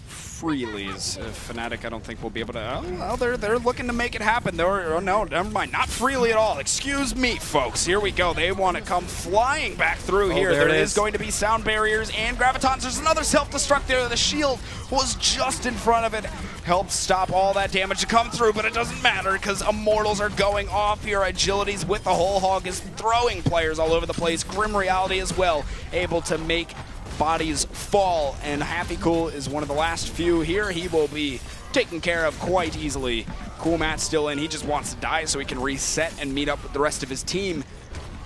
Speaker 3: freely. As Fnatic, I don't think will be able to. Oh, well, they're looking to make it happen. Oh no, never mind, not freely at all. Excuse me, folks. Here we go. They want to come flying back through here. There is going to be sound barriers and gravitons. There's another self-destruct there. The shield was just in front of it. Helped stop all that damage to come through, but it doesn't matter because Immortals are going off here. Agilities with the whole hog is throwing players all over the place. Grim Reality as well, able to make bodies fall, and Happy Cool is one of the last few here. He will be taken care of quite easily. Cool Matt's still in. He just wants to die so he can reset and meet up with the rest of his team.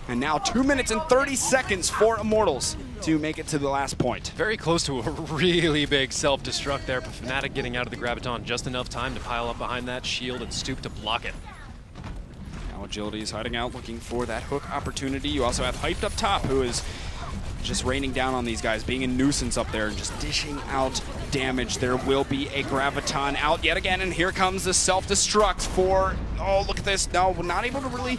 Speaker 3: And now 2 minutes and 30 seconds for Immortals to make it to the last point.
Speaker 2: Very close to a really big self-destruct there, but Fnatic getting out of the Graviton just enough time to pile up behind that shield and Stoop to block it.
Speaker 3: Now Agility is hiding out, looking for that hook opportunity. You also have Hyped up top, who is just raining down on these guys, being a nuisance up there and just dishing out damage. There will be a Graviton out yet again, and here comes the self-destruct for, oh, look at this. No, not able to really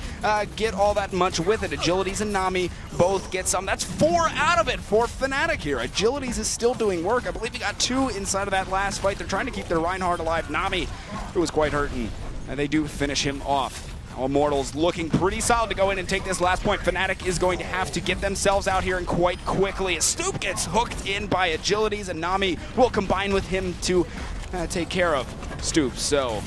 Speaker 3: get all that much with it. Agilities and Nami both get some. That's 4 out of it for Fnatic here. Agilities is still doing work. I believe he got 2 inside of that last fight. They're trying to keep their Reinhardt alive. Nami, who was quite hurt, and they do finish him off. Immortals looking pretty solid to go in and take this last point. Fnatic is going to have to get themselves out here and quite quickly. As Stoop gets hooked in by Agilities, and Nami will combine with him to take care of Stoop. So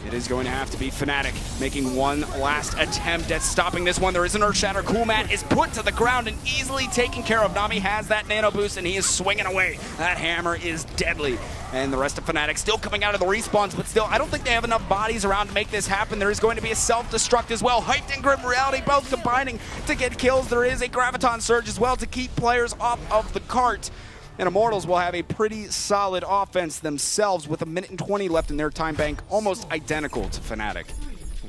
Speaker 3: it is going to have to be Fnatic making one last attempt at stopping this one. There is an Earth Shatter. Cool Mat is put to the ground and easily taken care of. Nami has that nano boost and he is swinging away. That hammer is deadly. And the rest of Fnatic still coming out of the respawns, but still, I don't think they have enough bodies around to make this happen. There is going to be a self-destruct as well. Hyped and Grim Reality both combining to get kills. There is a Graviton Surge as well to keep players off of the cart. And Immortals will have a pretty solid offense themselves with 1 minute and 20 left in their time bank, almost identical to Fnatic.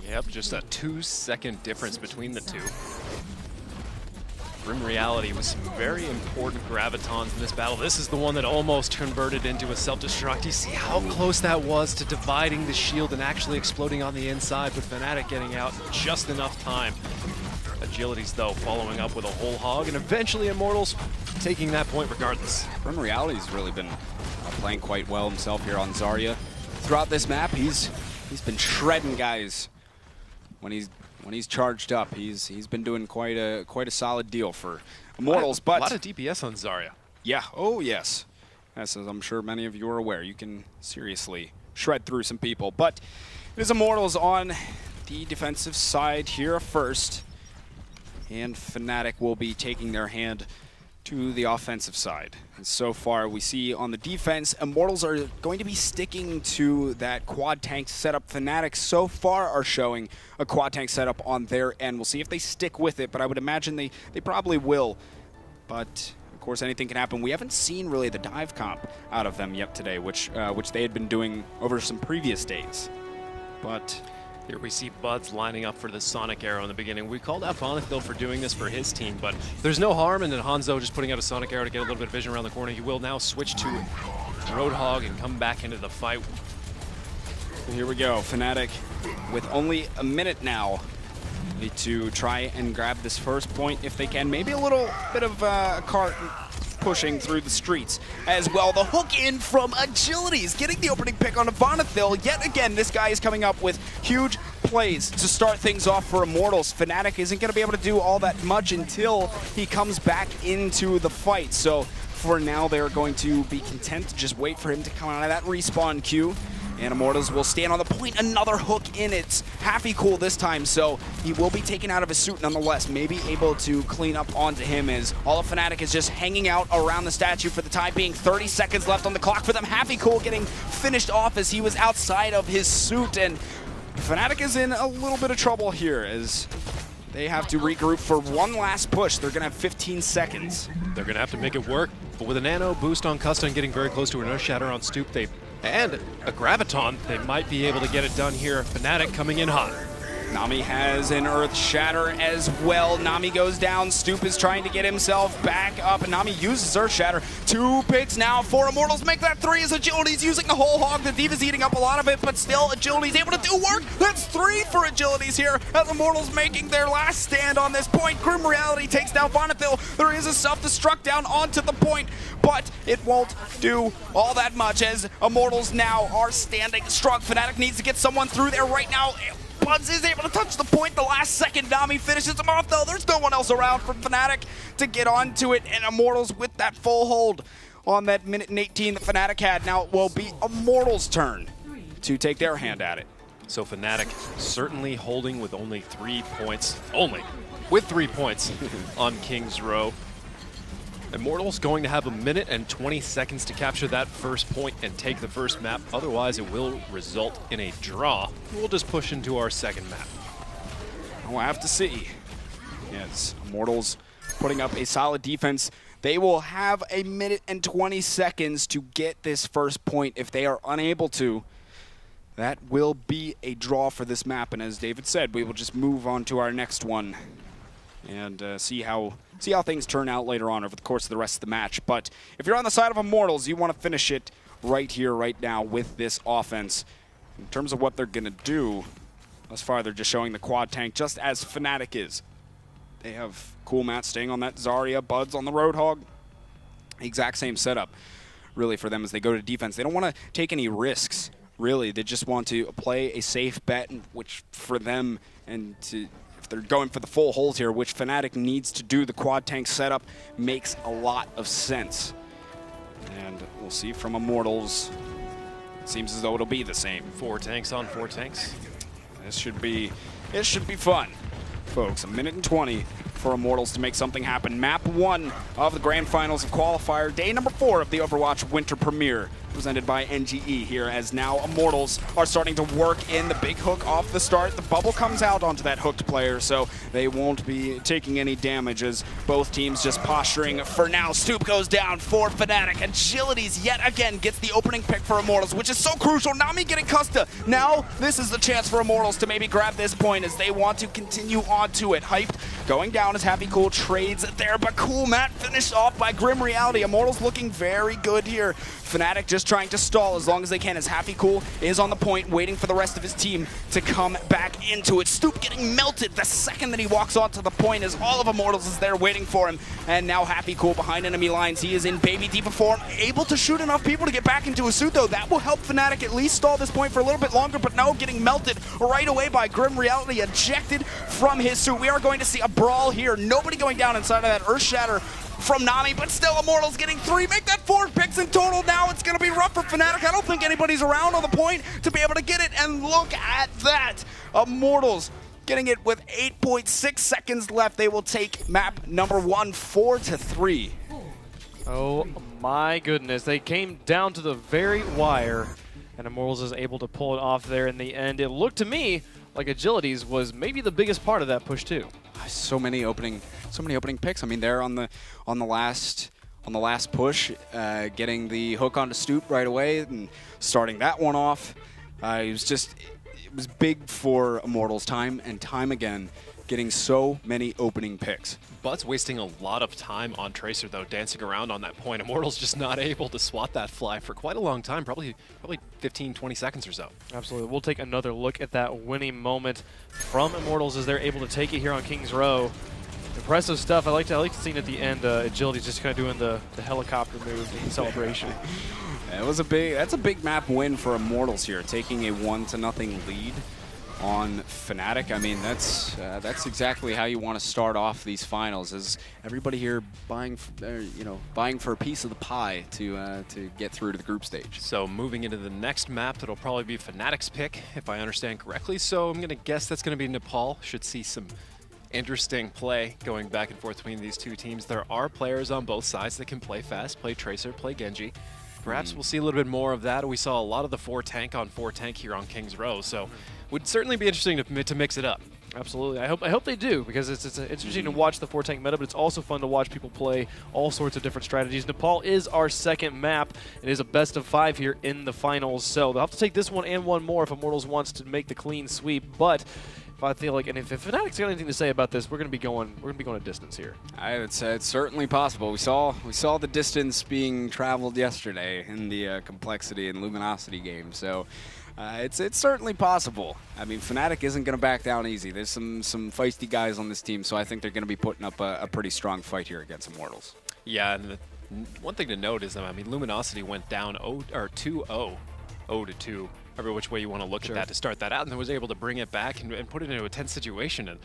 Speaker 2: Yep, just a 2-second difference between the two. Grim Reality with some very important Gravitons in this battle. This is the one that almost converted into a self-destruct. You see how close that was to dividing the shield and actually exploding on the inside, but Fnatic getting out just enough time. Agilities, though, following up with a whole hog, and eventually Immortals taking that point regardless.
Speaker 3: Grim Reality's really been playing quite well himself here on Zarya. Throughout this map, he's been shredding guys when he's charged up. He's been doing quite a solid deal for Immortals. But
Speaker 2: a lot of DPS on Zarya.
Speaker 3: Yeah. Oh yes. As I'm sure many of you are aware, you can seriously shred through some people. But it is Immortals on the defensive side here first, and Fnatic will be taking their hand to the offensive side. And so far we see on the defense, Immortals are going to be sticking to that quad tank setup. Fnatic so far are showing a quad tank setup on their end. We'll see if they stick with it, but I would imagine they probably will. But of course anything can happen. We haven't seen really the dive comp out of them yet today, which they had been doing over some previous days. But
Speaker 2: here we see Buds lining up for the Sonic Arrow in the beginning. We called out Vonethil for doing this for his team, but there's no harm in Hanzo just putting out a Sonic Arrow to get a little bit of vision around the corner. He will now switch to Roadhog and come back into the fight.
Speaker 3: Here we go, Fnatic with only a minute now. Need to try and grab this first point if they can. Maybe a little bit of a cart pushing through the streets as well. The hook in from Agilities, getting the opening pick on Vonethil. Yet again, this guy is coming up with huge plays to start things off for Immortals. Fnatic isn't going to be able to do all that much until he comes back into the fight. So for now, they're going to be content to just wait for him to come out of that respawn queue. And Immortals will stand on the point. Another hook in. It's half equal this time, so he will be taken out of his suit nonetheless. Maybe able to clean up onto him as all of Fnatic is just hanging out around the statue for the time being. 30 seconds left on the clock for them. Half equal getting finished off as he was outside of his suit. And Fnatic is in a little bit of trouble here as they have to regroup for one last push. They're going to have 15 seconds.
Speaker 2: They're going to have to make it work. But with a nano boost on Custa and getting very close to an Earth Shatter on Stoop, and a Graviton, they might be able to get it done here. Fnatic coming in hot.
Speaker 3: Nami has an Earth Shatter as well. Nami goes down. Stoop is trying to get himself back up, and Nami uses Earth Shatter. 2 picks now for Immortals. Make that 3 as Agility's using the whole hog. The D.Va's eating up a lot of it, but still Agility's able to do work. That's 3 for Agility's here as Immortals making their last stand on this point. Grim Reality takes down Vonethil. There is a self-destruct down onto the point, but it won't do all that much as Immortals now are standing strong. Fnatic needs to get someone through there right now. Buds is able to touch the point the last second. Nami finishes him off, though. There's no one else around for Fnatic to get onto it, and Immortals with that full hold on that 1 minute and 18 that Fnatic had. Now it will be Immortals' turn to take their hand at it.
Speaker 2: So Fnatic certainly holding with only 3 points. Only with 3 points on King's Row. Immortals going to have 1 minute and 20 seconds to capture that first point and take the first map. Otherwise, it will result in a draw. We'll just push into our second map.
Speaker 3: We'll have to see. Yes, Immortals putting up a solid defense. They will have 1 minute and 20 seconds to get this first point. If they are unable to, that will be a draw for this map. And as David said, we will just move on to our next one and see how things turn out later on over the course of the rest of the match. But if you're on the side of Immortals, you want to finish it right here, right now with this offense. In terms of what they're going to do, thus far they're just showing the quad tank just as Fnatic is. They have Cool Mat staying on that Zarya, Buds on the Roadhog. Exact same setup, really, for them as they go to defense. They don't want to take any risks, really. They just want to play a safe bet, which for them and if they're going for the full hold here, which Fnatic needs to do, the quad tank setup makes a lot of sense. And we'll see from Immortals. It seems as though it'll be the same.
Speaker 2: 4 tanks on 4 tanks.
Speaker 3: This should be fun, folks. 1 minute and 20 for Immortals to make something happen. Map 1 of the Grand Finals of Qualifier, day number 4 of the Overwatch Winter Premiere, presented by NGE here, as now Immortals are starting to work in the big hook off the start. The bubble comes out onto that hooked player, so they won't be taking any damage as both teams just posturing for now. Stoop goes down for Fnatic. Agilities yet again gets the opening pick for Immortals, which is so crucial. Nami getting Custa. Now this is the chance for Immortals to maybe grab this point as they want to continue on to it. Hyped going down as Happy Cool trades there, but Cool Matt finished off by Grim Reality. Immortals looking very good here. Fnatic just trying to stall as long as they can as Happy Cool is on the point, waiting for the rest of his team to come back into it. Stoop getting melted the second that he walks onto the point as all of Immortals is there waiting for him. And now Happy Cool behind enemy lines. He is in Baby Diva form, able to shoot enough people to get back into his suit though. That will help Fnatic at least stall this point for a little bit longer, but no, getting melted right away by Grim Reality, ejected from his suit. We are going to see a brawl here. Nobody going down inside of that Earth Shatter from Nami, but still Immortals getting 3, make that 4 picks in total. Now it's going to be rough for Fnatic. I don't think anybody's around on the point to be able to get it, and look at that. Immortals getting it with 8.6 seconds left. They will take map number 1, 4-3.
Speaker 1: Oh my goodness, they came down to the very wire, and Immortals is able to pull it off there in the end. It looked to me like Agilities was maybe the biggest part of that push too.
Speaker 3: So many opening picks. I mean, they're on the last push, getting the hook onto Stoop right away and starting that one off. It was big for Immortals time and time again, getting so many opening picks.
Speaker 2: But's wasting a lot of time on Tracer though, dancing around on that point. Immortals just not able to swat that fly for quite a long time, probably 15-20 seconds or so.
Speaker 1: Absolutely. We'll take another look at that winning moment from Immortals as they're able to take it here on King's Row. Impressive stuff. I like seeing at the end Agility just kind of doing the helicopter move in celebration.
Speaker 3: That's a big map win for Immortals here, taking a 1-0 lead on Fnatic. I mean, that's exactly how you want to start off these finals. Is everybody here buying for a piece of the pie to get through to the group stage?
Speaker 2: So moving into the next map, that'll probably be Fnatic's pick, if I understand correctly. So I'm gonna guess that's gonna be Nepal. Should see some interesting play going back and forth between these two teams. There are players on both sides that can play fast, play Tracer, play Genji. Perhaps we'll see a little bit more of that. We saw a lot of the 4 tank on 4 tank here on King's Row, so would certainly be interesting to mix it up.
Speaker 1: Absolutely. I hope they do, because it's interesting to watch the 4 tank meta, but it's also fun to watch people play all sorts of different strategies. Nepal is our second map. It is a best of 5 here in the finals, so they'll have to take this one and one more if Immortals wants to make the clean sweep. But I feel like, and if Fnatic's got anything to say about this, we're gonna be going a distance here.
Speaker 3: I would say it's certainly possible. We saw the distance being traveled yesterday in the complexity and luminosity game, so it's certainly possible. I mean, Fnatic isn't gonna back down easy. There's some feisty guys on this team, so I think they're gonna be putting up a pretty strong fight here against Immortals.
Speaker 2: Yeah, and one thing to note is that, I mean, luminosity went down 2-0, 0-2. Every which way you want to look at that to start that out, and then was able to bring it back and put it into a tense situation. And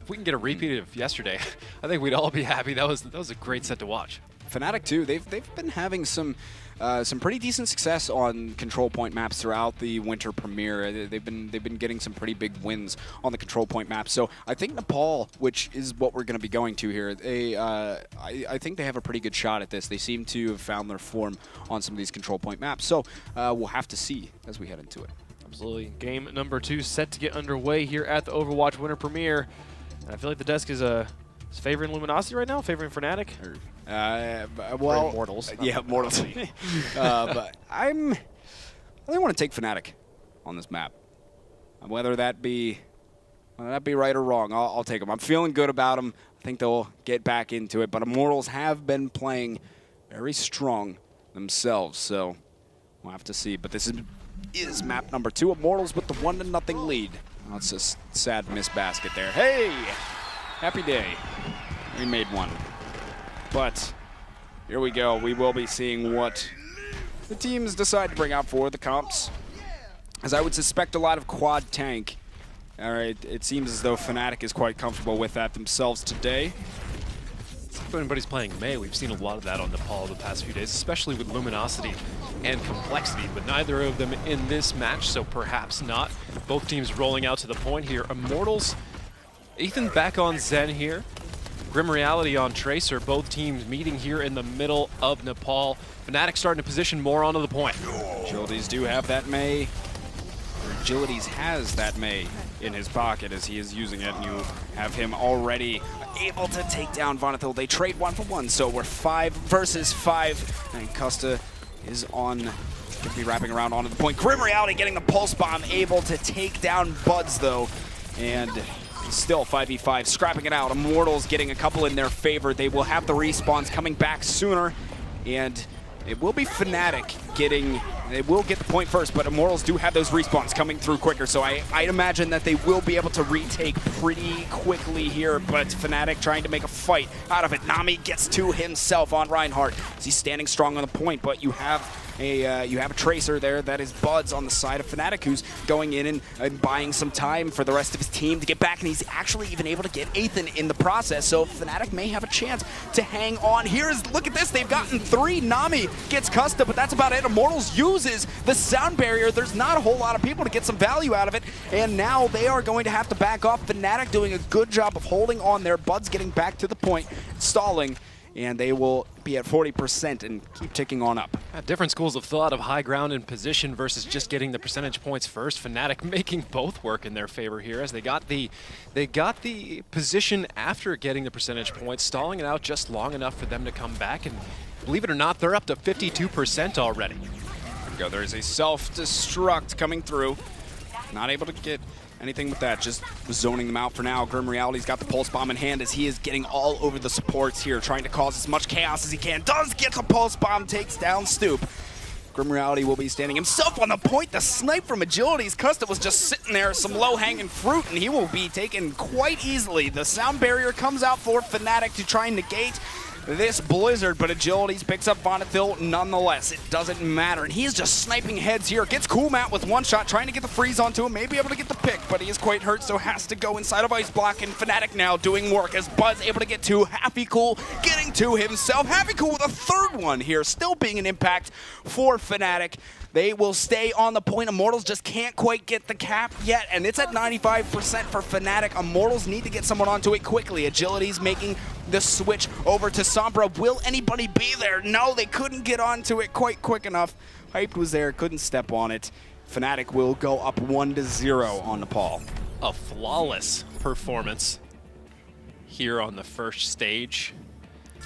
Speaker 2: if we can get a repeat of yesterday, I think we'd all be happy. That was a great set to watch.
Speaker 3: Fnatic too. They've been having some pretty decent success on control point maps throughout the Winter Premiere. They've been getting some pretty big wins on the control point maps. So I think Nepal, which is what we're going to be going to here, I think they have a pretty good shot at this. They seem to have found their form on some of these control point maps. So we'll have to see as we head into it.
Speaker 1: Absolutely. Game number 2 set to get underway here at the Overwatch Winter Premiere. And I feel like the desk is favoring Luminosity right now, favoring Fnatic.
Speaker 3: Well,
Speaker 1: Immortals.
Speaker 3: Yeah, Immortals. But I want to take Fnatic on this map. Whether that be right or wrong, I'll take them. I'm feeling good about them. I think they'll get back into it. But Immortals have been playing very strong themselves, so we'll have to see. But this is map number 2. Immortals with the 1-0 lead. Oh, it's a sad missed basket there. Hey, happy day. We made one. But here we go. We will be seeing what the teams decide to bring out for the comps. As I would suspect a lot of quad tank All right, it seems as though Fnatic is quite comfortable with that themselves today.
Speaker 2: If anybody's playing Mei, we've seen a lot of that on Nepal the past few days, especially with Luminosity and Complexity, but neither of them in this match, so perhaps not. Both teams rolling out to the point here. Immortals, Ethan back on Zen here. Grim Reality on Tracer, both teams meeting here in the middle of Nepal. Fnatic starting to position more onto the point.
Speaker 3: Agilities do have that Mei. Agilities has that Mei in his pocket as he is using it, and you have him already able to take down Vonethil. They trade 1-for-1, so we're 5 versus 5, and Custa is on, going to be wrapping around onto the point. Grim Reality getting the pulse bomb, able to take down Buds though, and still 5v5, scrapping it out. Immortals getting a couple in their favor. They will have the respawns coming back sooner, and it will be Fnatic getting, they will get the point first, but Immortals do have those respawns coming through quicker, so I'd imagine that they will be able to retake pretty quickly here, but Fnatic trying to make a fight out of it. Nami gets to himself on Reinhardt as he's standing strong on the point, but you have a Tracer there that is Buds on the side of Fnatic, who's going in and buying some time for the rest of his team to get back, and he's actually even able to get Ethan in the process, so Fnatic may have a chance to hang on. Look at this, they've gotten 3. Nami gets Custa, but that's about it. Immortals uses the sound barrier. There's not a whole lot of people to get some value out of it, and now they are going to have to back off. Fnatic doing a good job of holding on there. Buds getting back to the point, stalling, and they will be at 40% and keep ticking on up.
Speaker 2: Different schools of thought of high ground and position versus just getting the percentage points first. Fnatic making both work in their favor here as they got the position after getting the percentage points, stalling it out just long enough for them to come back, and believe it or not, they're up to 52% already.
Speaker 3: There we go. There is a self-destruct coming through. Not able to get anything with that, just zoning them out for now. Grim Reality's got the pulse bomb in hand as he is getting all over the supports here, trying to cause as much chaos as he can. Does get the pulse bomb, takes down Stoop. Grim Reality will be standing himself on the point. The snipe from Agilities. Custa was just sitting there, some low-hanging fruit, and he will be taken quite easily. The sound barrier comes out for Fnatic to try and negate this blizzard, but Agilities picks up Vonethil nonetheless. It doesn't matter, and he's just sniping heads here. Gets Cool Matt with one shot, trying to get the freeze onto him, may be able to get the pick, but he is quite hurt, so has to go inside of Ice Block, and Fnatic now doing work as Bud's able to get 2. Happy Cool getting to himself. Happy Cool with a 3rd one here, still being an impact for Fnatic. They will stay on the point. Immortals just can't quite get the cap yet, and it's at 95% for Fnatic. Immortals need to get someone onto it quickly. Agility's making the switch over to Sombra. Will anybody be there? No, they couldn't get onto it quite quick enough. Hyped was there, couldn't step on it. Fnatic will go up 1-0 on Nepal.
Speaker 2: A flawless performance here on the first stage.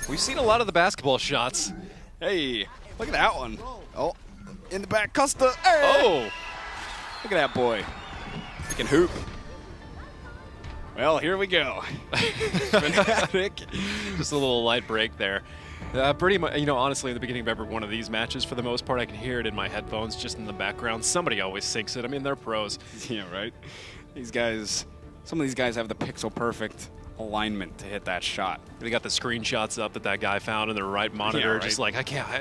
Speaker 2: We've seen a lot of the basketball shots.
Speaker 3: Hey, look at that one. Oh. In the back, Custa. Hey!
Speaker 2: Oh!
Speaker 3: Look at that boy. He can hoop. Well, here we go. Fnatic.
Speaker 2: Just a little light break there. Pretty much, you know, honestly, in the beginning of every one of these matches, for the most part, I can hear it in my headphones, just in the background. Somebody always syncs it. I mean, they're pros.
Speaker 3: Yeah, right? These guys, some of these guys have the pixel perfect alignment to hit that shot.
Speaker 2: They got the screenshots up that guy found in the right monitor.
Speaker 3: Yeah, right.
Speaker 2: Just like,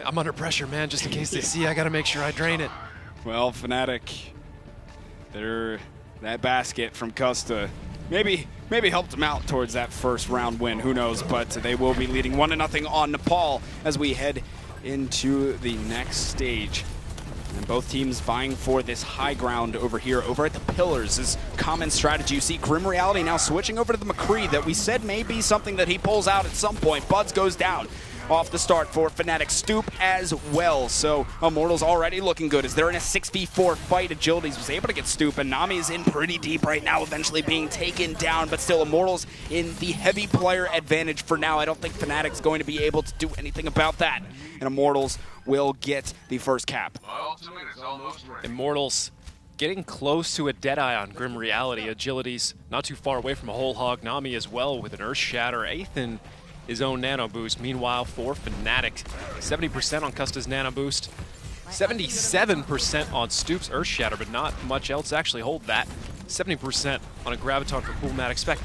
Speaker 2: I'm under pressure, man, just in case they see, I got to make sure I drain it.
Speaker 3: Well, Fnatic, that basket from Custa maybe helped them out towards that first round win. Who knows? But they will be leading 1-0 on Nepal as we head into the next stage. And both teams vying for this high ground over here, over at the Pillars, is common strategy. You see Grim Reality now switching over to the McCree that we said may be something that he pulls out at some point. Buds goes down off the start for Fnatic. Stoop as well. So Immortals already looking good as they're in a 6v4 fight. Agilities was able to get Stoop, and Nami's in pretty deep right now, eventually being taken down, but still Immortals in the heavy player advantage for now. I don't think Fnatic's going to be able to do anything about that. And Immortals will get the first cap.
Speaker 2: Immortals getting close to a Deadeye on Grim Reality. Agilities not too far away from a whole hog. Nami as well with an Earth Shatter. Ethan his own Nano Boost. Meanwhile, for Fnatic, 70% on Custa's Nano Boost, 77% on Stoop's Earth Shatter, but not much else actually hold that. 70% on a Graviton for Cool Matt. Expect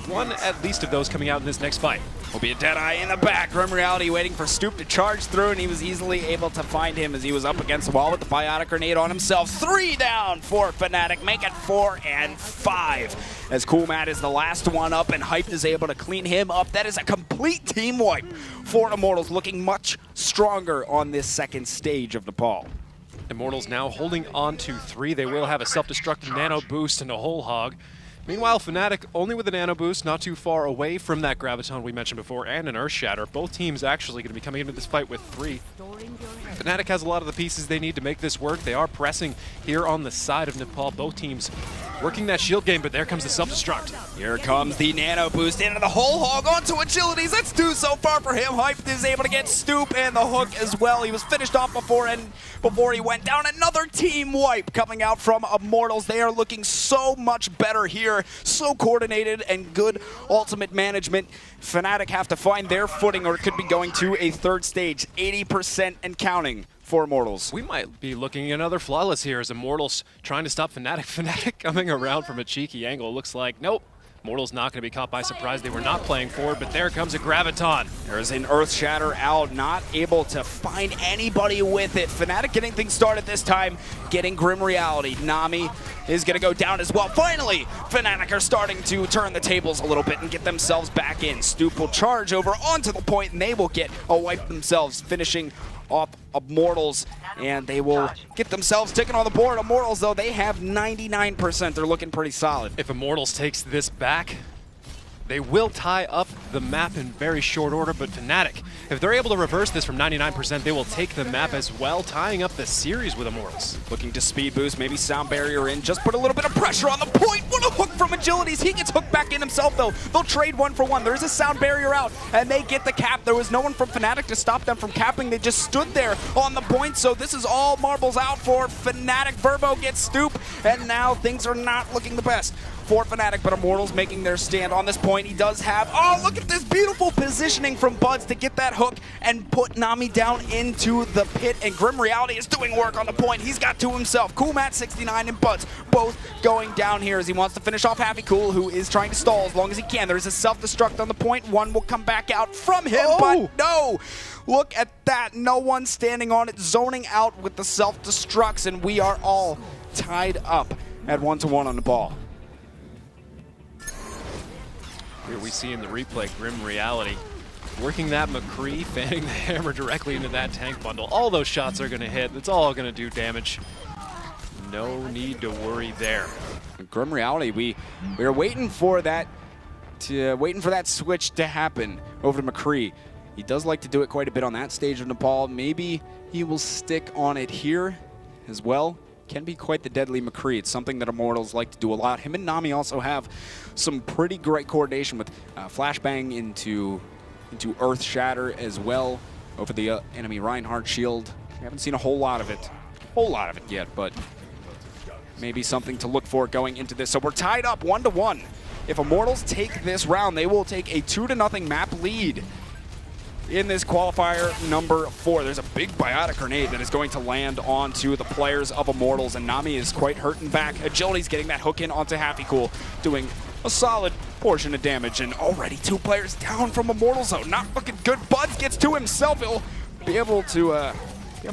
Speaker 2: one at least of those coming out in this next fight.
Speaker 3: Will be a Deadeye in the back. Grim Reality waiting for Stoop to charge through, and he was easily able to find him as he was up against the wall with the Biotic Grenade on himself. 3 down for Fnatic, make it 4 and 5. As Cool Matt is the last one up, and Hyped is able to clean him up. That is a complete team wipe for Immortals, looking much stronger on this second stage of Nepal.
Speaker 2: Immortals now holding on to 3. They will have a self-destructive nano boost and a whole hog. Meanwhile, Fnatic only with a nano boost, not too far away from that Graviton we mentioned before, and an Earth Shatter. Both teams actually going to be coming into this fight with 3. Fnatic has a lot of the pieces they need to make this work. They are pressing here on the side of Nepal. Both teams working that shield game, but there comes the self-destruct.
Speaker 3: Here comes the nano boost into the whole hog onto Agilities. That's 2 so far for him. Hyped is able to get Stoop and the hook as well. He was finished off before he went down. Another team wipe coming out from Immortals. They are looking so much better here. So coordinated and good ultimate management. Fnatic have to find their footing, or it could be going to a third stage. 80% and counting for Immortals.
Speaker 2: We might be looking at another flawless here as Immortals trying to stop Fnatic. Fnatic coming around from a cheeky angle. Looks like, nope. Immortals not going to be caught by surprise. They were not playing forward, but there comes a Graviton.
Speaker 3: There's an Earth Shatter out, not able to find anybody with it. Fnatic getting things started this time, getting Grim Reality. Nami is going to go down as well. Finally, Fnatic are starting to turn the tables a little bit and get themselves back in. Stoop will charge over onto the point, and they will get a wipe themselves, finishing off Immortals, and they will get themselves taken on the board. Immortals, though, they have 99%. They're looking pretty solid.
Speaker 2: If Immortals takes this back, they will tie up the map in very short order, but Fnatic, if they're able to reverse this from 99%, they will take the map as well, tying up the series with Immortals.
Speaker 3: Looking to speed boost, maybe sound barrier in, just put a little bit of pressure on the point. What a hook from Agilities. He gets hooked back in himself, though. They'll trade 1 for 1. There's a sound barrier out, and they get the cap. There was no one from Fnatic to stop them from capping. They just stood there on the point, so this is all marbles out for Fnatic. Verbo gets Stoop, and now things are not looking the best for Fnatic, but Immortals making their stand on this point. He does have, oh, look at this beautiful positioning from Buds to get that hook and put Nami down into the pit, and Grim Reality is doing work on the point. He's got 2 himself. Cool Matt 69 and Buds both going down here as he wants to finish off Happy Cool, who is trying to stall as long as he can. There's a self-destruct on the point. 1 will come back out from him, but no! Look at that. No one standing on it, zoning out with the self-destructs, and we are all tied up at 1-1 on the ball.
Speaker 2: Here we see in the replay, Grim Reality working that McCree, fanning the hammer directly into that tank bundle. All those shots are going to hit. It's all going to do damage. No need to worry there.
Speaker 3: Grim Reality, we are waiting for that switch to happen over to McCree. He does like to do it quite a bit on that stage of Nepal. Maybe he will stick on it here as well. Can be quite the deadly McCree. It's something that Immortals like to do a lot. Him and Nami also have some pretty great coordination with flashbang into Earth Shatter as well over the enemy Reinhardt shield. We haven't seen a whole lot of it yet, but maybe something to look for going into this. So we're tied up 1-1. If Immortals take this round, they will take a 2-0 map lead in this qualifier number 4. There's a big biotic grenade that is going to land onto the players of Immortals, and Nami is quite hurting back. Agility's getting that hook in onto Happy Cool, doing a solid portion of damage, and already 2 players down from Immortals, though. Not looking good. Buds gets 2 himself. He'll be able to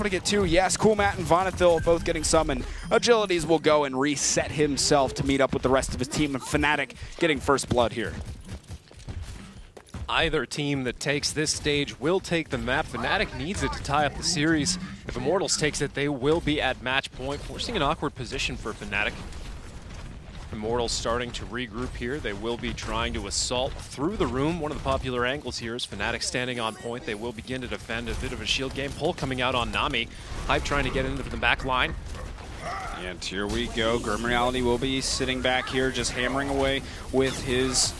Speaker 3: get 2. Yes, Cool Matt and Vonethil both getting some, and Agilities will go and reset himself to meet up with the rest of his team, and Fnatic getting first blood here.
Speaker 2: Either team that takes this stage will take the map. Fnatic needs it to tie up the series. If Immortals takes it, they will be at match point, forcing an awkward position for Fnatic. Immortals starting to regroup here. They will be trying to assault through the room. One of the popular angles here is Fnatic standing on point. They will begin to defend. A bit of a shield game. Pull coming out on Nami. Hype trying to get into the back line.
Speaker 3: And here we go. Grim Reality will be sitting back here, just hammering away with his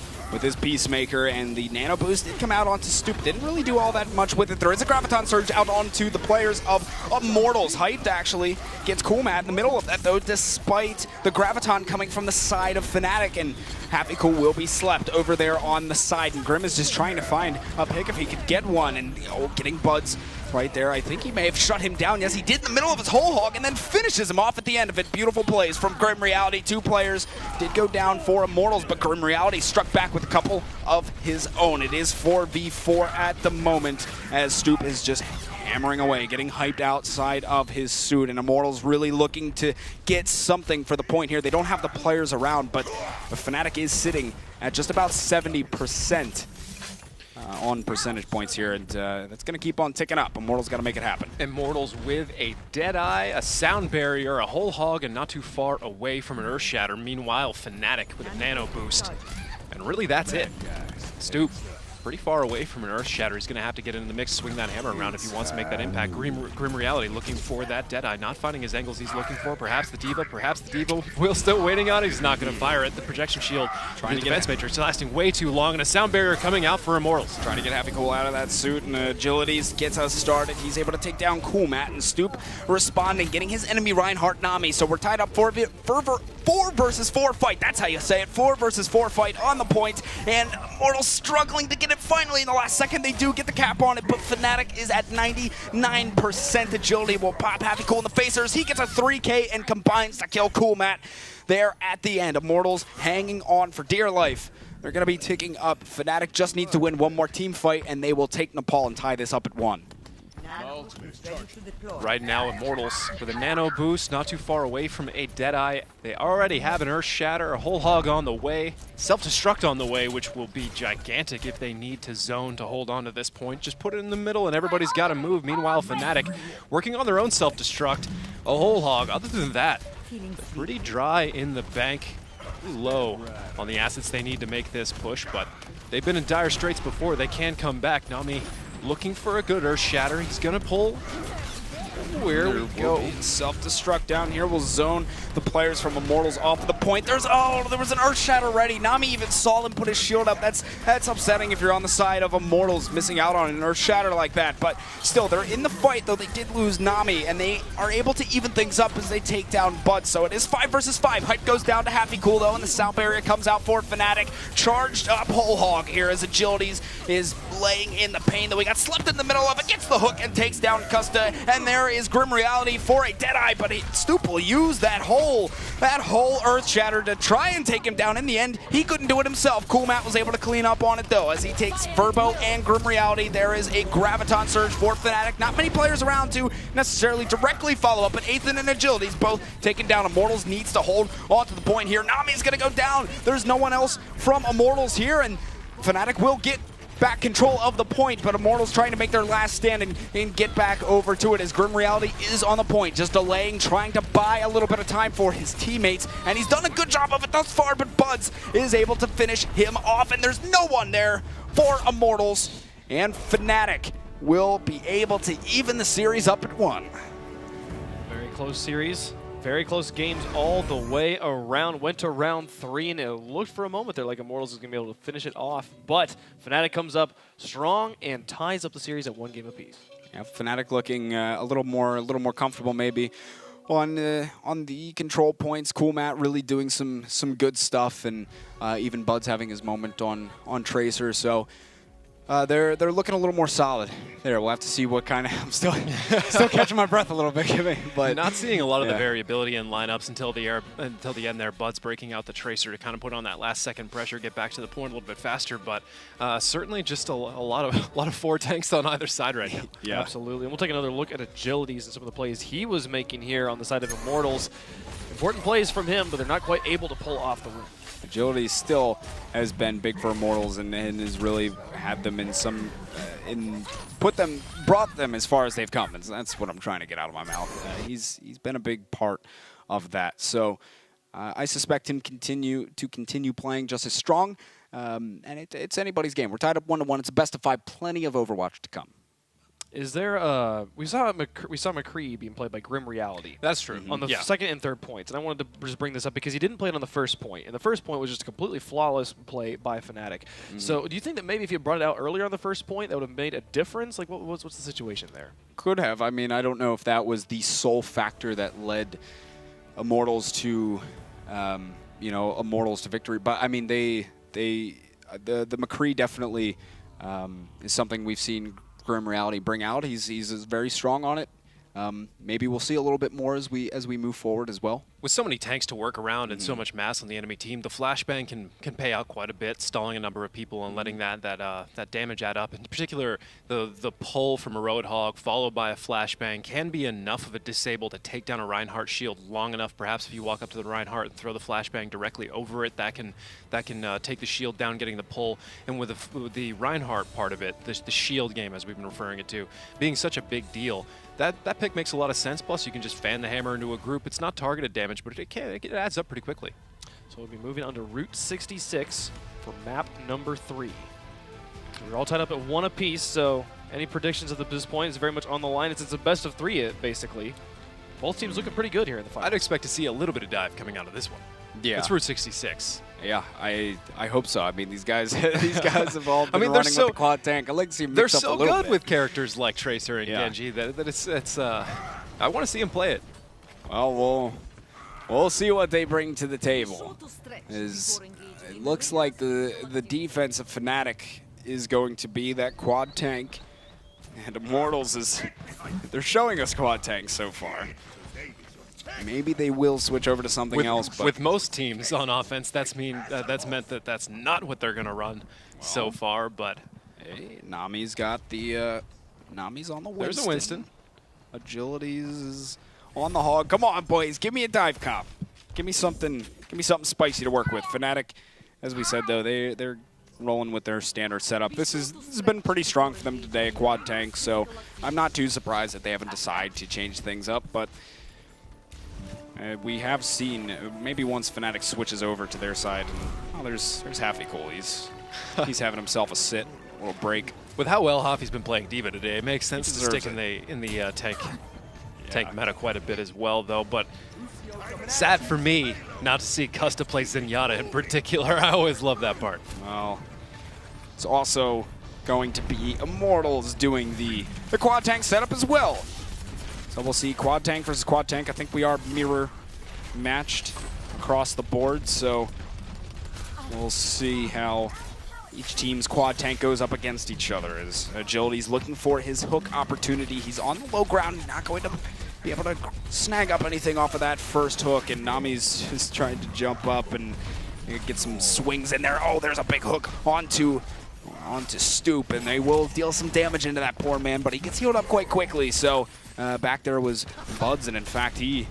Speaker 3: Peacemaker, and the Nano Boost did come out onto Stoop. Didn't really do all that much with it. There is a Graviton Surge out onto the players of Immortals. Hyped actually gets Cool Matt in the middle of that, though, despite the Graviton coming from the side of Fnatic, and Happy Cool will be slept over there on the side, and Grim is just trying to find a pick if he could get one, and getting Buds right there. I think he may have shut him down. Yes, he did in the middle of his whole hog and then finishes him off at the end of it. Beautiful plays from Grim Reality. 2 players did go down for Immortals, but Grim Reality struck back with a couple of his own. It is 4v4 at the moment as Stoop is just hammering away, getting hyped outside of his suit, and Immortals really looking to get something for the point here. They don't have the players around, but Fnatic is sitting at just about 70% on percentage points here, and that's going to keep on ticking up. Immortals got to make it happen.
Speaker 2: Immortals with a Deadeye, a Sound Barrier, a whole hog, and not too far away from an Earth Shatter. Meanwhile, Fnatic with a Nano Boost. And really, that's it. Stoop pretty far away from an Earth Shatter. He's going to have to get into the mix, swing that hammer around if he wants to make that impact. Grim Reality looking for that Deadeye, not finding his angles he's looking for. Perhaps the D.Va will still waiting on it. He's not going to fire it. The projection shield, trying to defense matrix lasting way too long, and a Sound Barrier coming out for Immortals.
Speaker 3: Trying to get Happy Cool out of that suit, and Agilities gets us started. He's able to take down Cool Matt, and Stoop responding, getting his enemy Reinhardt Nami. So we're tied up 4 versus 4 fight. That's how you say it. 4 versus 4 fight on the point, and Immortals struggling to get it finally in the last second. They do get the cap on it, but Fnatic is at 99% agility. Will pop Happy Cool in the facers. He gets a 3K and combines to kill Cool Matt there at the end. Immortals hanging on for dear life. They're going to be ticking up. Fnatic just needs to win one more team fight, and they will take Nepal and tie this up at 1.
Speaker 2: Right now, Immortals with a Nano Boost, not too far away from a Deadeye. They already have an Earth Shatter, a whole hog on the way, self-destruct on the way, which will be gigantic if they need to zone to hold on to this point. Just put it in the middle and everybody's got to move. Meanwhile, Fnatic working on their own self-destruct, a whole hog. Other than that, they're pretty dry in the bank, low on the assets they need to make this push, but they've been in dire straits before. They can come back. Nami looking for a good Earth Shatter. He's going to pull. Where we go.
Speaker 3: Self-destruct down here will zone the players from Immortals off of the point. There was an Earth Shatter ready. Nami even saw him put his shield up. That's upsetting if you're on the side of Immortals missing out on an Earth Shatter like that. But still, they're in the fight, though they did lose Nami, and they are able to even things up as they take down Bud. So it is 5 versus 5. Hype goes down to Happy Cool, though, and the Sound Barrier comes out for Fnatic. Charged up Whole Hog here as Agilities is laying in the pain, though he got slept in the middle of it, gets the hook and takes down Custa, and there is Grim Reality for a Deadeye, but Stoop will use that whole Earth Shatter to try and take him down. In the end, he couldn't do it himself. Cool Matt was able to clean up on it, though, as he takes Verbo and Grim Reality. There is a Graviton Surge for Fnatic. Not many players around to necessarily directly follow up, but Ethan and Agility's both taken down. Immortals needs to hold on to the point here. Nami's going to go down. There's no one else from Immortals here, and Fnatic will get back control of the point, but Immortals trying to make their last stand and get back over to it as Grim Reality is on the point, just delaying, trying to buy a little bit of time for his teammates, and he's done a good job of it thus far, but Buds is able to finish him off, and there's no one there for Immortals, and Fnatic will be able to even the series up at 1.
Speaker 1: Very close series. Very close games all the way around. Went to round 3, and it looked for a moment there like Immortals was going to be able to finish it off. But Fnatic comes up strong and ties up the series at 1 game apiece.
Speaker 3: Yeah, Fnatic looking a little more comfortable maybe on the control points. Cool Matt really doing some good stuff, and even Bud's having his moment on Tracer. So they're looking a little more solid. There, we'll have to see what kind of. I'm still catching my breath a little bit, but
Speaker 2: not seeing a lot of the variability in lineups until the end there. Bud's breaking out the Tracer to kind of put on that last second pressure, get back to the point a little bit faster. But certainly just a lot of 4 tanks on either side right now.
Speaker 1: Yeah, absolutely. And we'll take another look at Agilities and some of the plays he was making here on the side of Immortals. Important plays from him, but they're not quite able to pull off the win.
Speaker 3: Agility still has been big for Immortals and has really had them in some, brought them as far as they've come. And that's what I'm trying to get out of my mouth. He's been a big part of that. So I suspect him to continue playing just as strong. And it's anybody's game. We're tied up 1-1. It's a best of 5. Plenty of Overwatch to come.
Speaker 1: Is there we saw McCree being played by Grim Reality.
Speaker 2: That's true.
Speaker 1: On the second and third points, and I wanted to just bring this up because he didn't play it on the first point, and the first point was just a completely flawless play by Fnatic. So do you think that maybe if you brought it out earlier on the first point, that would have made a difference? Like, what's the situation there?
Speaker 3: Could have. I mean, I don't know if that was the sole factor that led Immortals to, Immortals to victory. But I mean, the McCree definitely is something we've seen Grim Reality bring out. He's very strong on it. Maybe we'll see a little bit more as we move forward as well.
Speaker 2: With so many tanks to work around and so much mass on the enemy team, the flashbang can pay out quite a bit, stalling a number of people and letting that damage add up. In particular, the pull from a Roadhog followed by a flashbang can be enough of a disable to take down a Reinhardt shield long enough. Perhaps if you walk up to the Reinhardt and throw the flashbang directly over it, that can take the shield down, getting the pull. And with the Reinhardt part of it, the shield game, as we've been referring it to, being such a big deal, that pick makes a lot of sense. Plus, you can just fan the hammer into a group. It's not targeted damage, but it adds up pretty quickly.
Speaker 1: So we'll be moving on to Route 66 for map number 3. We're all tied up at 1 apiece, so any predictions at this point is very much on the line. It's a best of 3, basically. Both teams looking pretty good here in the final.
Speaker 2: I'd expect to see a little bit of dive coming out of this one.
Speaker 3: Yeah,
Speaker 2: it's Route 66.
Speaker 3: Yeah, I hope so. I mean, these guys have all been running with the quad tank. I like to see them mix up a little bit.
Speaker 2: They're so good with characters like Tracer and Genji that it's I want to see them play it.
Speaker 3: Well, we'll see what they bring to the table. It looks like the defense of Fnatic is going to be that quad tank, and Immortals they're showing us quad tanks so far. Maybe they will switch over to something else. But
Speaker 2: with most teams on offense, that's meant that that's not what they're going to run so far. But
Speaker 3: hey, Nami's got the Nami's on the Winston.
Speaker 2: There's a Winston.
Speaker 3: Agilities is on the hog. Come on, boys, give me a dive comp. Give me something spicy to work with. Fnatic, as we said though, they're rolling with their standard setup. This has been pretty strong for them today, quad tank. So I'm not too surprised that they haven't decided to change things up, but. We have seen maybe once Fnatic switches over to their side, and there's Happy Cool. He's having himself a little break.
Speaker 2: With how well Hafi's been playing D.Va today, it makes sense to stick in the tank meta quite a bit as well, though. But sad for me not to see Custa play Zenyatta in particular. I always love that part.
Speaker 3: Well, it's also going to be Immortals doing the quad tank setup as well. So we'll see quad tank versus quad tank. I think we are mirror matched across the board, so we'll see how each team's quad tank goes up against each other. As Agility's looking for his hook opportunity. He's on the low ground. He's not going to be able to snag up anything off of that first hook, and Nami's just trying to jump up and get some swings in there. Oh, there's a big hook onto Stoop, and they will deal some damage into that poor man, but he gets healed up quite quickly. So back there was Buds, and in fact, he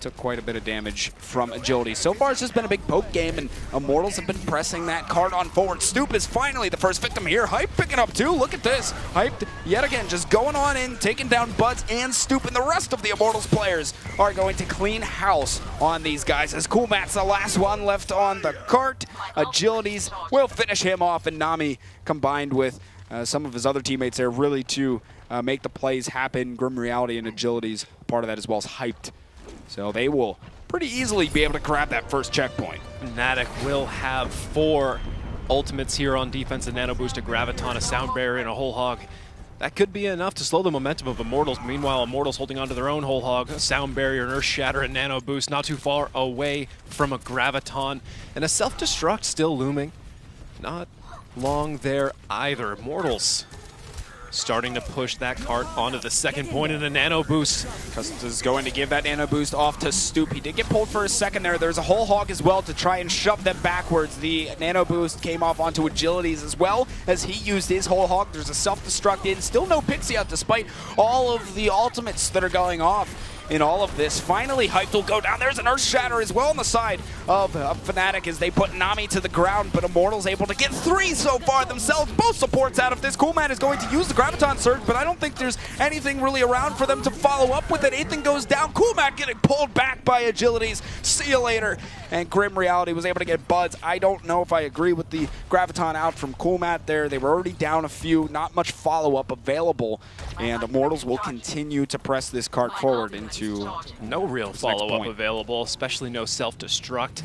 Speaker 3: took quite a bit of damage from Agility. So far, it's just been a big poke game, and Immortals have been pressing that card on forward. Stoop is finally the first victim here. Hype picking up too. Look at this. Hype yet again just going on in, taking down Buds and Stoop, and the rest of the Immortals players are going to clean house on these guys, as Coolmat's the last one left on the cart. Agilities will finish him off, and Nami combined with some of his other teammates there really to make the plays happen. Grim Reality and Agility's part of that as well as Hyped. So they will pretty easily be able to grab that first checkpoint.
Speaker 2: Fnatic will have 4 ultimates here on defense, a Nano Boost, a Graviton, a Sound Barrier, and a Whole Hog. That could be enough to slow the momentum of Immortals. Meanwhile, Immortals holding onto their own Whole Hog, a Sound Barrier, an Earth Shatter, and Nano Boost, not too far away from a Graviton, and a Self-Destruct still looming. Not long there either. Immortals starting to push that cart onto the second point in a Nano Boost.
Speaker 3: Customs is going to give that Nano Boost off to Stoop. He did get pulled for a second there. There's a Whole Hog as well to try and shove them backwards. The Nano Boost came off onto Agilities as well as he used his Whole Hog. There's a Self-Destruct in. Still no Pixie out despite all of the ultimates that are going off in all of this. Finally, Hyped will go down. There's an Earth Shatter as well on the side of Fnatic as they put Nami to the ground, but Immortals able to get 3 so far themselves. Both supports out of this. Coolman is going to use the Graviton Surge, but I don't think there's anything really around for them to follow up with it. Ethan goes down. Coolman getting pulled back by Agilities. See you later. And Grim Reality was able to get Buds. I don't know if I agree with the Graviton out from Coolmat there. They were already down a few. Not much follow-up available. And Immortals will continue to press this cart forward into
Speaker 2: no real follow-up available, especially no self-destruct.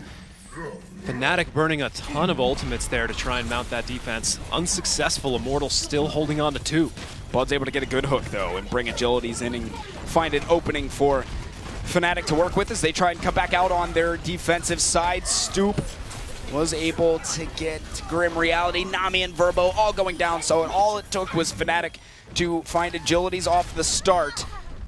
Speaker 2: Fnatic burning a ton of ultimates there to try and mount that defense. Unsuccessful. Immortals still holding on to 2.
Speaker 3: Bud's able to get a good hook, though, and bring Agilities in and find an opening for Fnatic to work with as they try and come back out on their defensive side. Stoop was able to get Grim Reality, Nami, and Verbo all going down, so all it took was Fnatic to find agilities off the start.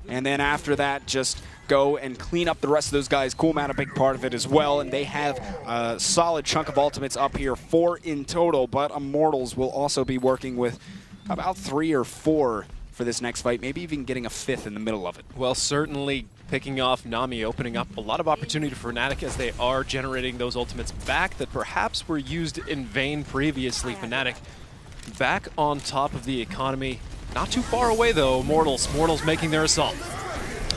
Speaker 3: And then after that, just go and clean up the rest of those guys. Cool Man a big part of it as well, and they have a solid chunk of ultimates up here, 4 in total, but Immortals will also be working with about 3 or 4 for this next fight, maybe even getting a 5th in the middle of it.
Speaker 2: Well, certainly picking off Nami, opening up a lot of opportunity for Fnatic as they are generating those ultimates back that perhaps were used in vain previously. Fnatic back on top of the economy. Not too far away though, Immortals making their assault.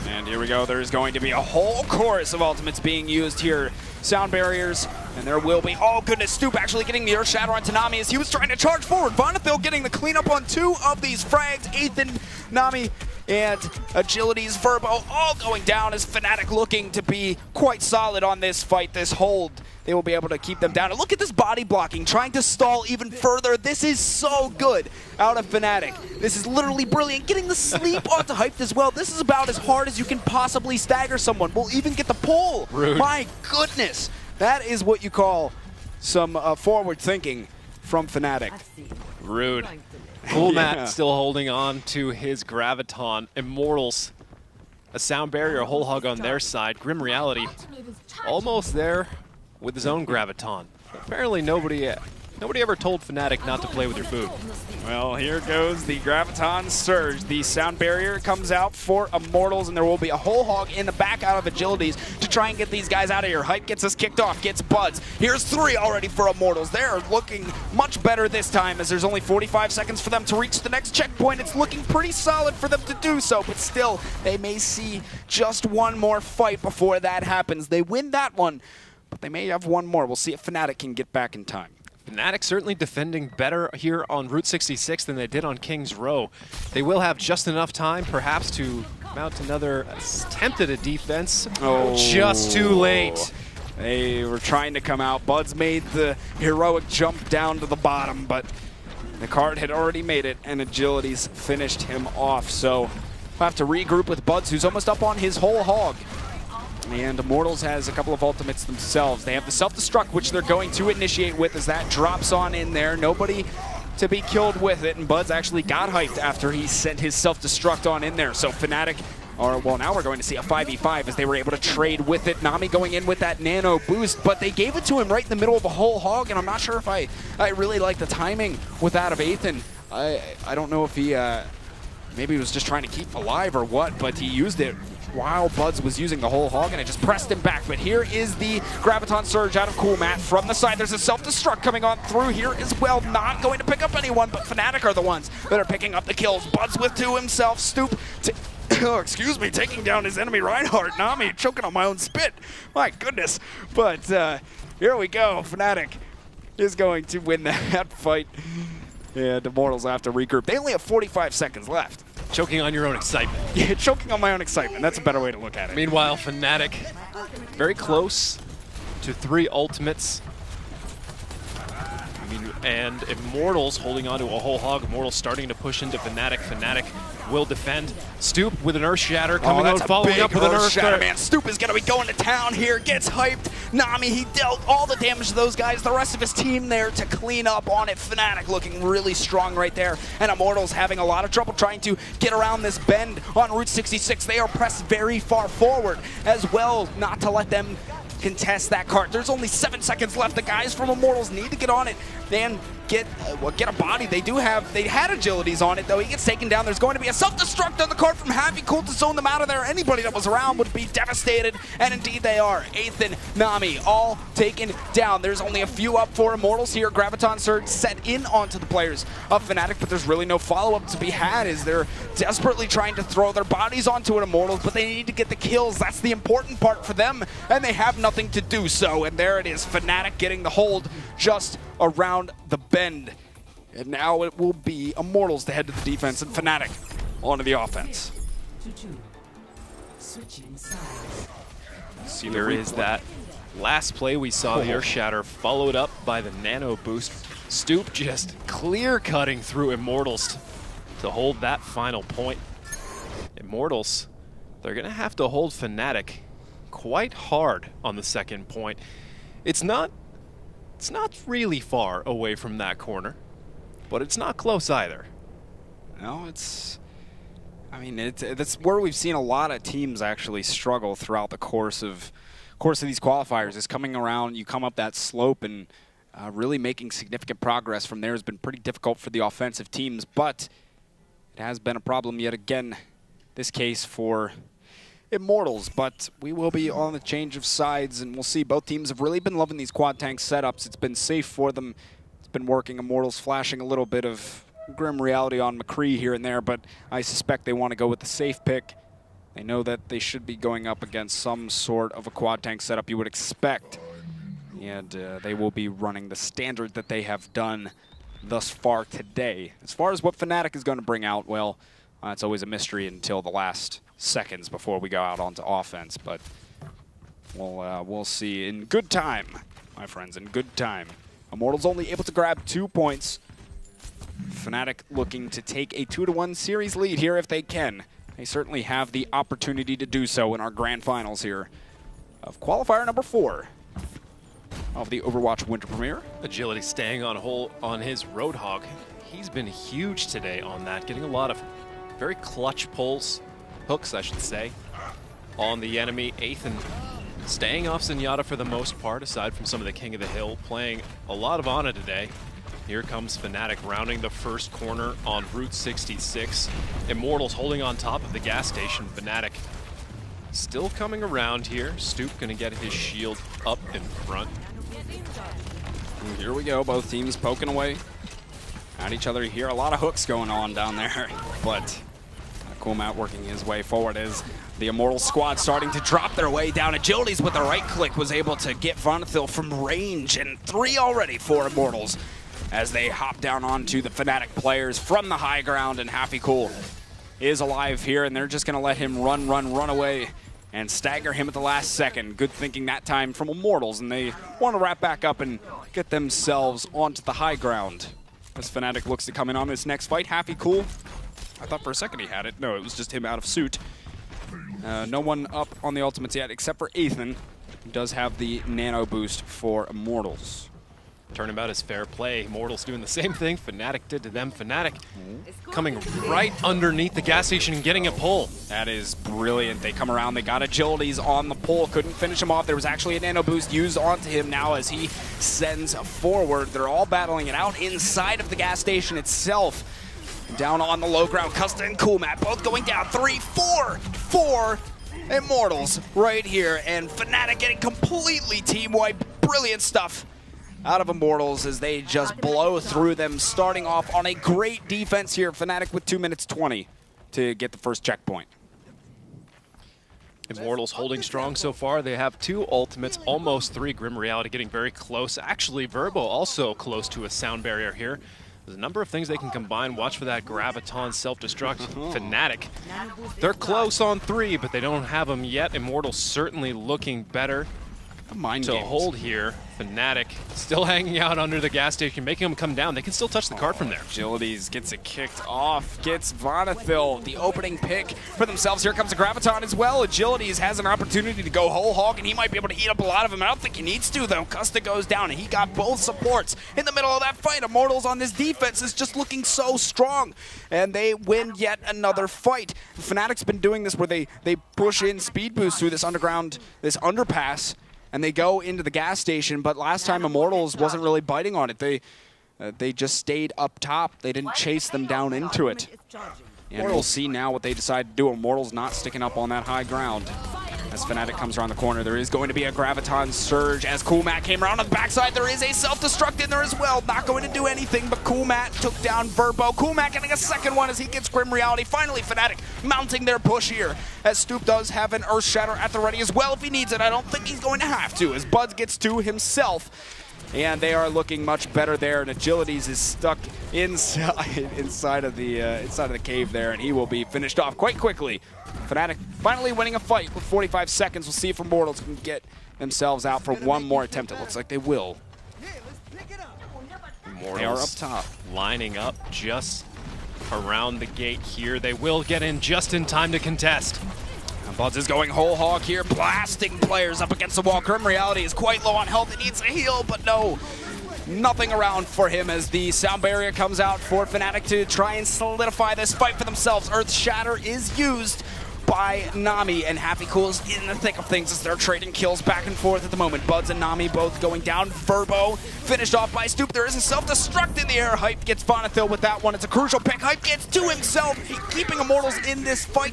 Speaker 3: And here we go, there's going to be a whole chorus of ultimates being used here. Sound barriers, and there will be, oh goodness, Stoop actually getting the Earth Shatter on Nami as he was trying to charge forward. Vonethil getting the cleanup on 2 of these frags. Ethan, Nami, and Agility's Verbo all going down as Fnatic looking to be quite solid on this fight, this hold. They will be able to keep them down. And look at this body blocking, trying to stall even further. This is so good out of Fnatic. This is literally brilliant. Getting the sleep onto Hyped as well. This is about as hard as you can possibly stagger someone. We'll even get the pull.
Speaker 2: Rude.
Speaker 3: My goodness. That is what you call some forward thinking from Fnatic.
Speaker 2: Rude. Cool
Speaker 3: Yeah.
Speaker 2: Matt still holding on to his Graviton. Immortals, a sound barrier, a whole hog on their side. Grim Reality almost there with his own Graviton. Apparently nobody ever told Fnatic not to play with your food.
Speaker 3: Well, here goes the Graviton Surge. The sound barrier comes out for Immortals, and there will be a whole hog in the back out of Agilities to try and get these guys out of here. Hype gets us kicked off, gets Buds. Here's 3 already for Immortals. They're looking much better this time as there's only 45 seconds for them to reach the next checkpoint. It's looking pretty solid for them to do so, but still, they may see just one more fight before that happens. They win that one, but they may have one more. We'll see if Fnatic can get back in time.
Speaker 2: Fnatic certainly defending better here on Route 66 than they did on King's Row. They will have just enough time, perhaps, to mount another attempt at a defense.
Speaker 3: Oh.
Speaker 2: Just too late.
Speaker 3: They were trying to come out. Buds made the heroic jump down to the bottom, but the card had already made it, and Agilities finished him off. So we'll have to regroup with Buds, who's almost up on his whole hog. And Immortals has a couple of ultimates themselves. They have the self-destruct, which they're going to initiate with as that drops on in there. Nobody to be killed with it, and Buds actually got hyped after he sent his self-destruct on in there. So Fnatic are, well, now we're going to see a 5v5 as they were able to trade with it. Nami going in with that nano boost, but they gave it to him right in the middle of a whole hog, and I'm not sure if I really like the timing with that of Ethan. I don't know if he maybe he was just trying to keep alive or what, but he used it while Buds was using the whole hog, and it just pressed him back. But here is the Graviton Surge out of Cool Matt from the side. There's a self-destruct coming on through here as well. Not going to pick up anyone, but Fnatic are the ones that are picking up the kills. Buds with 2 himself. Stoop, oh, excuse me, taking down his enemy Reinhardt. Nami choking on my own spit. My goodness. But here we go. Fnatic is going to win that fight. And Immortals will have to regroup. They only have 45 seconds left.
Speaker 2: Choking on your own excitement.
Speaker 3: Yeah, choking on my own excitement. That's a better way to look at it.
Speaker 2: Meanwhile, Fnatic very close to 3 ultimates. And Immortals holding on to a whole hog. Immortals starting to push into Fnatic. Fnatic will defend. Stoop with an Earth Shatter coming out, following up with an Earth Shatter.
Speaker 3: Man, Stoop is going to be going to town here. Gets hyped. Nami, he dealt all the damage to those guys. The rest of his team there to clean up on it. Fnatic looking really strong right there. And Immortals having a lot of trouble trying to get around this bend on Route 66. They are pressed very far forward as well, not to let them contest that cart. There's only 7 seconds left. The guys from Immortals need to get on it and get a body. They had Agilities on it though. He gets taken down. There's going to be a self-destruct on the cart from Happy. Cool to zone them out of there. Anybody that was around would be devastated, and indeed they are. Ethan, Nami, all taken down. There's only a few up for Immortals here. Graviton Surge set in onto the players of Fnatic, but there's really no follow-up to be had as they're desperately trying to throw their bodies onto an Immortals, but they need to get the kills. That's the important part for them, and they have nothing to do so. And there it is, Fnatic getting the hold just around the bend. And now it will be Immortals to head to the defense and Fnatic onto the offense.
Speaker 2: See, there is that last play we saw, the Earth Shatter, followed up by the nano boost. Stoop just clear cutting through Immortals to hold that final point. Immortals, they're gonna have to hold Fnatic quite hard on the second point. It's not really far away from that corner, but it's not close either.
Speaker 3: No, it's... I mean, that's where we've seen a lot of teams actually struggle throughout the course of these qualifiers. Is coming around, you come up that slope, and really making significant progress from there has been pretty difficult for the offensive teams, but it has been a problem yet again, this case for Immortals. But we will be on the change of sides, and we'll see. Both teams have really been loving these quad tank setups. It's been safe for them. It's been working. Immortals flashing a little bit of grim reality on McCree here and there, but I suspect they want to go with the safe pick. They know that they should be going up against some sort of a quad tank setup you would expect. And they will be running the standard that they have done thus far today. As far as what Fnatic is going to bring out, well, it's always a mystery until the last seconds before we go out onto offense. But we'll see in good time, my friends, in good time. Immortals only able to grab 2 points. Fnatic looking to take a 2-1 series lead here if they can. They certainly have the opportunity to do so in our grand finals here of qualifier number 4 of the Overwatch Winter Premiere.
Speaker 2: Agility staying on his Roadhog. He's been huge today on that, getting a lot of very clutch pulls, hooks I should say, on the enemy. Ethan staying off Zenyatta for the most part, aside from some of the King of the Hill, playing a lot of Ana today. Here comes Fnatic rounding the first corner on Route 66. Immortals holding on top of the gas station. Fnatic still coming around here. Stoop gonna get his shield up in front.
Speaker 3: And here we go, both teams poking away at each other here. A lot of hooks going on down there, but Coolmat working his way forward as the Immortal squad starting to drop their way down. Agilities with the right click was able to get Vonethil from range, and 3 already for Immortals as they hop down onto the Fnatic players from the high ground, and Happy Cool is alive here, and they're just going to let him run away and stagger him at the last second. Good thinking that time from Immortals, and they want to wrap back up and get themselves onto the high ground. As Fnatic looks to come in on this next fight, Happy Cool, I thought for a second he had it. No, it was just him out of suit. No one up on the ultimates yet except for Ethan, who does have the nano boost for Immortals.
Speaker 2: Turnabout is fair play. Immortals doing the same thing Fnatic did to them. Fnatic coming right underneath the gas station and getting a pull.
Speaker 3: That is brilliant. They come around, they got Agilities on the pull, couldn't finish him off. There was actually a nano boost used onto him now as he sends forward. They're all battling it out inside of the gas station itself. Down on the low ground, Custa and Coolmat both going down. 3, 4 Immortals right here, and Fnatic getting completely team wiped. Brilliant stuff out of Immortals as they just blow through them, starting off on a great defense here. Fnatic with 2 minutes 20 to get the first checkpoint.
Speaker 2: Immortals holding strong so far. They have 2 ultimates, almost 3. Grim Reality getting very close. Actually, Verbo also close to a sound barrier here. There's a number of things they can combine. Watch for that Graviton self-destruct. Fnatic, they're close on 3, but they don't have them yet. Immortals certainly looking better to hold here. Fnatic still hanging out under the gas station, making them come down. They can still touch the card from there.
Speaker 3: Agilities gets it kicked off, gets Vonethil the opening pick for themselves. Here comes a Graviton as well. Agilities has an opportunity to go whole hog, and he might be able to eat up a lot of them. I don't think he needs to, though. Custa goes down, and he got both supports in the middle of that fight. Immortals on this defense is just looking so strong, and they win yet another fight. Fnatic's been doing this where they push in speed boosts through this underpass, and they go into the gas station, but last time Immortals wasn't really biting on it. They just stayed up top. They didn't chase them down into it. And we'll see now what they decide to do. Immortals not sticking up on that high ground. As Fnatic comes around the corner, there is going to be a Graviton surge. As Coolmat came around on the backside, there is a self-destruct in there as well. Not going to do anything, but Coolmat took down Verbo. Coolmat getting a second one as he gets Grim Reality. Finally, Fnatic mounting their push here, as Stoop does have an Earth Shatter at the ready as well if he needs it. I don't think he's going to have to, as Buds gets to himself. And they are looking much better there, and Agilities is stuck inside of the cave there, and he will be finished off quite quickly. Fnatic finally winning a fight with 45 seconds. We'll see if Immortals can get themselves out for one more attempt. It looks like they will.
Speaker 2: Immortals
Speaker 3: they are up top.
Speaker 2: Lining up just around the gate here. They will get in just in time to contest.
Speaker 3: Buds is going whole hog here, blasting players up against the wall. Grim Reality is quite low on health. He needs a heal, but no. nothing around for him as the sound barrier comes out for Fnatic to try and solidify this fight for themselves. Earth Shatter is used by Nami, and Happy Cool's in the thick of things as they're trading kills back and forth at the moment. Buds and Nami both going down. Verbo finished off by Stoop. There is a self-destruct in the air. Hype gets Bonathil with that one. It's a crucial pick. Hype gets to himself, keeping Immortals in this fight,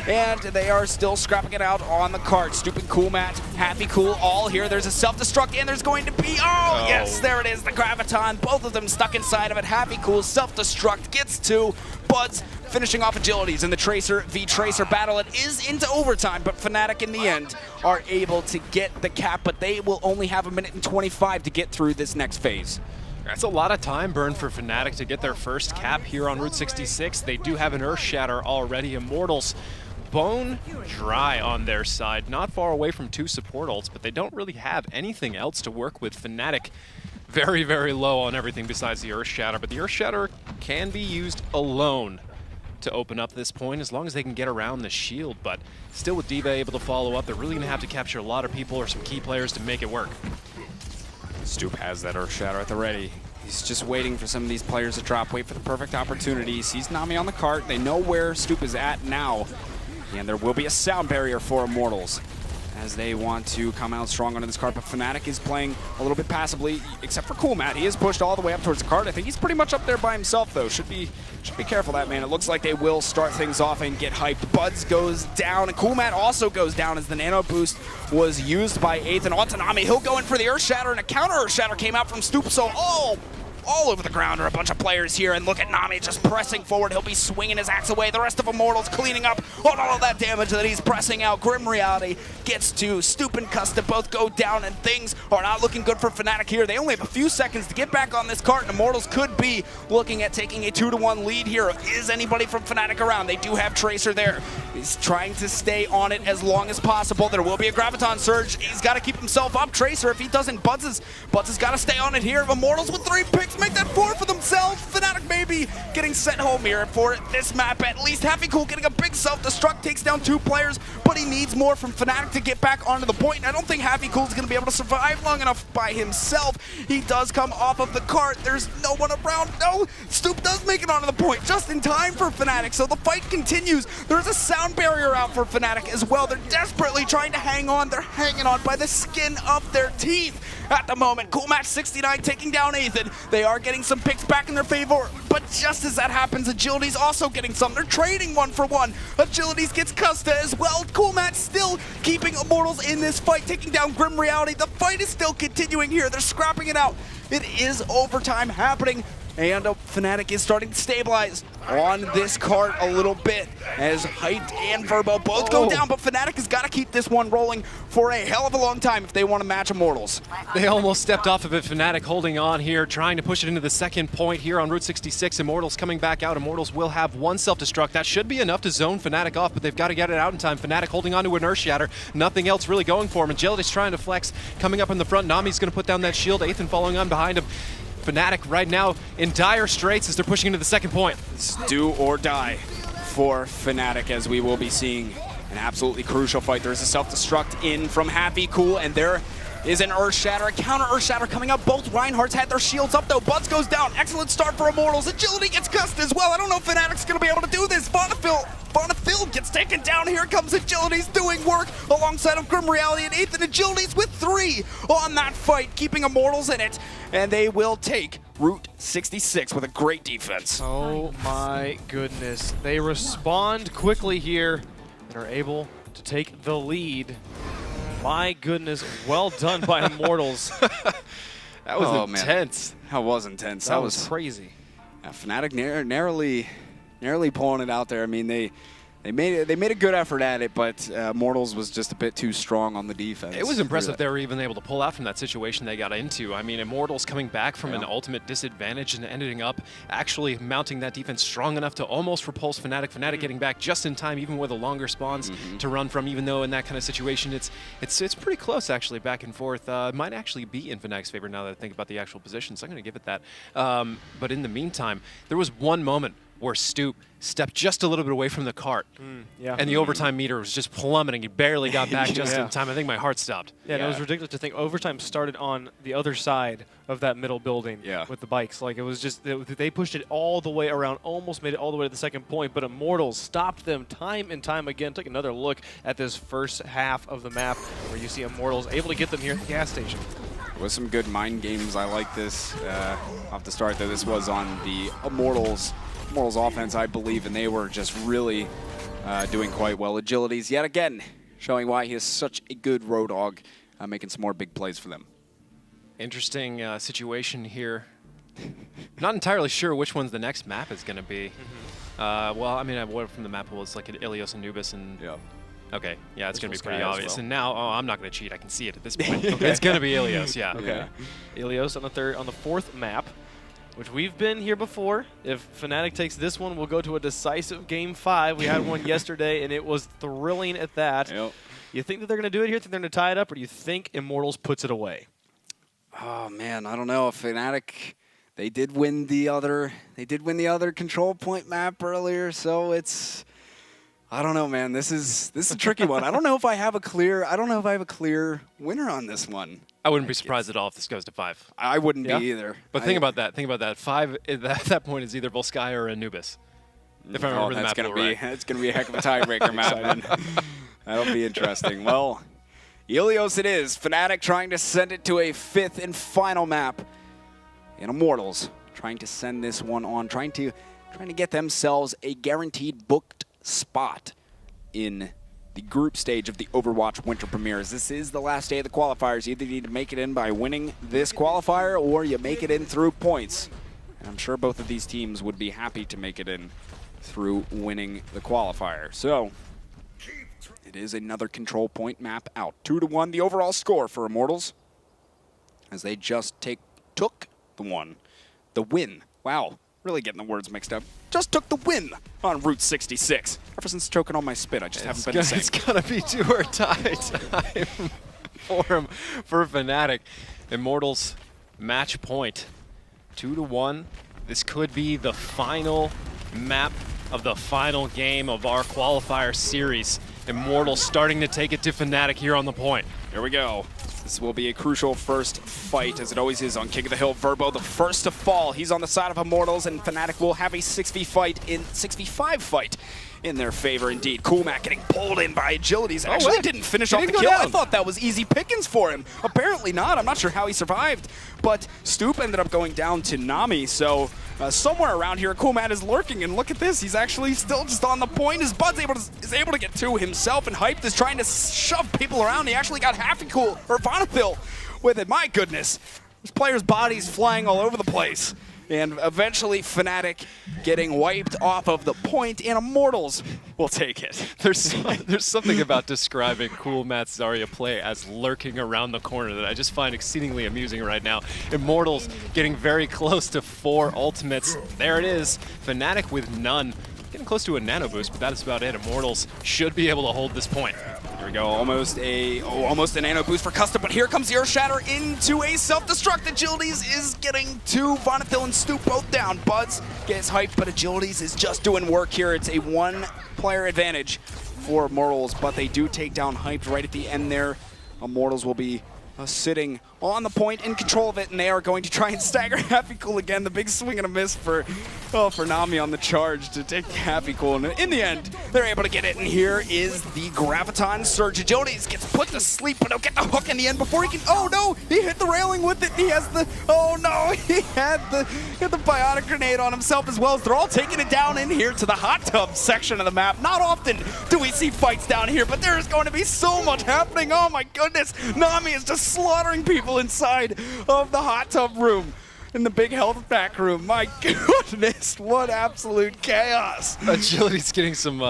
Speaker 3: and they are still scrapping it out on the cart. Stoop and Cool Matt, Happy Cool all here. There's a self-destruct, and there's going to be, yes, there it is, the Graviton. Both of them stuck inside of it. Happy Cool self-destruct gets to Buds, finishing off Agilities in the Tracer v Tracer battle. It is into overtime, but Fnatic in the end are able to get the cap, but they will only have 1:25 to get through this next phase.
Speaker 2: That's a lot of time burned for Fnatic to get their first cap here on Route 66. They do have an Earth Shatter already. Immortals bone dry on their side, not far away from 2 support ults, but they don't really have anything else to work with. Fnatic very, very low on everything besides the Earth Shatter, but the Earth Shatter can be used alone to open up this point as long as they can get around the shield. But still, with D.Va able to follow up, they're really going to have to capture a lot of people or some key players to make it work.
Speaker 3: Stoop has that Earth Shatter at the ready. He's just waiting for some of these players to drop, wait for the perfect opportunity. He sees Nami on the cart. They know where Stoop is at now, and there will be a sound barrier for Immortals as they want to come out strong onto this cart, but Fnatic is playing a little bit passively, except for Cool Matt. He is pushed all the way up towards the cart. I think he's pretty much up there by himself, though. Should be careful that, man. It looks like they will start things off and get hyped. Buds goes down, and Cool Matt also goes down as the Nano Boost was used by Ethan onto Nami. He'll go in for the Earth Shatter, and a counter Earth Shatter came out from Stoop, so all over the ground are a bunch of players here, and look at Nami just pressing forward. He'll be swinging his axe away. The rest of Immortals cleaning up on all of that damage that he's pressing out. Grim Reality gets to Stoop and Custa both go down, and things are not looking good for Fnatic here. They only have a few seconds to get back on this cart, and Immortals could be looking at taking a 2-1 lead here. Is anybody from Fnatic around? They do have Tracer there. He's trying to stay on it as long as possible. There will be a Graviton Surge. He's got to keep himself up. Tracer, if he doesn't, Buds has got to stay on it here. Immortals with 3 picks make that 4 for themselves. Fnatic maybe getting sent home here for this map at least. Happy Cool getting a big self-destruct, takes down 2 players, but he needs more from Fnatic to get back onto the point. I don't think Happy Cool's going to be able to survive long enough by himself. He does come off of the cart. There's no one around. No, Stoop does make it onto the point just in time for Fnatic, so the fight continues. There's a sound barrier out for Fnatic as well. They're desperately trying to hang on. They're hanging on by the skin of their teeth at the moment. Cool Match 69 taking down Ethan. They are getting some picks back in their favor, but just as that happens, Agility's also getting some. They're trading 1-for-1. Agilities gets Custa as well. Cool Match still keeping Immortals in this fight, taking down Grim Reality. The fight is still continuing here. They're scrapping it out. It is overtime happening, and Fnatic is starting to stabilize on this cart a little bit as Hyped and Verbo both go down, but Fnatic has got to keep this one rolling for a hell of a long time if they want to match Immortals.
Speaker 2: They almost stepped off of it. Fnatic holding on here, trying to push it into the second point here on Route 66. Immortals coming back out. Immortals will have 1 self-destruct. That should be enough to zone Fnatic off, but they've got to get it out in time. Fnatic holding on to an Earth Shatter. Nothing else really going for him. Agility's trying to flex. Coming up in the front, Nami's going to put down that shield. Ethan following on behind him. Fnatic right now in dire straits as they're pushing into the second point.
Speaker 3: It's do or die for Fnatic, as we will be seeing an absolutely crucial fight. There's a self-destruct in from Happy Cool, and there is an Earth Shatter, a counter Earth Shatter coming up. Both Reinhardts had their shields up though. Buds goes down. Excellent start for Immortals. Agility gets cussed as well. I don't know if Fnatic's going to be able to do this. Bonathil gets taken down. Here comes Agility's doing work alongside of Grim Reality, and Ethan. Agility's with 3 on that fight, keeping Immortals in it, and they will take Route 66 with a great defense.
Speaker 1: Oh my goodness. They respond quickly here and are able to take the lead. My goodness, well done by Immortals.
Speaker 2: That was intense.
Speaker 3: Man. That was intense.
Speaker 1: That was crazy.
Speaker 3: Yeah, Fnatic narrowly pulling it out there. I mean, they made a good effort at it, but Immortals was just a bit too strong on the defense.
Speaker 2: It was impressive they were even able to pull out from that situation they got into. I mean, Immortals coming back from an ultimate disadvantage and ending up actually mounting that defense strong enough to almost repulse Fnatic. Fnatic getting back just in time, even with a longer spawns to run from, even though in that kind of situation it's pretty close actually, back and forth. Might actually be in Fnatic's favor now that I think about the actual position, so I'm going to give it that. But in the meantime, there was one moment where Stoop stepped just a little bit away from the cart.
Speaker 1: Yeah.
Speaker 2: And the overtime meter was just plummeting. He barely got back just in time. I think my heart stopped.
Speaker 1: Yeah, and it was ridiculous to think overtime started on the other side of that middle building with the bikes. Like, it was just, they pushed it all the way around, almost made it all the way to the second point, but Immortals stopped them time and time again. Took another look at this first half of the map where you see Immortals able to get them here at the gas station.
Speaker 3: With some good mind games, I like this. Off the start, though, this was on the Immortals offense, I believe, and they were just really doing quite well. Agilities, yet again, showing why he is such a good road dog, making some more big plays for them.
Speaker 2: Interesting situation here. Not entirely sure which one's the next map is going to be. Well, I mean, what from the map was like an Ilios Anubis and...
Speaker 3: Yeah.
Speaker 2: Okay, yeah, it's going to be pretty
Speaker 1: Sky as
Speaker 2: obvious.
Speaker 1: well.
Speaker 2: And now, I'm not going to cheat. I can see it at this point. It's going to be Ilios, yeah.
Speaker 1: Okay. Ilios on the fourth map, which we've been here before. If Fnatic takes this one, we'll go to a decisive Game 5. We had one yesterday, and it was thrilling at that.
Speaker 3: Yep.
Speaker 1: You think that they're going to do it here? Think they're going to tie it up, or do you think Immortals puts it away?
Speaker 3: Oh man, I don't know. Fnatic, they did win the other control point map earlier, so it's, I don't know, man. This is a tricky one. I don't know if I have a clear winner on this one.
Speaker 2: I wouldn't be surprised at all if this goes to 5.
Speaker 3: I wouldn't be either.
Speaker 2: But think about that. Think about that. 5 at that point is either Volskaya or Anubis. If I remember the map right.
Speaker 3: It's gonna be a heck of a tiebreaker map, man. That'll be interesting. Well, Ilios it is. Fnatic trying to send it to a 5th and final map. And Immortals trying to send this one on, trying to get themselves a guaranteed booked spot in the group stage of the Overwatch Winter Premieres. This is the last day of the qualifiers. You either need to make it in by winning this qualifier or you make it in through points. And I'm sure both of these teams would be happy to make it in through winning the qualifier. So it is another control point map out. 2-1 the overall score for Immortals as they just took the win. Wow. Really getting the words mixed up. Just took the win on Route 66. Ever since choking on my spit, I just haven't been the same.
Speaker 2: It's going to be do or die time for Fnatic. Immortals match point. 2-1. This could be the final map of the final game of our qualifier series. Immortals starting to take it to Fnatic here on the point.
Speaker 3: Here we go. This will be a crucial first fight, as it always is on King of the Hill. Verbo, the first to fall. He's on the side of Immortals, and Fnatic will have a 6v5 fight in their favor indeed. Coolmac getting pulled in by Agilities. Actually didn't finish off the kill. I thought that was easy pickings for him. Apparently not. I'm not sure how he survived. But Stoop ended up going down to Nami, so somewhere around here, Coolmac is lurking, and look at this. He's actually still just on the point. His Bud's is able to get to himself, and Hyped is trying to shove people around. He actually got Happy-Cool, or Vonethil with it. My goodness. This player's body's flying all over the place. And eventually Fnatic getting wiped off of the point, and Immortals will take it.
Speaker 2: There's something about describing Coolmat's Zarya play as lurking around the corner that I just find exceedingly amusing right now. Immortals getting very close to 4 ultimates. There it is. Fnatic with none. Getting close to a nano boost, but that is about it. Immortals should be able to hold this point.
Speaker 3: Here we go, almost a nano boost for Custom, but here comes the Earthshatter into a self-destruct. Agilities is getting to Vonethil and Stoop both down. Buds gets hyped, but Agilities is just doing work here. It's a 1-player advantage for Immortals, but they do take down Hyped right at the end there. Immortals will be sitting on the point in control of it, and they are going to try and stagger Happy-Cool again. The big swing and a miss for Nami on the charge to take Happy-Cool. And in the end, they're able to get it, and here is the Graviton Surge. Agilities gets put to sleep, but he'll get the hook in the end before he can, oh no, he hit the railing with it. He has the, oh no, he had the Biotic Grenade on himself as well, as they're all taking it down in here to the hot tub section of the map. Not often do we see fights down here, but there is going to be so much happening. Oh my goodness, Nami is just slaughtering people inside of the hot tub room. In the big health pack room. My goodness, what absolute chaos.
Speaker 2: Agility's getting some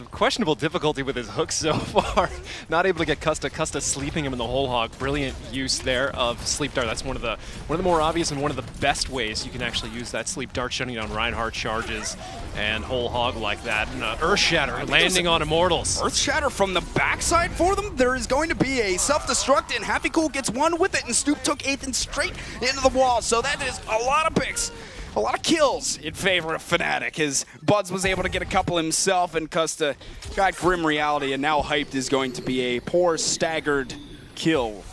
Speaker 2: questionable difficulty with his hook so far. Not able to get Custa. Custa sleeping him in the whole hog. Brilliant use there of Sleep Dart. That's one of the more obvious and one of the best ways you can actually use that Sleep Dart, shutting down Reinhardt charges and whole hog like that. And Earthshatter landing on Immortals.
Speaker 3: Earthshatter from the backside for them. There is going to be a self-destruct, and Happy-Cool gets one with it, and Stoop took 8th and straight into the wall. So that is a lot of picks a lot of kills in favor of Fnatic, as Buds was able to get a couple himself, and Custa got Grim Reality, and now Hyped is going to be a poor staggered kill.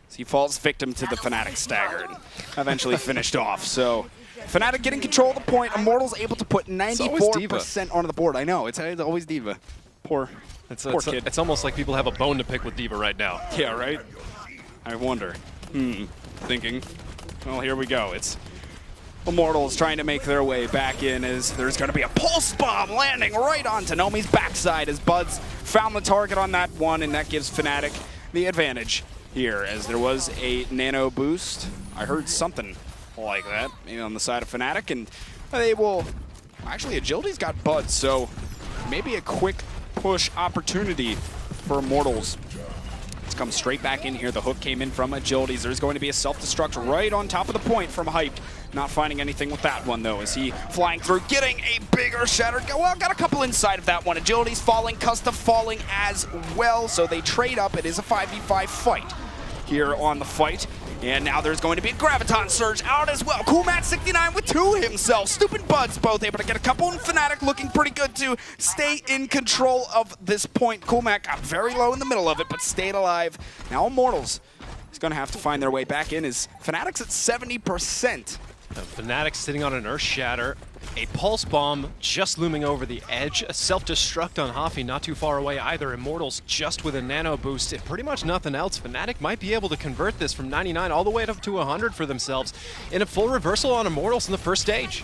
Speaker 3: As he falls victim to the Fnatic stagger and eventually finished off. So Fnatic getting control of the point. Immortals able to put 94% onto the board. I know, it's always D.Va. Poor kid.
Speaker 2: It's almost like people have a bone to pick with D.Va right now.
Speaker 3: Yeah, right? I wonder. Thinking. Well, here we go. It's Immortals trying to make their way back in, as there's going to be a pulse bomb landing right onto Nomi's backside, as Buds found the target on that one, and that gives Fnatic the advantage here, as there was a nano boost. I heard something like that, maybe on the side of Fnatic, and they will... Actually, Agility's got Buds, so maybe a quick push opportunity for Immortals. Let's come straight back in here. The hook came in from Agilities. There's going to be a self-destruct right on top of the point from Hyped. Not finding anything with that one, though, as he flying through, getting a bigger shatter. Well, got a couple inside of that one. Agility's falling, Custom falling as well, so they trade up. It is a 5v5 fight here on the fight. And now there's going to be a Graviton Surge out as well. Coolmat69 with 2 himself. Stupid Buds both able to get a couple, and Fnatic looking pretty good to stay in control of this point. Coolmat got very low in the middle of it, but stayed alive. Now Immortals is going to have to find their way back in, as Fnatic's at 70%.
Speaker 2: Fnatic sitting on an Earth Shatter. A Pulse Bomb just looming over the edge. A Self-Destruct on Hafi not too far away either. Immortals just with a Nano Boost. And pretty much nothing else. Fnatic might be able to convert this from 99 all the way up to 100 for themselves in a full reversal on Immortals in the first stage.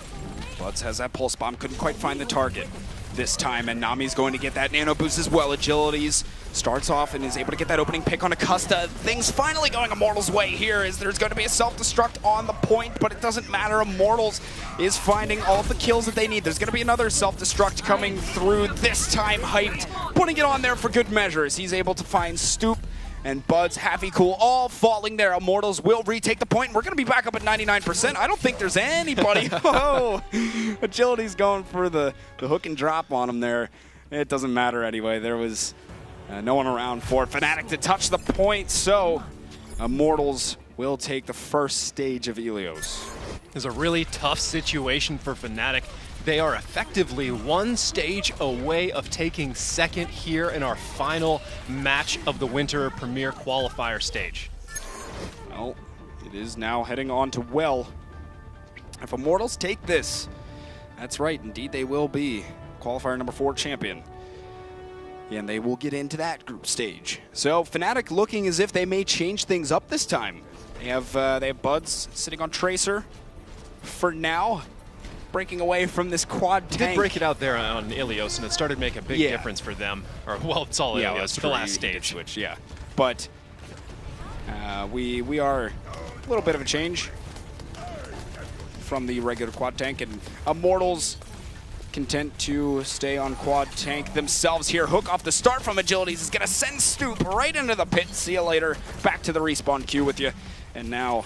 Speaker 3: Buds has that Pulse Bomb. Couldn't quite find the target this time, and Nami's going to get that Nano Boost as well. Agilities starts off and is able to get that opening pick on Acosta. Things finally going Immortals' way here, as there's going to be a self-destruct on the point, but it doesn't matter. Immortals is finding all of the kills that they need. There's going to be another self-destruct coming through, this time Hyped, putting it on there for good measure, as he's able to find Stoop and Buds, Happy Cool, all falling there. Immortals will retake the point. We're going to be back up at 99%. I don't think there's anybody. Oh, Agility's going for the hook and drop on him there. It doesn't matter anyway. There was no one around for Fnatic to touch the point, so Immortals will take the first stage of Ilios.
Speaker 2: It's a really tough situation for Fnatic. They are effectively one stage away of taking second here in our final match of the Winter Premiere qualifier stage.
Speaker 3: Well, it is now heading on to Well. If Immortals take this, that's right, indeed they will be qualifier number 4 champion. And they will get into that group stage. So Fnatic looking as if they may change things up this time. They have Buds sitting on Tracer for now, breaking away from this quad tank.
Speaker 2: They did break it out there on Ilios, and it started to make a big difference for them. Or, well, it's all Ilios for the last stage.
Speaker 3: Switch, yeah. But we are a little bit of a change from the regular quad tank, and Immortals content to stay on quad tank themselves here. Hook off the start from Agilities is going to send Stoop right into the pit. See you later. Back to the respawn queue with you. And now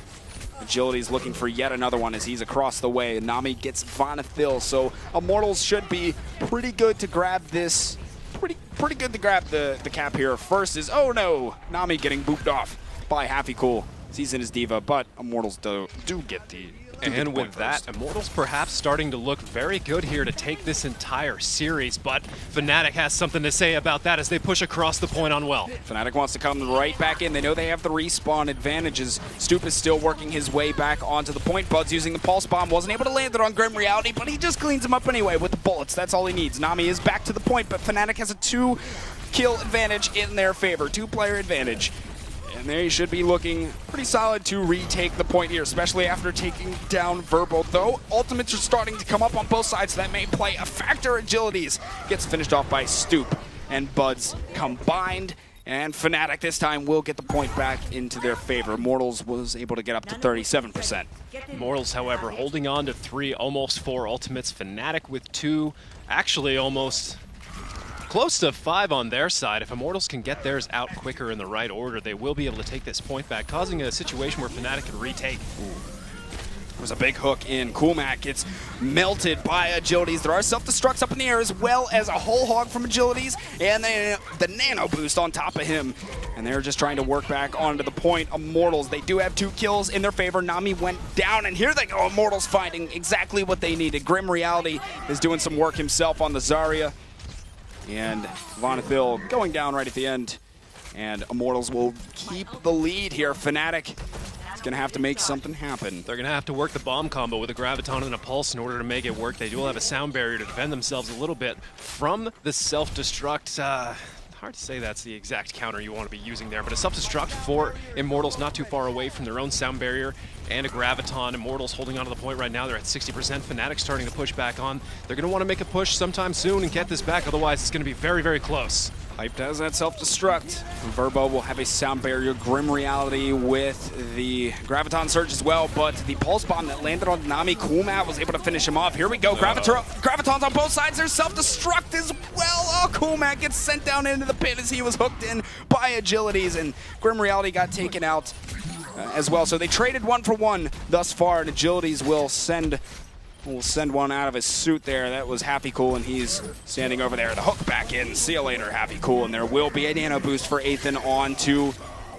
Speaker 3: Agility's looking for yet another one as he's across the way. Nami gets Vonethil, so Immortals should be pretty good to grab this. Pretty good to grab the cap here. First is, oh no, Nami getting booped off by Happy Cool. He's in his D.Va, but Immortals do get the...
Speaker 2: And with that, Immortals perhaps starting to look very good here to take this entire series, but Fnatic has something to say about that as they push across the point on Well.
Speaker 3: Fnatic wants to come right back in. They know they have the respawn advantages. Stoop is still working his way back onto the point. Buds using the Pulse Bomb, wasn't able to land it on Grim Reality, but he just cleans him up anyway with the bullets. That's all he needs. Nami is back to the point, but Fnatic has a 2-kill advantage in their favor, 2-player advantage. And they should be looking pretty solid to retake the point here, especially after taking down Verbal. Though, ultimates are starting to come up on both sides, so that may play a factor. Agilities gets finished off by Stoop and Buds combined. And Fnatic this time will get the point back into their favor. Immortals was able to get up to 37%.
Speaker 2: Immortals, however, holding on to 3, almost 4 ultimates. Fnatic with 2, actually almost close to 5 on their side. If Immortals can get theirs out quicker in the right order, they will be able to take this point back, causing a situation where Fnatic can retake.
Speaker 3: There's a big hook in. Coolmac gets melted by Agilities. There are self-destructs up in the air as well as a whole hog from Agilities and the nano boost on top of him. And they're just trying to work back onto the point. Immortals, they do have 2 kills in their favor. Nami went down, and here they go. Immortals finding exactly what they needed. Grim Reality is doing some work himself on the Zarya. And Vonethil going down right at the end. And Immortals will keep the lead here. Fnatic is going to have to make something happen.
Speaker 2: They're going to have to work the bomb combo with a Graviton and a Pulse in order to make it work. They do have a sound barrier to defend themselves a little bit from the self-destruct. Hard to say that's the exact counter you want to be using there, but a self-destruct for Immortals not too far away from their own sound barrier and a Graviton. Immortals holding on to the point right now. They're at 60%. Fnatic starting to push back on. They're going to want to make a push sometime soon and get this back, otherwise it's going to be very, very close.
Speaker 3: Hype does that self-destruct. Verbo will have a sound barrier. Grim Reality with the Graviton Surge as well, but the Pulse Bomb that landed on Nami, Coolmac was able to finish him off. Here we go. Gravitons on both sides. There's self-destruct as well. Oh, Coolmac gets sent down into the pit as he was hooked in by Agilities, and Grim Reality got taken out as well. So they traded 1 for 1 thus far, and Agilities will send one out of his suit there. That was Happy Cool, and he's standing over there. The hook back in. See you later, Happy Cool. And there will be a nano boost for Ethan onto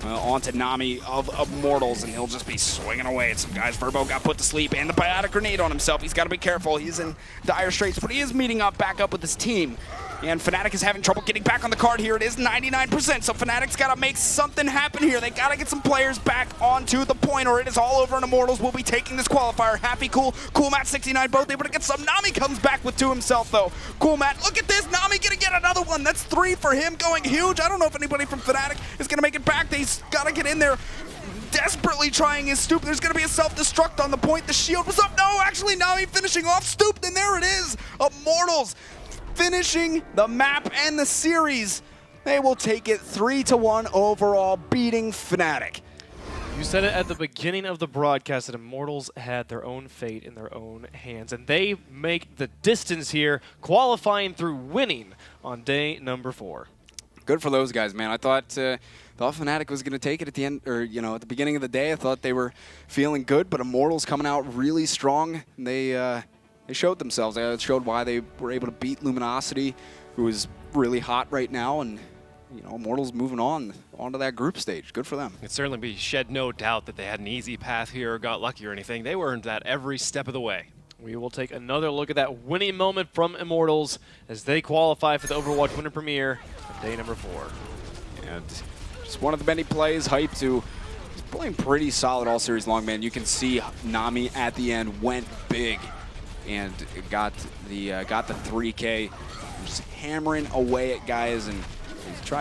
Speaker 3: Nami of Immortals, and he'll just be swinging away at some guys. Verbo got put to sleep, and the biotic grenade on himself. He's got to be careful. He's in dire straits, but he is meeting back up with his team. And Fnatic is having trouble getting back on the card here. It is 99%, so Fnatic's got to make something happen here. They got to get some players back onto the point, or it is all over, and Immortals will be taking this qualifier. Happy Cool, Coolmac 69, both able to get some. Nami comes back with 2 himself, though. Coolmac, look at this. Nami gonna get another one. That's 3 for him, going huge. I don't know if anybody from Fnatic is gonna make it back. They got to get in there. Desperately trying his Stoop. There's going to be a self-destruct on the point. The shield was up. No, actually, Nami finishing off Stoop, and there it is. Immortals finishing the map and the series. They will take it 3-1 overall, beating Fnatic.
Speaker 1: You said it at the beginning of the broadcast that Immortals had their own fate in their own hands, and they make the distance here, qualifying through winning on day number 4.
Speaker 3: Good for those guys, man. I thought Fnatic was going to take it at the end, or at the beginning of the day. I thought they were feeling good, but Immortals coming out really strong. They showed themselves. They showed why they were able to beat Luminosity, who is really hot right now, and Immortals moving onto that group stage. Good for them.
Speaker 2: It certainly be shed no doubt that they had an easy path here or got lucky or anything. They earned that every step of the way.
Speaker 1: We will take another look at that winning moment from Immortals as they qualify for the Overwatch Winter Premiere on day number 4.
Speaker 3: And just one of the many plays, Hype, who is playing pretty solid all series long, man. You can see Nami at the end went big and got the 3K, just hammering away at guys, and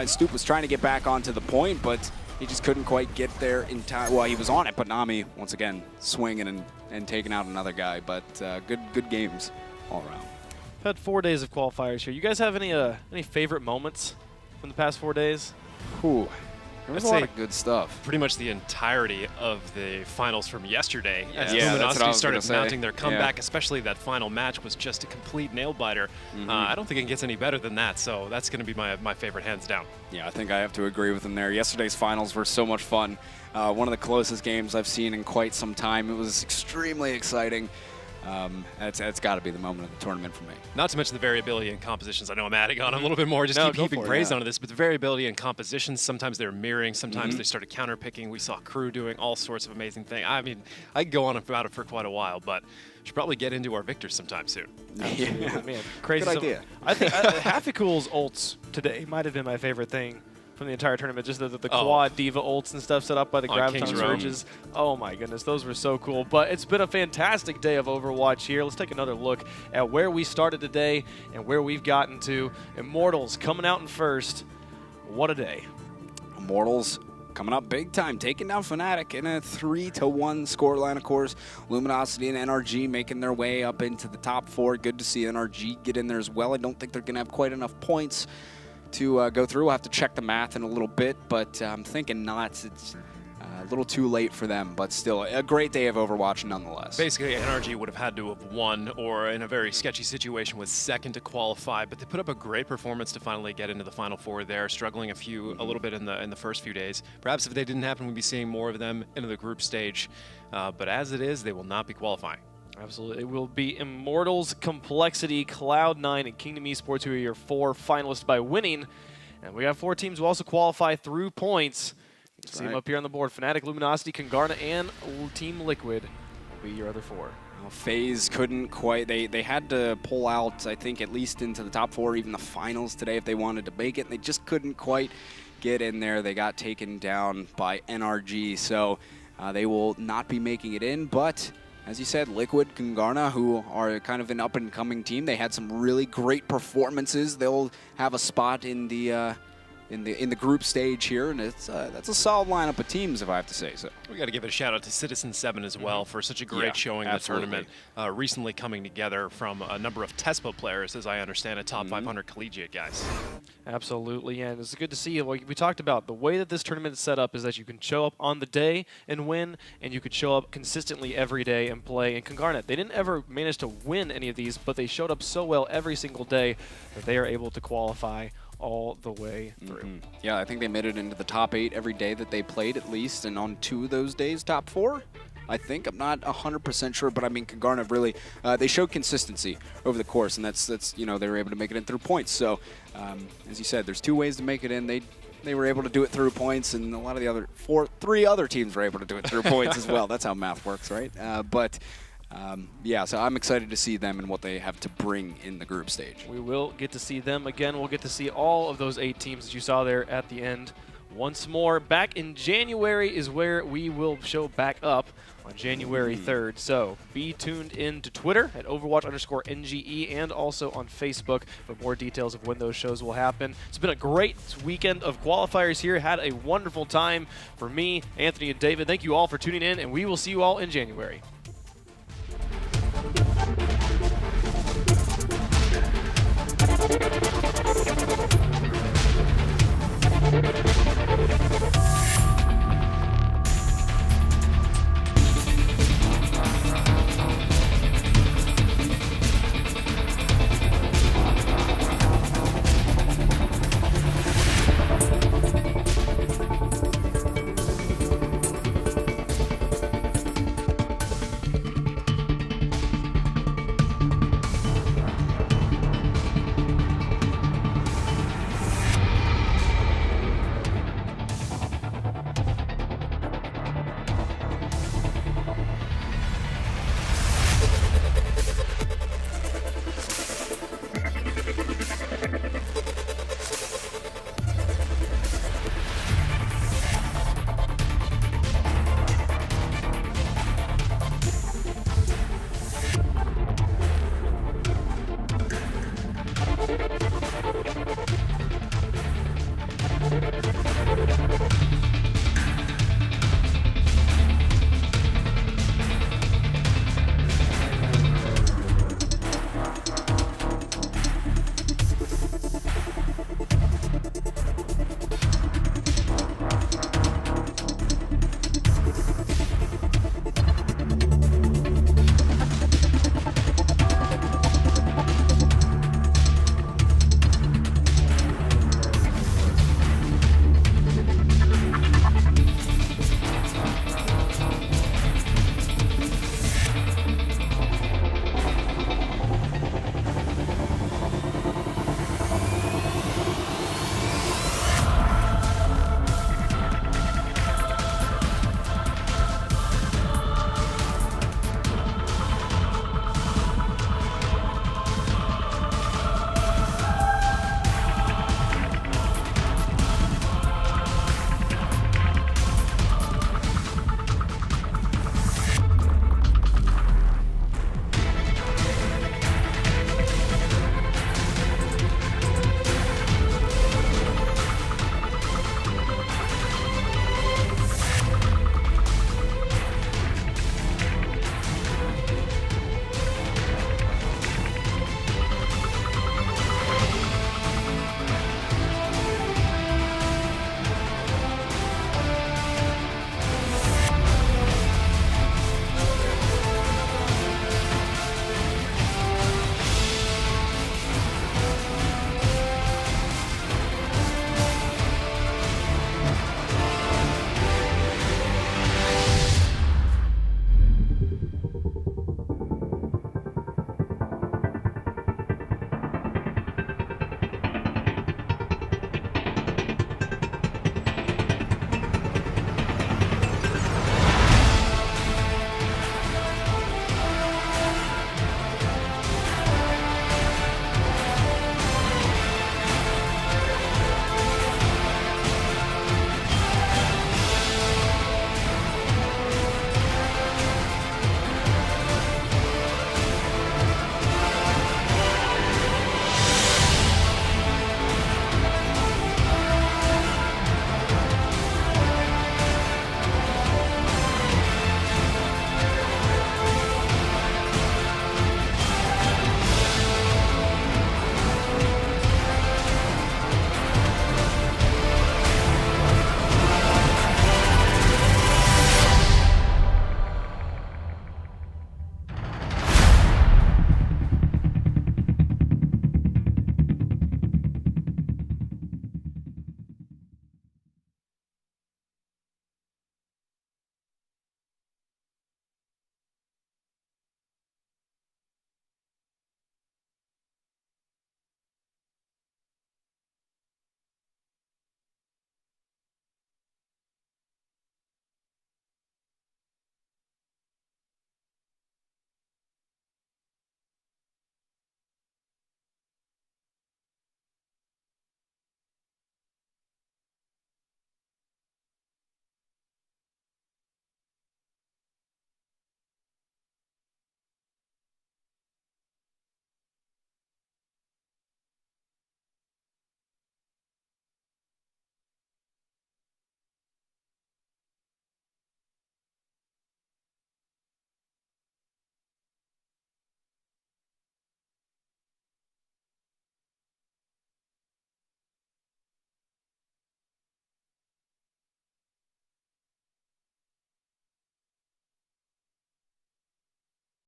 Speaker 3: Stoop was trying to get back onto the point, but he just couldn't quite get there in time. Well, he was on it, but Nami once again swinging and taking out another guy. But good games all around.
Speaker 1: We've had 4 days of qualifiers here. You guys have any favorite moments from the past 4 days?
Speaker 3: Ooh, there was a lot of good stuff.
Speaker 2: Pretty much the entirety of the finals from yesterday. As
Speaker 3: yeah,
Speaker 2: Luminosity started mounting their comeback, especially that final match was just a complete nail-biter. I don't think it gets any better than that, so that's going to be my favorite, hands down. Yeah,
Speaker 3: I think I have to agree with him there. Yesterday's finals were so much fun. One of the closest games I've seen in quite some time. It was extremely exciting. That's got to be the moment of the tournament for me.
Speaker 2: Not to mention the variability in compositions. I know I'm adding on a little bit more, just keep heaping praise onto this, but the variability in compositions, sometimes they're mirroring, sometimes they started counter-picking. We saw Crew doing all sorts of amazing things. I mean, I could go on about it for quite a while, but should probably get into our victors sometime soon.
Speaker 1: Yeah, man, crazy.
Speaker 3: Good idea.
Speaker 1: I think Happy Cool's ults today might have been my favorite thing from the entire tournament. Just the quad diva ults and stuff set up by the Graviton Surges. Oh my goodness, those were so cool. But it's been a fantastic day of Overwatch here. Let's take another look at where we started today and where we've gotten to. Immortals coming out in first. What a day.
Speaker 3: Immortals coming up big time, taking down Fnatic in a 3-1 scoreline, of course. Luminosity and NRG making their way up into the top 4. Good to see NRG get in there as well. I don't think they're going to have quite enough points to go through. We'll have to check the math in a little bit, but I'm thinking not. A little too late for them, but still a great day of Overwatch nonetheless.
Speaker 2: Basically, NRG would have had to have won, or in a very sketchy situation was second to qualify, but they put up a great performance to finally get into the Final Four there, struggling a little bit in the first few days. Perhaps if they didn't happen, we'd be seeing more of them into the group stage. But as it is, they will not be qualifying.
Speaker 1: Absolutely. It will be Immortals, Complexity, Cloud9, and Kingdom Esports, who are your 4 finalists by winning. And we have 4 teams who also qualify through points. See them up here on the board. Fnatic, Luminosity, Congarna, and Team Liquid will be your other 4.
Speaker 3: Well, FaZe couldn't quite. They had to pull out, I think, at least into the top 4, even the finals today if they wanted to make it. And they just couldn't quite get in there. They got taken down by NRG, so they will not be making it in. But as you said, Liquid, Congarna, who are kind of an up-and-coming team, they had some really great performances. They'll have a spot in the group stage here, and that's a solid lineup of teams, if I have to say so.
Speaker 2: We got to give a shout out to Citizen 7 as well for such a great showing in the tournament. Recently coming together from a number of TESPO players, as I understand it, top 500 collegiate guys.
Speaker 1: Absolutely, and it's good to see. Like we talked about, the way that this tournament is set up is that you can show up on the day and win, and you could show up consistently every day and play. And Congarnet, they didn't ever manage to win any of these, but they showed up so well every single day that they are able to qualify all the way through.
Speaker 3: Yeah, I think they made it into the top 8 every day that they played at least, and on 2 of those days, top 4. I think. I'm not 100% sure, but I mean, Congarna really, they showed consistency over the course, and that's you know, they were able to make it in through points. So, as you said, there's 2 ways to make it in. They were able to do it through points, and a lot of the other 3 other teams were able to do it through points as well. That's how math works, right? Yeah, so I'm excited to see them and what they have to bring in the group stage.
Speaker 1: We will get to see them again. We'll get to see all of those 8 teams that you saw there at the end once more. Back in January is where we will show back up on January 3rd. So be tuned in to Twitter at Overwatch_NGE and also on Facebook for more details of when those shows will happen. It's been a great weekend of qualifiers here. Had a wonderful time for me, Anthony, and David. Thank you all for tuning in, and we will see you all in January.